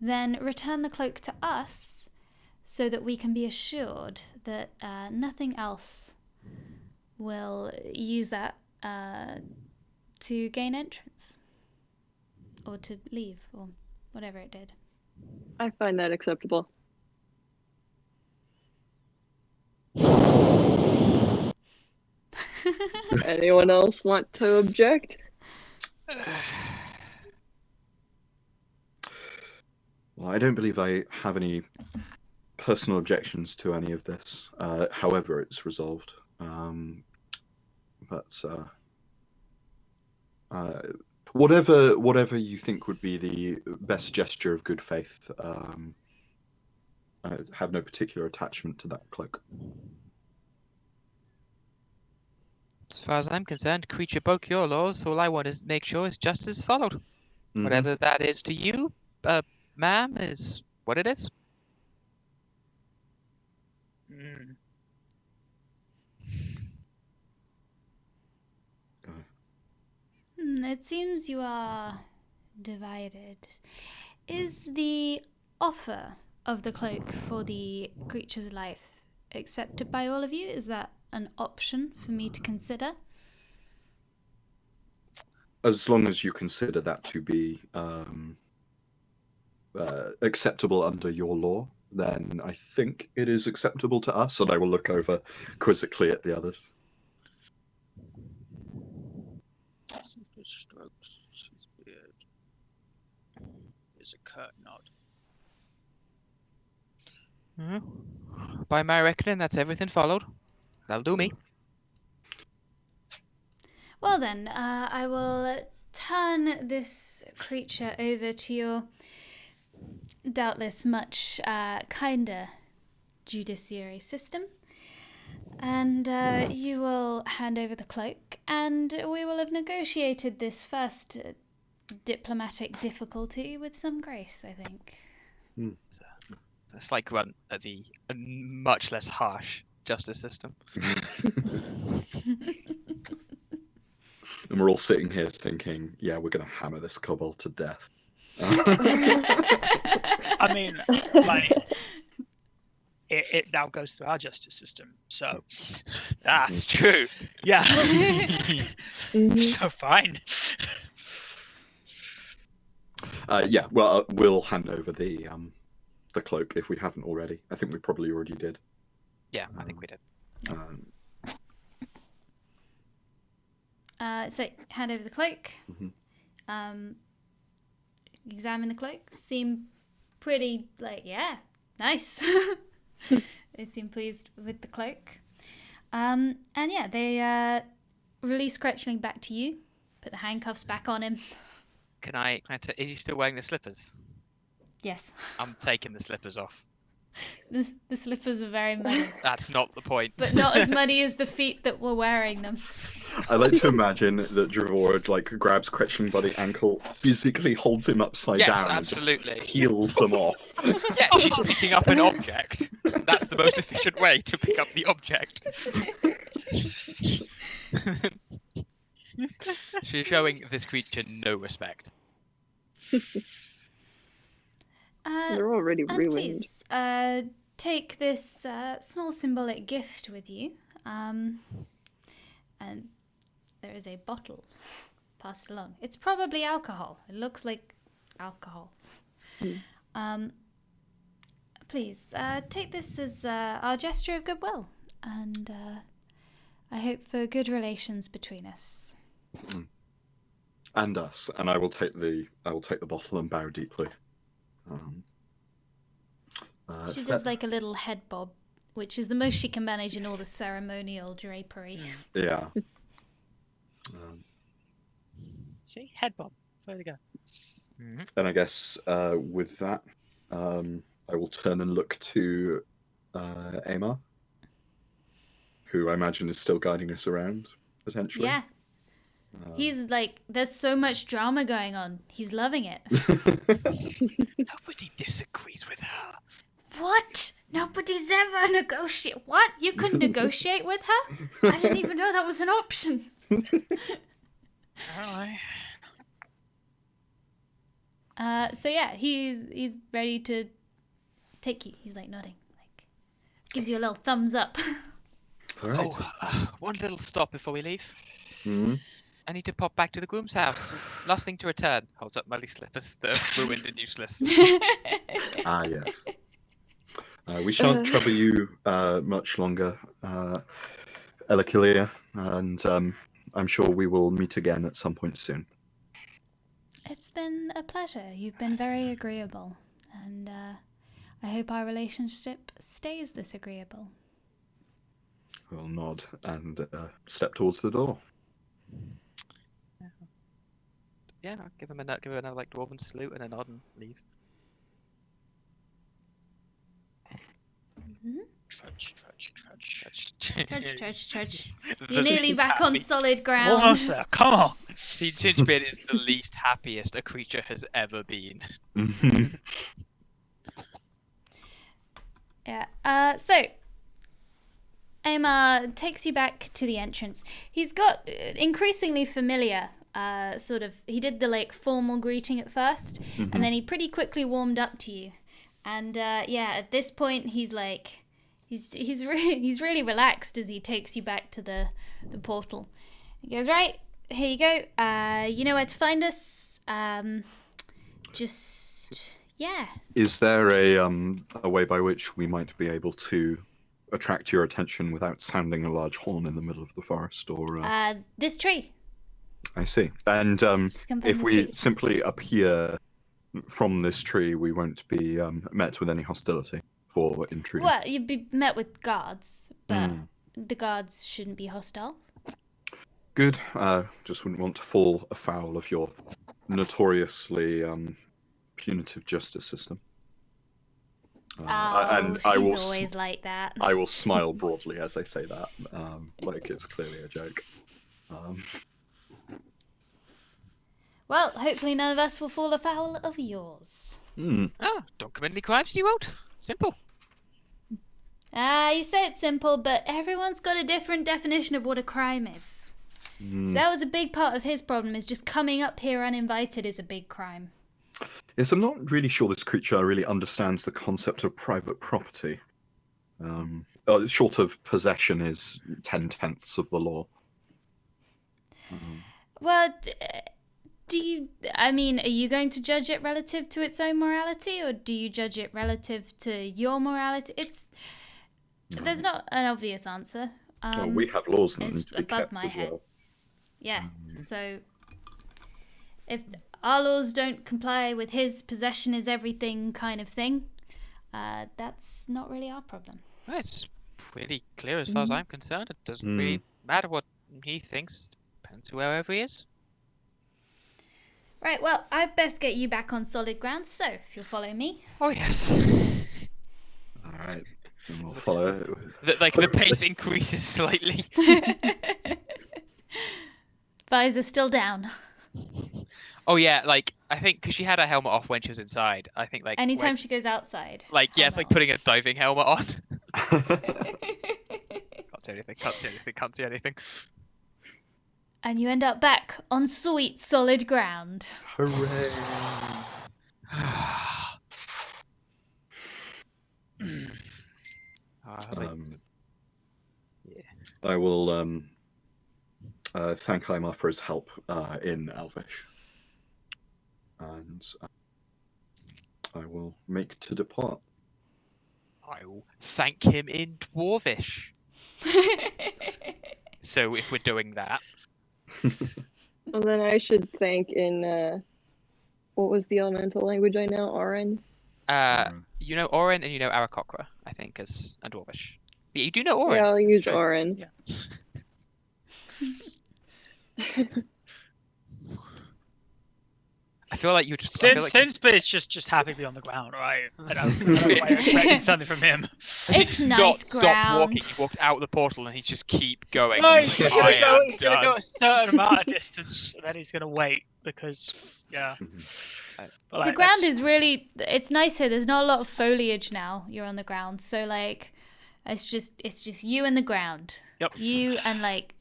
then return the cloak to us so that we can be assured that nothing else will use that to gain entrance or to leave or whatever it did. I find that acceptable. Anyone else want to object? Well, I don't believe I have any personal objections to any of this. However, it's resolved. Whatever you think would be the best gesture of good faith. I have no particular attachment to that cloak. As far as I'm concerned, creature broke your laws. All I want is make sure its justice is followed. Mhm. Whatever that is to you, ma'am, is what it is. It seems you are divided. Is the offer of the cloak for the creature's life accepted by all of you? Is that an option for me to consider? As long as you consider that to be acceptable under your law, then I think it is acceptable to us, and I will look over quizzically at the others. Strokes his beard. There's a curt nod. By my reckoning, that's everything followed. That'll do me. Well then, I will turn this creature over to your doubtless much kinder judiciary system. And you will hand over the cloak, and we will have negotiated this first diplomatic difficulty with some grace, I think. A slight grunt at the much less harsh justice system. And we're all sitting here thinking, yeah, we're going to hammer this kobold to death. I mean, like, it now goes through our justice system, so That's true. yeah. Mhm. So fine. Yeah, well, we'll hand over the cloak if we haven't already. I think we probably already did. Yeah, I think we did. So, hand over the cloak. Mhm. Examine the cloak. Seem pretty, yeah, nice. They seem pleased with the cloak. And yeah, they release Cretchling back to you. Put the handcuffs back on him. Is he still wearing the slippers? Yes. I'm taking the slippers off. The slippers are very muddy, That's not the point. but not as muddy as the feet that were wearing them. I like to imagine that Dravora like grabs Cretchling by the ankle, physically holds him upside Yes, down, absolutely. and just peels them off. Yeah, she's picking up an object. That's the most efficient way to pick up the object. She's showing this creature no respect. They're already And ruined. please, take this small symbolic gift with you. And there is a bottle passed along. It's probably alcohol. It looks like alcohol. Please, take this as our gesture of goodwill. And I hope for good relations between us. And us. And I will take the bottle and bow deeply. She does like a little head bob, which is the most she can manage in all the ceremonial drapery. Yeah. See, head bob. There we go. And I guess with that, I will turn and look to Amar, who I imagine is still guiding us around, potentially. Yeah. He's like, there's so much drama going on. He's loving it. Nobody disagrees with her. What? Nobody's ever negotiate. What? You couldn't negotiate with her? I didn't even know that was an option. So yeah, he's ready to take you. He's like nodding, like gives you a little thumbs up. All right. Oh, one little stop before we leave. Mm-hmm. I need to pop back to the groom's house. Last thing to return. Holds up muddy slippers. They're ruined and useless. Ah, yes. We shan't trouble you much longer, Elakilia, and I'm sure we will meet again at some point soon. It's been a pleasure. You've been very agreeable, and I hope our relationship stays this agreeable. We'll nod and step towards the door. Yeah, I'll give him another like dwarven salute and a nod and leave. Trudge. Trudge. You're nearly back on solid ground. Almost there. Come on. See, Gingerbread is the least happiest a creature has ever been. Yeah. So, Amar takes you back to the entrance. He's got increasingly familiar. He did the like formal greeting at first, and then he pretty quickly warmed up to you. And at this point, he's like, he's really relaxed as he takes you back to the portal. He goes, right, here you go. You know where to find us. Is there a way by which we might be able to attract your attention without sounding a large horn in the middle of the forest, or? This tree. I see. And if we simply appear from this tree, we won't be met with any hostility for intruding. Well, you'd be met with guards, but the guards shouldn't be hostile. Good. Just wouldn't want to fall afoul of your notoriously punitive justice system. He's I will always like that. I will smile broadly as I say that, like it's clearly a joke. Well, hopefully none of us will fall afoul of yours. Oh, don't commit any crimes, you won't. Simple. You say it's simple, but everyone's got a different definition of what a crime is. So that was a big part of his problem, is just coming up here uninvited is a big crime. Yes, I'm not really sure this creature really understands the concept of private property. Short of possession is 10/10 of the law. Well, are you going to judge it relative to its own morality, or do you judge it relative to your morality? There's not an obvious answer. We have laws that it's need to be above kept my as head. well. Yeah, so if our laws don't comply with his possession is everything kind of thing, that's not really our problem. Well, it's pretty clear as far as I'm concerned. It doesn't really matter what he thinks. Depends wherever he is. Right, well, I'd best get you back on solid ground, so if you'll follow me. Oh, yes. And we'll follow. The pace increases slightly. Visor still down. Oh yeah, like I think because she had her helmet off when she was inside. I think like Anytime she goes outside. yeah, it's like helmet putting a diving helmet on. on. Can't see anything. Can't see anything. Can't see anything. And you end up back on sweet, solid ground. Hooray! I will thank Aymar for his help in Elvish, and I will make to depart. I will thank him in Dwarvish. So if we're doing that, Well, then I should thank in what was the elemental language I know? Auran? you know Orin and you know Arakocra, I think, as and Dwarvish. But you do know Orin. Yeah, I'll it's use true. Auran. Yeah. I feel like you just. I feel like Since just happy to be on the ground, right? I don't know why you're expecting something from him. It's nice Stop ground. walking. He walked out the portal and he's just keep going. No, he's Like, gonna "I go. am He's gonna done." go a certain amount of distance, and then he's gonna wait because But, The ground is really, it's nice here. There's not a lot of foliage now. You're on the ground. So like, it's just you and the ground. Yep. You and like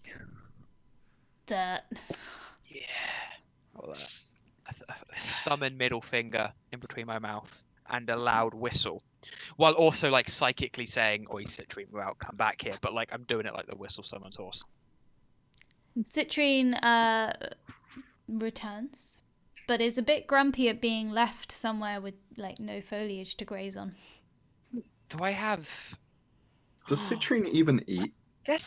dirt. Yeah. Well, a thumb and middle finger in between my mouth and a loud whistle, while also like psychically saying, "Oi, Citrine, we're out. Come back here." But like I'm doing it like the whistle someone's horse. Citrine returns, but is a bit grumpy at being left somewhere with like no foliage to graze on. Do I have? Does Citrine even eat? They're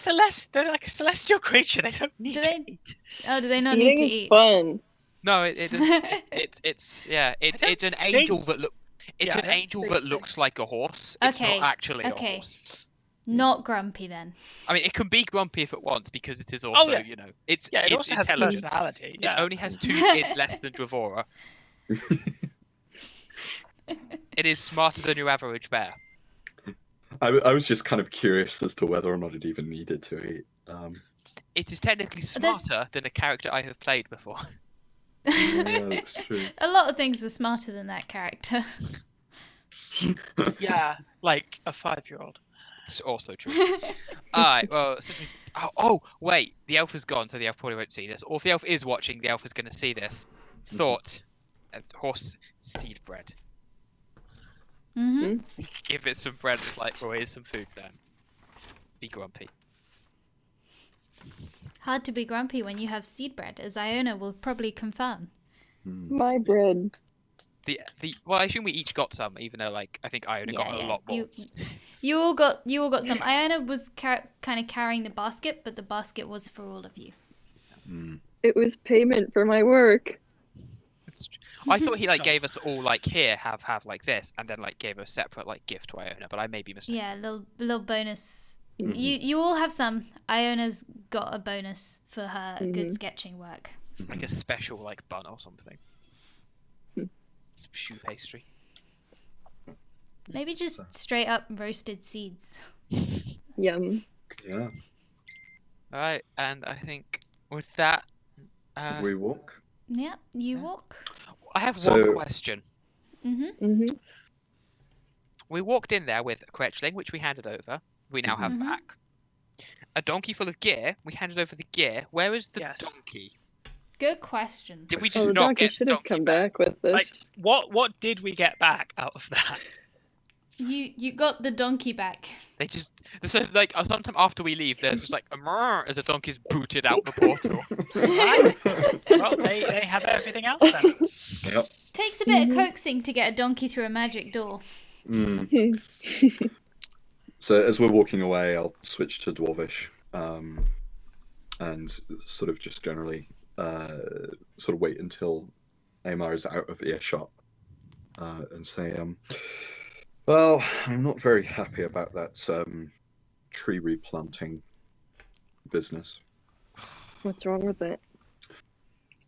They're like a celestial creature. They don't need Do to they- eat. Oh, do they not Eating need to is eat? fun. No, it does. It's an angel that look. It's Yeah, an I don't angel think that looks like a horse. It's Okay, not actually okay. a horse. Not grumpy then. I mean, it can be grumpy if it wants because it is also, yeah. you know, it's Yeah, it also has intelligent. personality. It Yeah. only has 2 id less than Dravora. It is smarter than your average bear. I was just kind of curious as to whether or not it even needed to eat. It is technically smarter than a character I have played before. Yeah, that's true. A lot of things were smarter than that character. Yeah, like a 5-year-old. It's also true. Alright, well, oh, wait, the elf is gone, so the elf probably won't see this. Or if the elf is watching, the elf is going to see this. Thought, horse seed bread. hmm Give it some bread. It's like, oh, here's some food then. Be grumpy. Hard to be grumpy when you have seed bread, as Iona will probably confirm. My bread. Well, I assume we each got some, even though like I think Iona got a lot more. You all got some. Iona was kind of carrying the basket, but the basket was for all of you. It was payment for my work. I thought he like gave us all like here have like this, and then like gave a separate like gift to Iona, but I may be mistaken. Yeah, little bonus. You all have some. Iona's got a bonus for her good sketching work. Like a special like bun or something. Some shoe pastry. Maybe just straight up roasted seeds. Yum. Yeah. All right, and I think with that, We walk. Yeah, you walk. I have So- one question. Mm-hmm. We walked in there with a Quetchling, which we handed over. We now have Mhm. back. A donkey full of gear. We handed over the gear. Where is the Yes. donkey? Good question. Did we Oh, just the not donkey get should the have donkey come back with this. Like, what did we get back out of that? You got the donkey back. They just so like sometime after we leave, there's just like a murr as a donkey's booted out the portal. Well, they have everything else then. Yep. Takes a bit of coaxing to get a donkey through a magic door. So as we're walking away, I'll switch to Dwarvish, and sort of just generally sort of wait until Aymar is out of earshot, and say, well, I'm not very happy about that tree replanting business. What's wrong with it?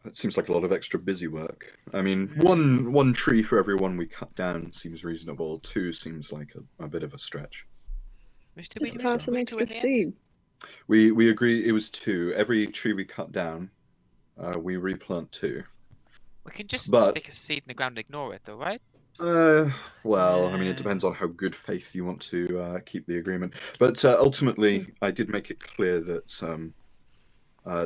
It seems like a lot of extra busy work. I mean, one tree for every one we cut down seems reasonable. 2 seems like a bit of a stretch. Which did we Just do toss an agree to extra in the end? seed. We agree it was 2. Every tree we cut down, we replant 2. We can just But- stick a seed in the ground and ignore it, though, right? Well, I mean, it depends on how good faith you want to keep the agreement. But ultimately, I did make it clear that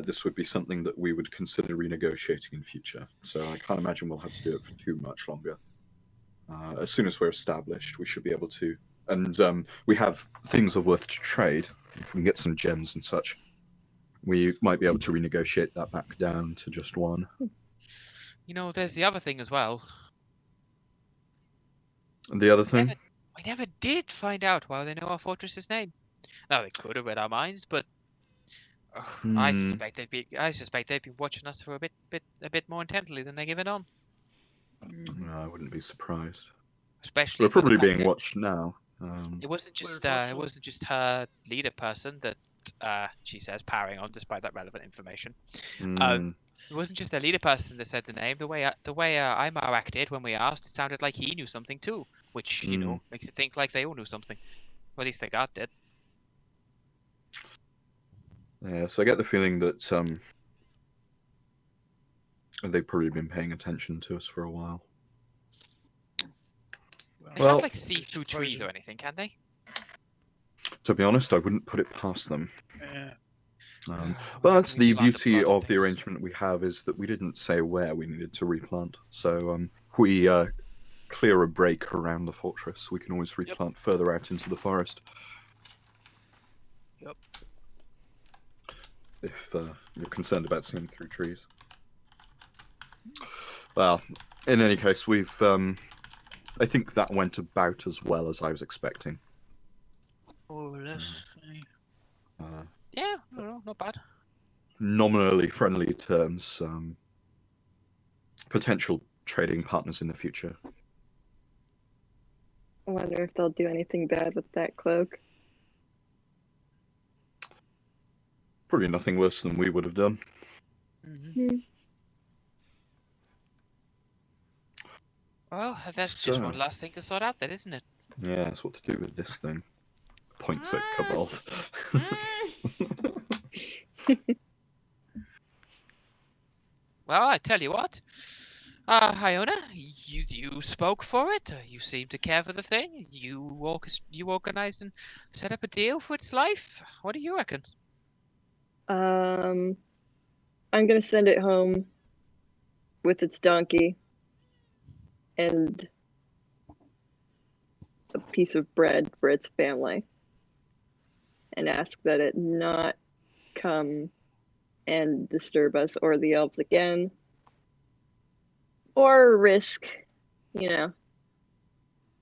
this would be something that we would consider renegotiating in future. So I can't imagine we'll have to do it for too much longer. As soon as we're established, we should be able to. And we have things of worth to trade. If we can get some gems and such, we might be able to renegotiate that back down to just 1. You know, there's the other thing as well. And the other thing? We never did find out why they know our fortress's name. Now they could have read our minds, but I suspect they've been watching us for a bit more intently than they're giving on. No, I wouldn't be surprised. Especially We're for the probably fact being that watched now. It wasn't just her leader person that she says powering on despite that relevant information. It wasn't just their leader person that said the name. The way Aymar acted when we asked, it sounded like he knew something too, which you know makes it think like they all knew something. Or at least the guard did. Yeah, so I get the feeling that they've probably been paying attention to us for a while. They Well- can't like see through trees or anything, can they? To be honest, I wouldn't put it past them. Yeah. But We the plant beauty blood on of the things. arrangement we have is that we didn't say where we needed to replant. So we clear a break around the fortress, we can always replant further out into the forest. Yep. If you're concerned about seeing through trees. Well, in any case, we've... I think that went about as well as I was expecting. More or less. Yeah, no, not bad. Nominally friendly terms, potential trading partners in the future. I wonder if they'll do anything bad with that cloak. Probably nothing worse than we would have done. Well, that's just one So- last thing to sort out then, isn't it? Yeah, that's what to do with this thing. Points at Cobalt. Well, I tell you what. Iona, you spoke for it. You seem to care for the thing. You organized and set up a deal for its life. What do you reckon? I'm gonna send it home with its donkey and a piece of bread for its family, and ask that it not come and disturb us or the elves again, or risk,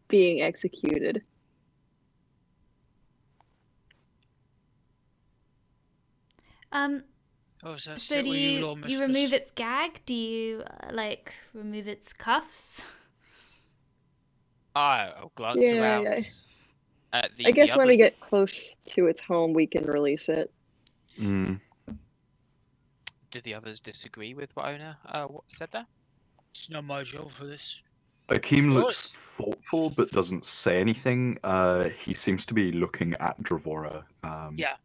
being executed. Oh, so So do you remove its gag? Do you remove its cuffs? I'll glance Yeah, around. yeah. At the I guess when we others. get close to its home, we can release it. Mm. Do the others disagree with what Iona what said there? It's not my job for this. Akeem What? looks thoughtful but doesn't say anything. He seems to be looking at Dravora. Yeah.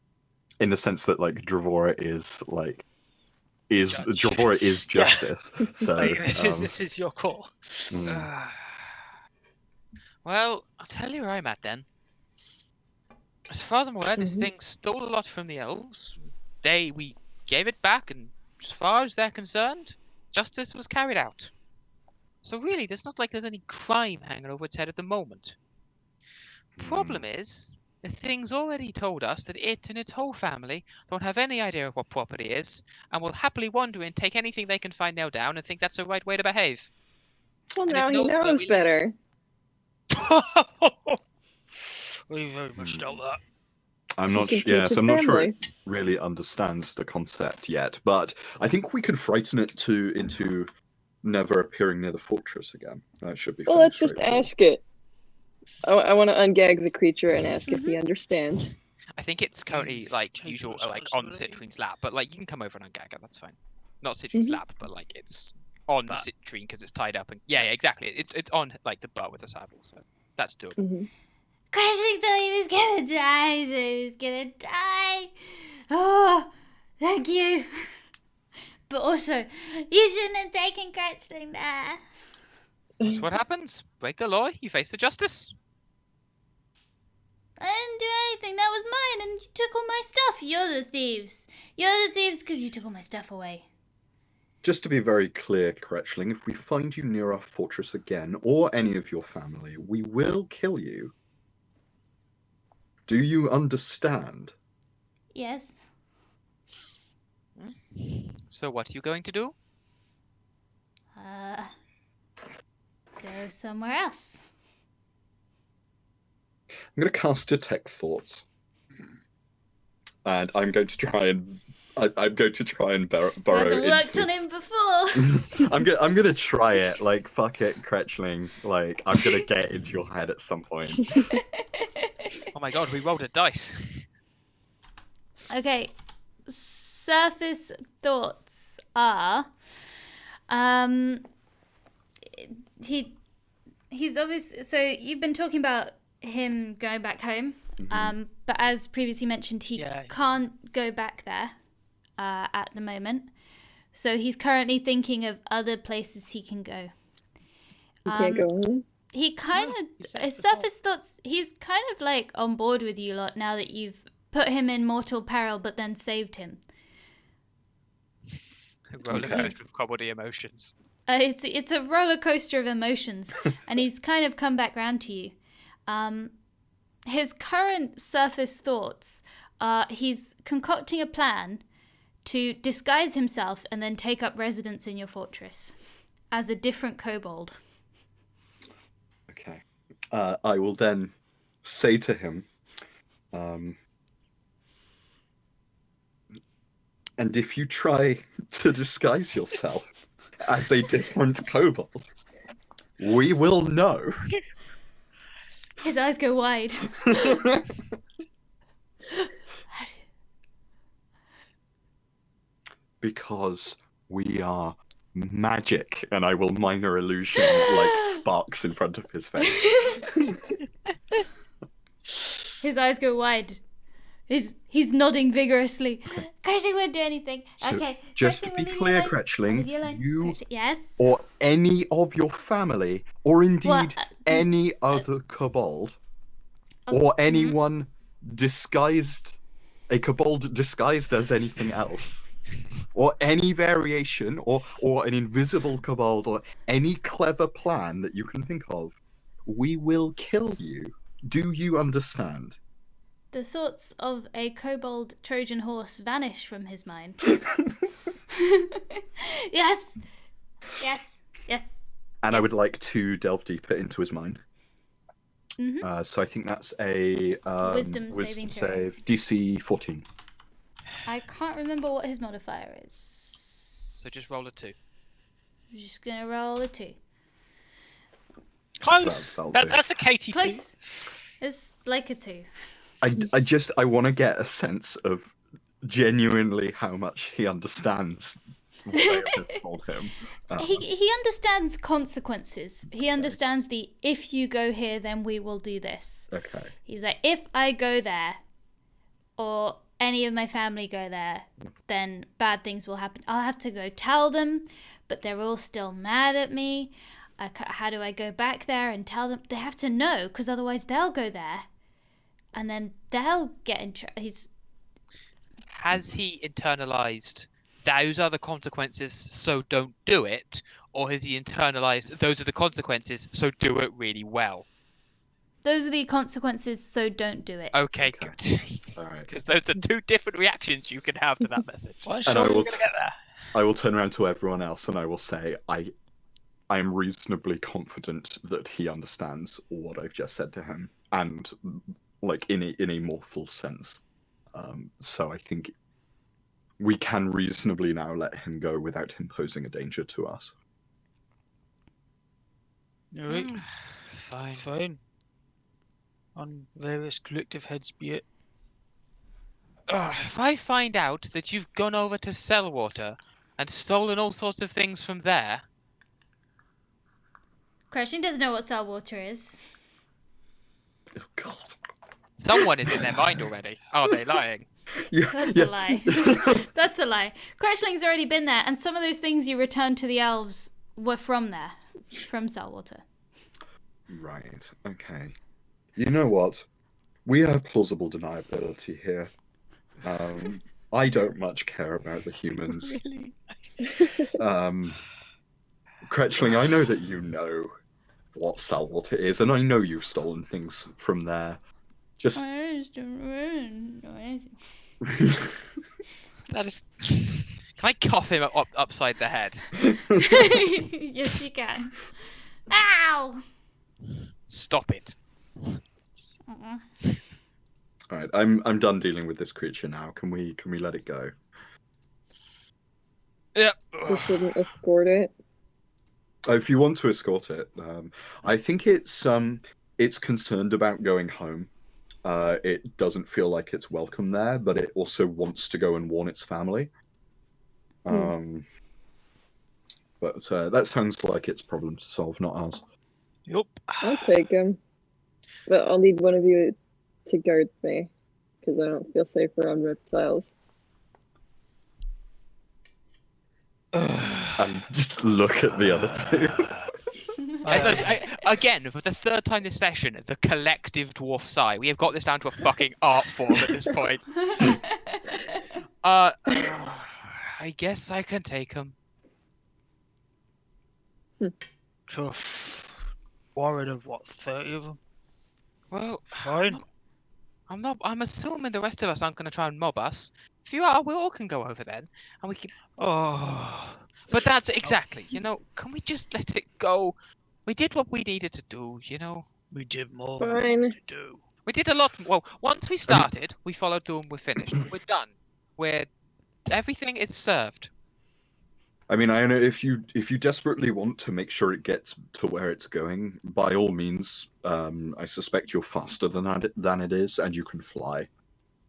In the sense that Dravora is Judge. Dravora is Yeah. justice. So Like, this is your call. Well, I'll tell you where I'm at then. As far as I'm aware, this Mhm. thing stole a lot from the elves. We gave it back, and as far as they're concerned, justice was carried out. So really, there's not like there's any crime hanging over its head at the moment. Problem is, the thing's already told us that it and its whole family don't have any idea of what property is, and will happily wander and take anything they can find nailed down and think that's the right way to behave. Well, And it now he knows where knows we live. better. We very much doubt that. I'm He not. can Yeah, teach so I'm his not sure family. it really understands the concept yet. But I think we could frighten it into never appearing near the fortress again. That should be. Well, fairly let's just straightforward. ask it. I want to ungag the creature and ask if he understands. I think it's currently Please like take usual, on responsibility. Citrine's lap, but you can come over and ungag it. That's fine. Not Citrine's Mhm. lap, but it's on That. Citrine because it's tied up and yeah, exactly. It's on the butt with the saddle, so that's doable. Hmm Crashling thought he was gonna die. He was gonna die. Oh, thank you. But also, you shouldn't have taken Crashling there. That's what happens. Break the law, you face the justice. I didn't do anything. That was mine, and you took all my stuff. You're the thieves. You're the thieves because you took all my stuff away. Just to be very clear, Kretchling, if we find you near our fortress again, or any of your family, we will kill you. Do you understand? Yes. So what are you going to do? Go somewhere else. I'm going to cast Detect Thoughts. And I'm going to try and... I'm going to try and burrow Hasn't worked into... on him before. I'm gonna try it. Like, fuck it, Kretchling. Like, I'm gonna get into your head at some point. Oh my god, we rolled a dice. Okay. Surface thoughts are... He's obviously... So, you've been talking about him going back home. But as previously mentioned, he can't go back there. At the moment, so he's currently thinking of other places he can go. You can't go home? He kind of his surface thoughts. He's kind of like on board with you lot now that you've put him in mortal peril, but then saved him. Roller coaster of comedy emotions. It's a roller coaster of emotions, and he's kind of come back round to you. His current surface thoughts are he's concocting a plan to disguise himself and then take up residence in your fortress as a different kobold. Okay. I will then say to him, and if you try to disguise yourself as a different kobold, we will know. His eyes go wide. Because we are magic, and I will minor illusion like sparks in front of his face. His eyes go wide. He's nodding vigorously. Kretchling won't do anything. So, okay. just to be clear, Kretchling, you yes, or any of your family, or indeed any other kobold, or anyone disguised, a kobold disguised as anything else, or any variation, or an invisible kobold, or any clever plan that you can think of, we will kill you. Do you understand? The thoughts of a kobold Trojan horse vanish from his mind. Yes. And I would like to delve deeper into his mind. Mm-hmm. So I think that's a Wisdom saving throw. save, DC 14. I can't remember what his modifier is. So just roll a 2. I'm just gonna roll a 2. Close. That'll do. That's a KT2. Close. It's like a 2. I want to get a sense of genuinely how much he understands what I have just told him. He understands consequences. He understands the if you go here, then we will do this. Okay. He's like, if I go there, or any of my family go there, then bad things will happen. I'll have to go tell them, but they're all still mad at me. How do I go back there and tell them? They have to know, because otherwise they'll go there. And then they'll get in trouble. Has he internalized those are the consequences, so don't do it? Or has he internalized those are the consequences, so do it really well? Those are the consequences, so don't do it. Okay, good. All right. Because those are 2 different reactions you can have to that message. Well, And I sure will we're gonna get there. I will turn around to everyone else and I will say, I am reasonably confident that he understands what I've just said to him, and like in a more full sense. So I think we can reasonably now let him go without him posing a danger to us. Alright. Fine. Fine. On various collective heads be it. If I find out that you've gone over to Sellwater and stolen all sorts of things from there, Crashing doesn't know what Sellwater is. Oh God. Someone is in their mind already. Are they lying? Yeah, That's yeah. a lie. That's a lie. Cratchling's already been there, and some of those things you returned to the elves were from there, from Saltwater. Right. Okay. You know what? We have plausible deniability here. I don't much care about the humans. Really? Cretchling, I know that you know what Saltwater is, and I know you've stolen things from there. Just That is. Can I cuff him upside the head? Yes, you can. Ow! Stop it. Uh-uh. all right. I'm done dealing with this creature now. Can we let it go? Yeah. We shouldn't escort it. If you want to escort it, I think it's concerned about going home. It doesn't feel like it's welcome there, but it also wants to go and warn its family. But that sounds like its problem to solve, not ours. Yup. I'll take him. But I'll need one of you to guard me, because I don't feel safe around reptiles. And just look at the other two. Again, for the third time this session, the collective dwarf sigh. We have got this down to a fucking art form at this point. I guess I can take him. Tough. Worried of what, 30 of them? Well, Fine. I'm assuming the rest of us aren't going to try and mob us. If you are, we all can go over then, and we can. Oh. But that's exactly, can we just let it go? We did what we needed to do, We did more than we Fine. needed to do. We did a lot. Well, once we started, we followed through and we're finished. We're done. Everything is served. I mean, I know if you desperately want to make sure it gets to where it's going, by all means, I suspect you're faster than it is, and you can fly.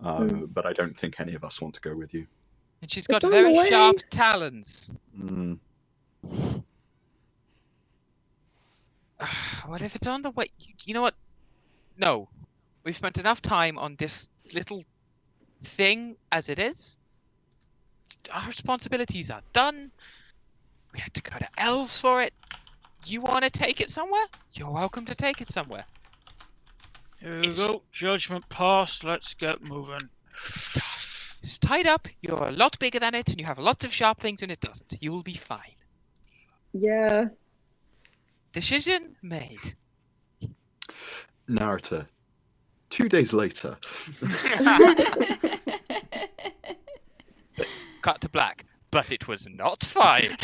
But I don't think any of us want to go with you. And she's got It's on very the way. sharp talons. What if it's on the way? You know what? No. We've spent enough time on this little thing as it is. Our responsibilities are done. We had to go to elves for it. You want to take it somewhere? You're welcome to take it somewhere. Here we go. Judgment passed. Let's get moving. It's tied up. You're a lot bigger than it, and you have lots of sharp things, and it doesn't. You'll be fine. Yeah. Decision made. Narrator. 2 days later. Cut to black. But it was not fine.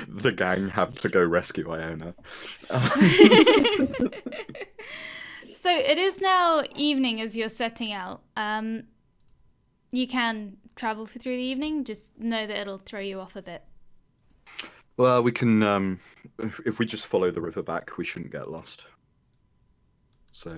The gang have to go rescue Iona. So it is now evening as you're setting out. You can travel through the evening. Just know that it'll throw you off a bit. Well, we can. If we just follow the river back, we shouldn't get lost. So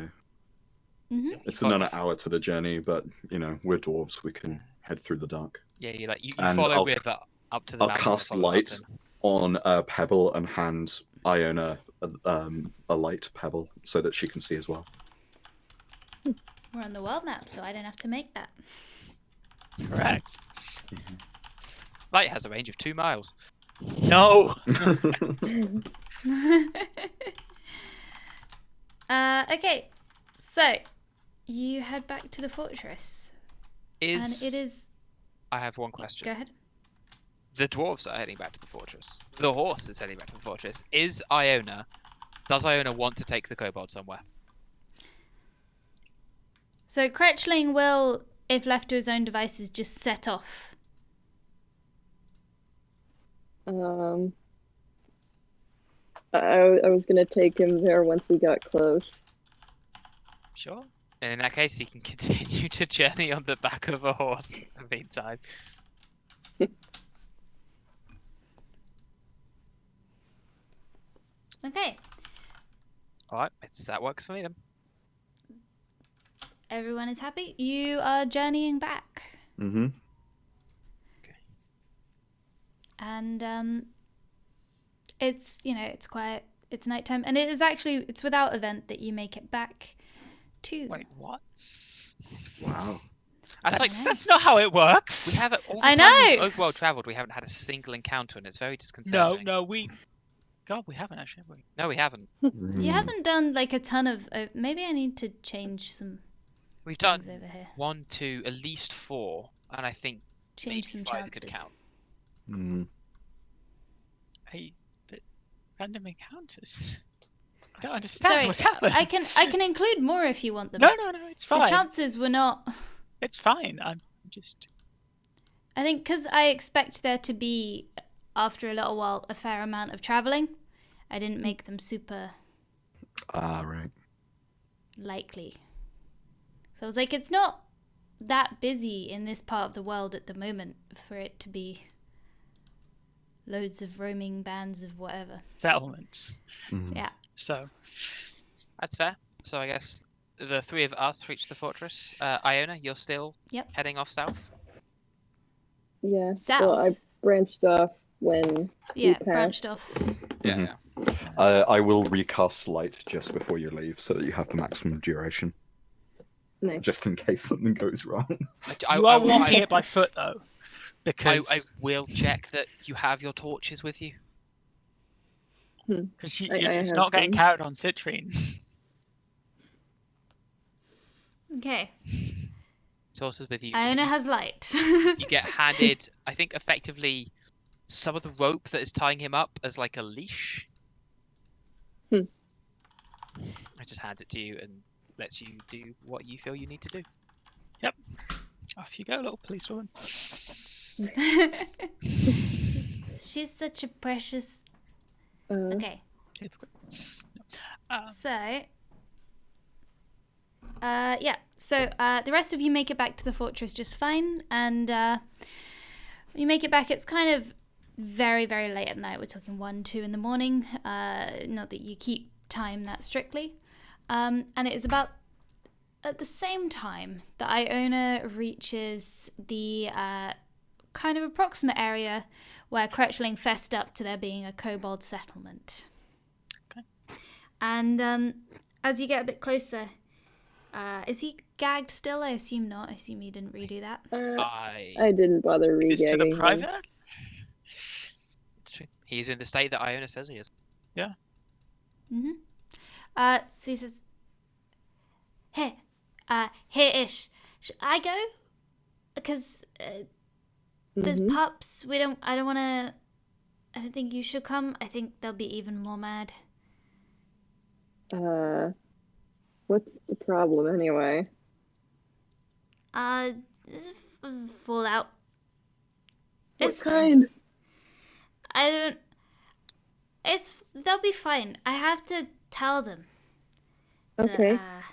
it's another hour to the journey, but we're dwarves. We can head through the dark. Yeah, you And follow river up to the I'll mountain. cast follow the light mountain. on a pebble and hand Iona a light pebble so that she can see as well. We're on the world map, so I don't have to make that. Correct. Light has a range of 2 miles. No! Okay, so you head back to the fortress. And it is... I have one question. Go ahead. The dwarves are heading back to the fortress. The horse is heading back to the fortress. Does Iona want to take the kobold somewhere? So Cretchling will, if left to his own devices, just set off. I was gonna take him there once we got close. Sure. And in that case, he can continue to journey on the back of a horse in the meantime. Okay, Alright, that works for me then. everyone is happy. You are journeying back. Mm-hmm. And it's it's quite it's nighttime, and it's without event that you make it back to. Wait, what? Wow. That's not how it works. We haven't. All the I time we've know! overworld traveled, we haven't had a single encounter, and it's very disconcerting. No, God, we haven't actually, have we? No, we haven't. You haven't done like a ton of. Maybe I need to change some We've done things over here. 1, 2, at least 4, and I think Change maybe some 5 could chances. count. Mm. Hey, but random encounters. I don't understand Sorry, what's happened. I can include more if you want them. No, it's The fine. chances were not. It's fine. I'm just. I think because I expect there to be, after a little while, a fair amount of traveling. I didn't make them super Right. likely. So I was like, it's not that busy in this part of the world at the moment for it to be loads of roaming bands of whatever. Settlements. Mhm. Yeah. So. That's fair. So I guess the 3 of us reached the fortress. Iona, you're still heading off south? Yeah. South. Well, I branched off when Yeah, passed. branched off. Yeah. I will recast light just before you leave, so that you have the maximum duration, Nice. just in case something goes wrong. You are walking it by foot though, because I will check that you have your torches with you. because I it's have not getting some. carried on citrine. Okay. Torches with you. Iona has light. You get handed, I think, effectively some of the rope that is tying him up as like a leash. Hmm. I just hands it to you and lets you do what you feel you need to do. Off you go, little policewoman. she's such a precious. Uh, Okay. Um, So. Yeah. So the rest of you make it back to the fortress just fine, and you make it back. It's kind of very, very late at night. We're talking 1, 2 in the morning. Not that you keep time that strictly. And it is about at the same time that Iona reaches the kind of approximate area where Crutchling fessed up to there being a kobold settlement. Okay. And as you get a bit closer, is he gagged still? I assume not. I assume you didn't redo that. I didn't bother is to regagging the him. private. He's in the state that Iona says he is. Mm-hmm. So he says, "Hey, Ish, should I go? Because there's Mhm. pups. I don't want to. I don't think you should come. I think they'll be even more mad." What's the problem anyway? This is fallout. What It's fine. kind? I don't. They'll be fine. I have to tell them. Okay. That,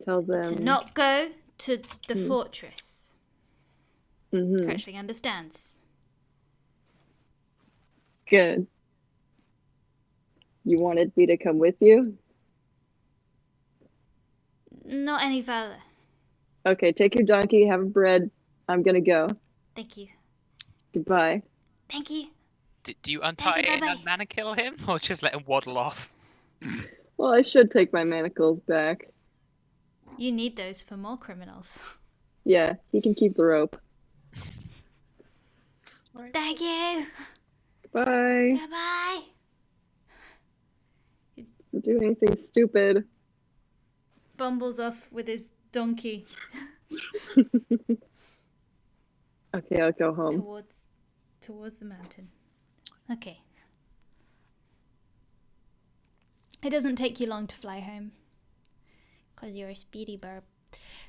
Tell them. to not go to the fortress. Mhm. Crutchling understands. Good. You wanted me to come with you? Not any further. Okay, take your donkey, have a bread. I'm gonna go. Thank you. Goodbye. Thank you. Do you untie it bye-bye. and manikill him, or just let him waddle off? Well, I should take my manacles back. You need those for more criminals. Yeah, he can keep the rope. Thank you. Bye. Bye-bye. Don't do anything stupid. Bumbles off with his donkey Okay, I'll go home. towards the mountain. Okay. It doesn't take you long to fly home, because you're a speedy bird.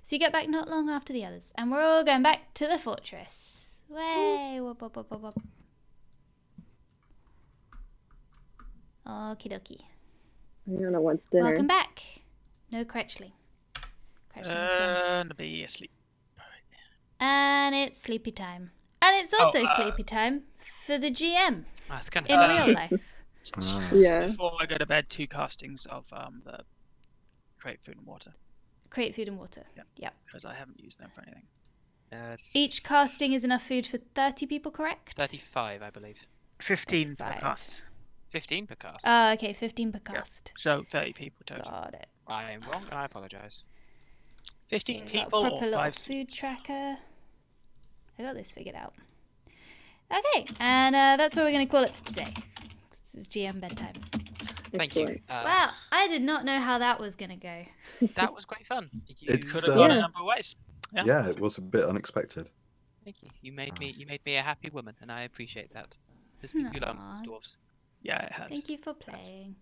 So you get back not long after the others, and we're all going back to the fortress. Way, whoop, whoop, whoop, whoop, whoop. Okie dokie. I don't know what's dinner. Welcome back. No Crutchling. Crutchling's gone. To be asleep. And it's sleepy time. And it's also Oh, sleepy time for the GM I was gonna in say. real life. Yeah. Before I go to bed, 2 castings of the create food and water, Create food and water. Yeah. Yep. because I haven't used them for anything. Each casting is enough food for 30 people, correct? 35, I believe. 15 per 5. cast. 15 per cast. Okay, 15 per cast. So 30 people total. Got it. I am wrong, and I apologise. 15 Got a people proper or little 5 food seats. tracker. I got this figured out. Okay, and that's what we're going to call it for today. This is GM bedtime. Thank you. Excellent. Wow, I did not know how that was going to go. That was great fun. It's, Could have gone Yeah. a number of ways. Yeah. Yeah, it was a bit unexpected. Thank you. You made me a happy woman, and I appreciate that. This you love us Aw. dwarves. Yeah, it has. Thank you for playing.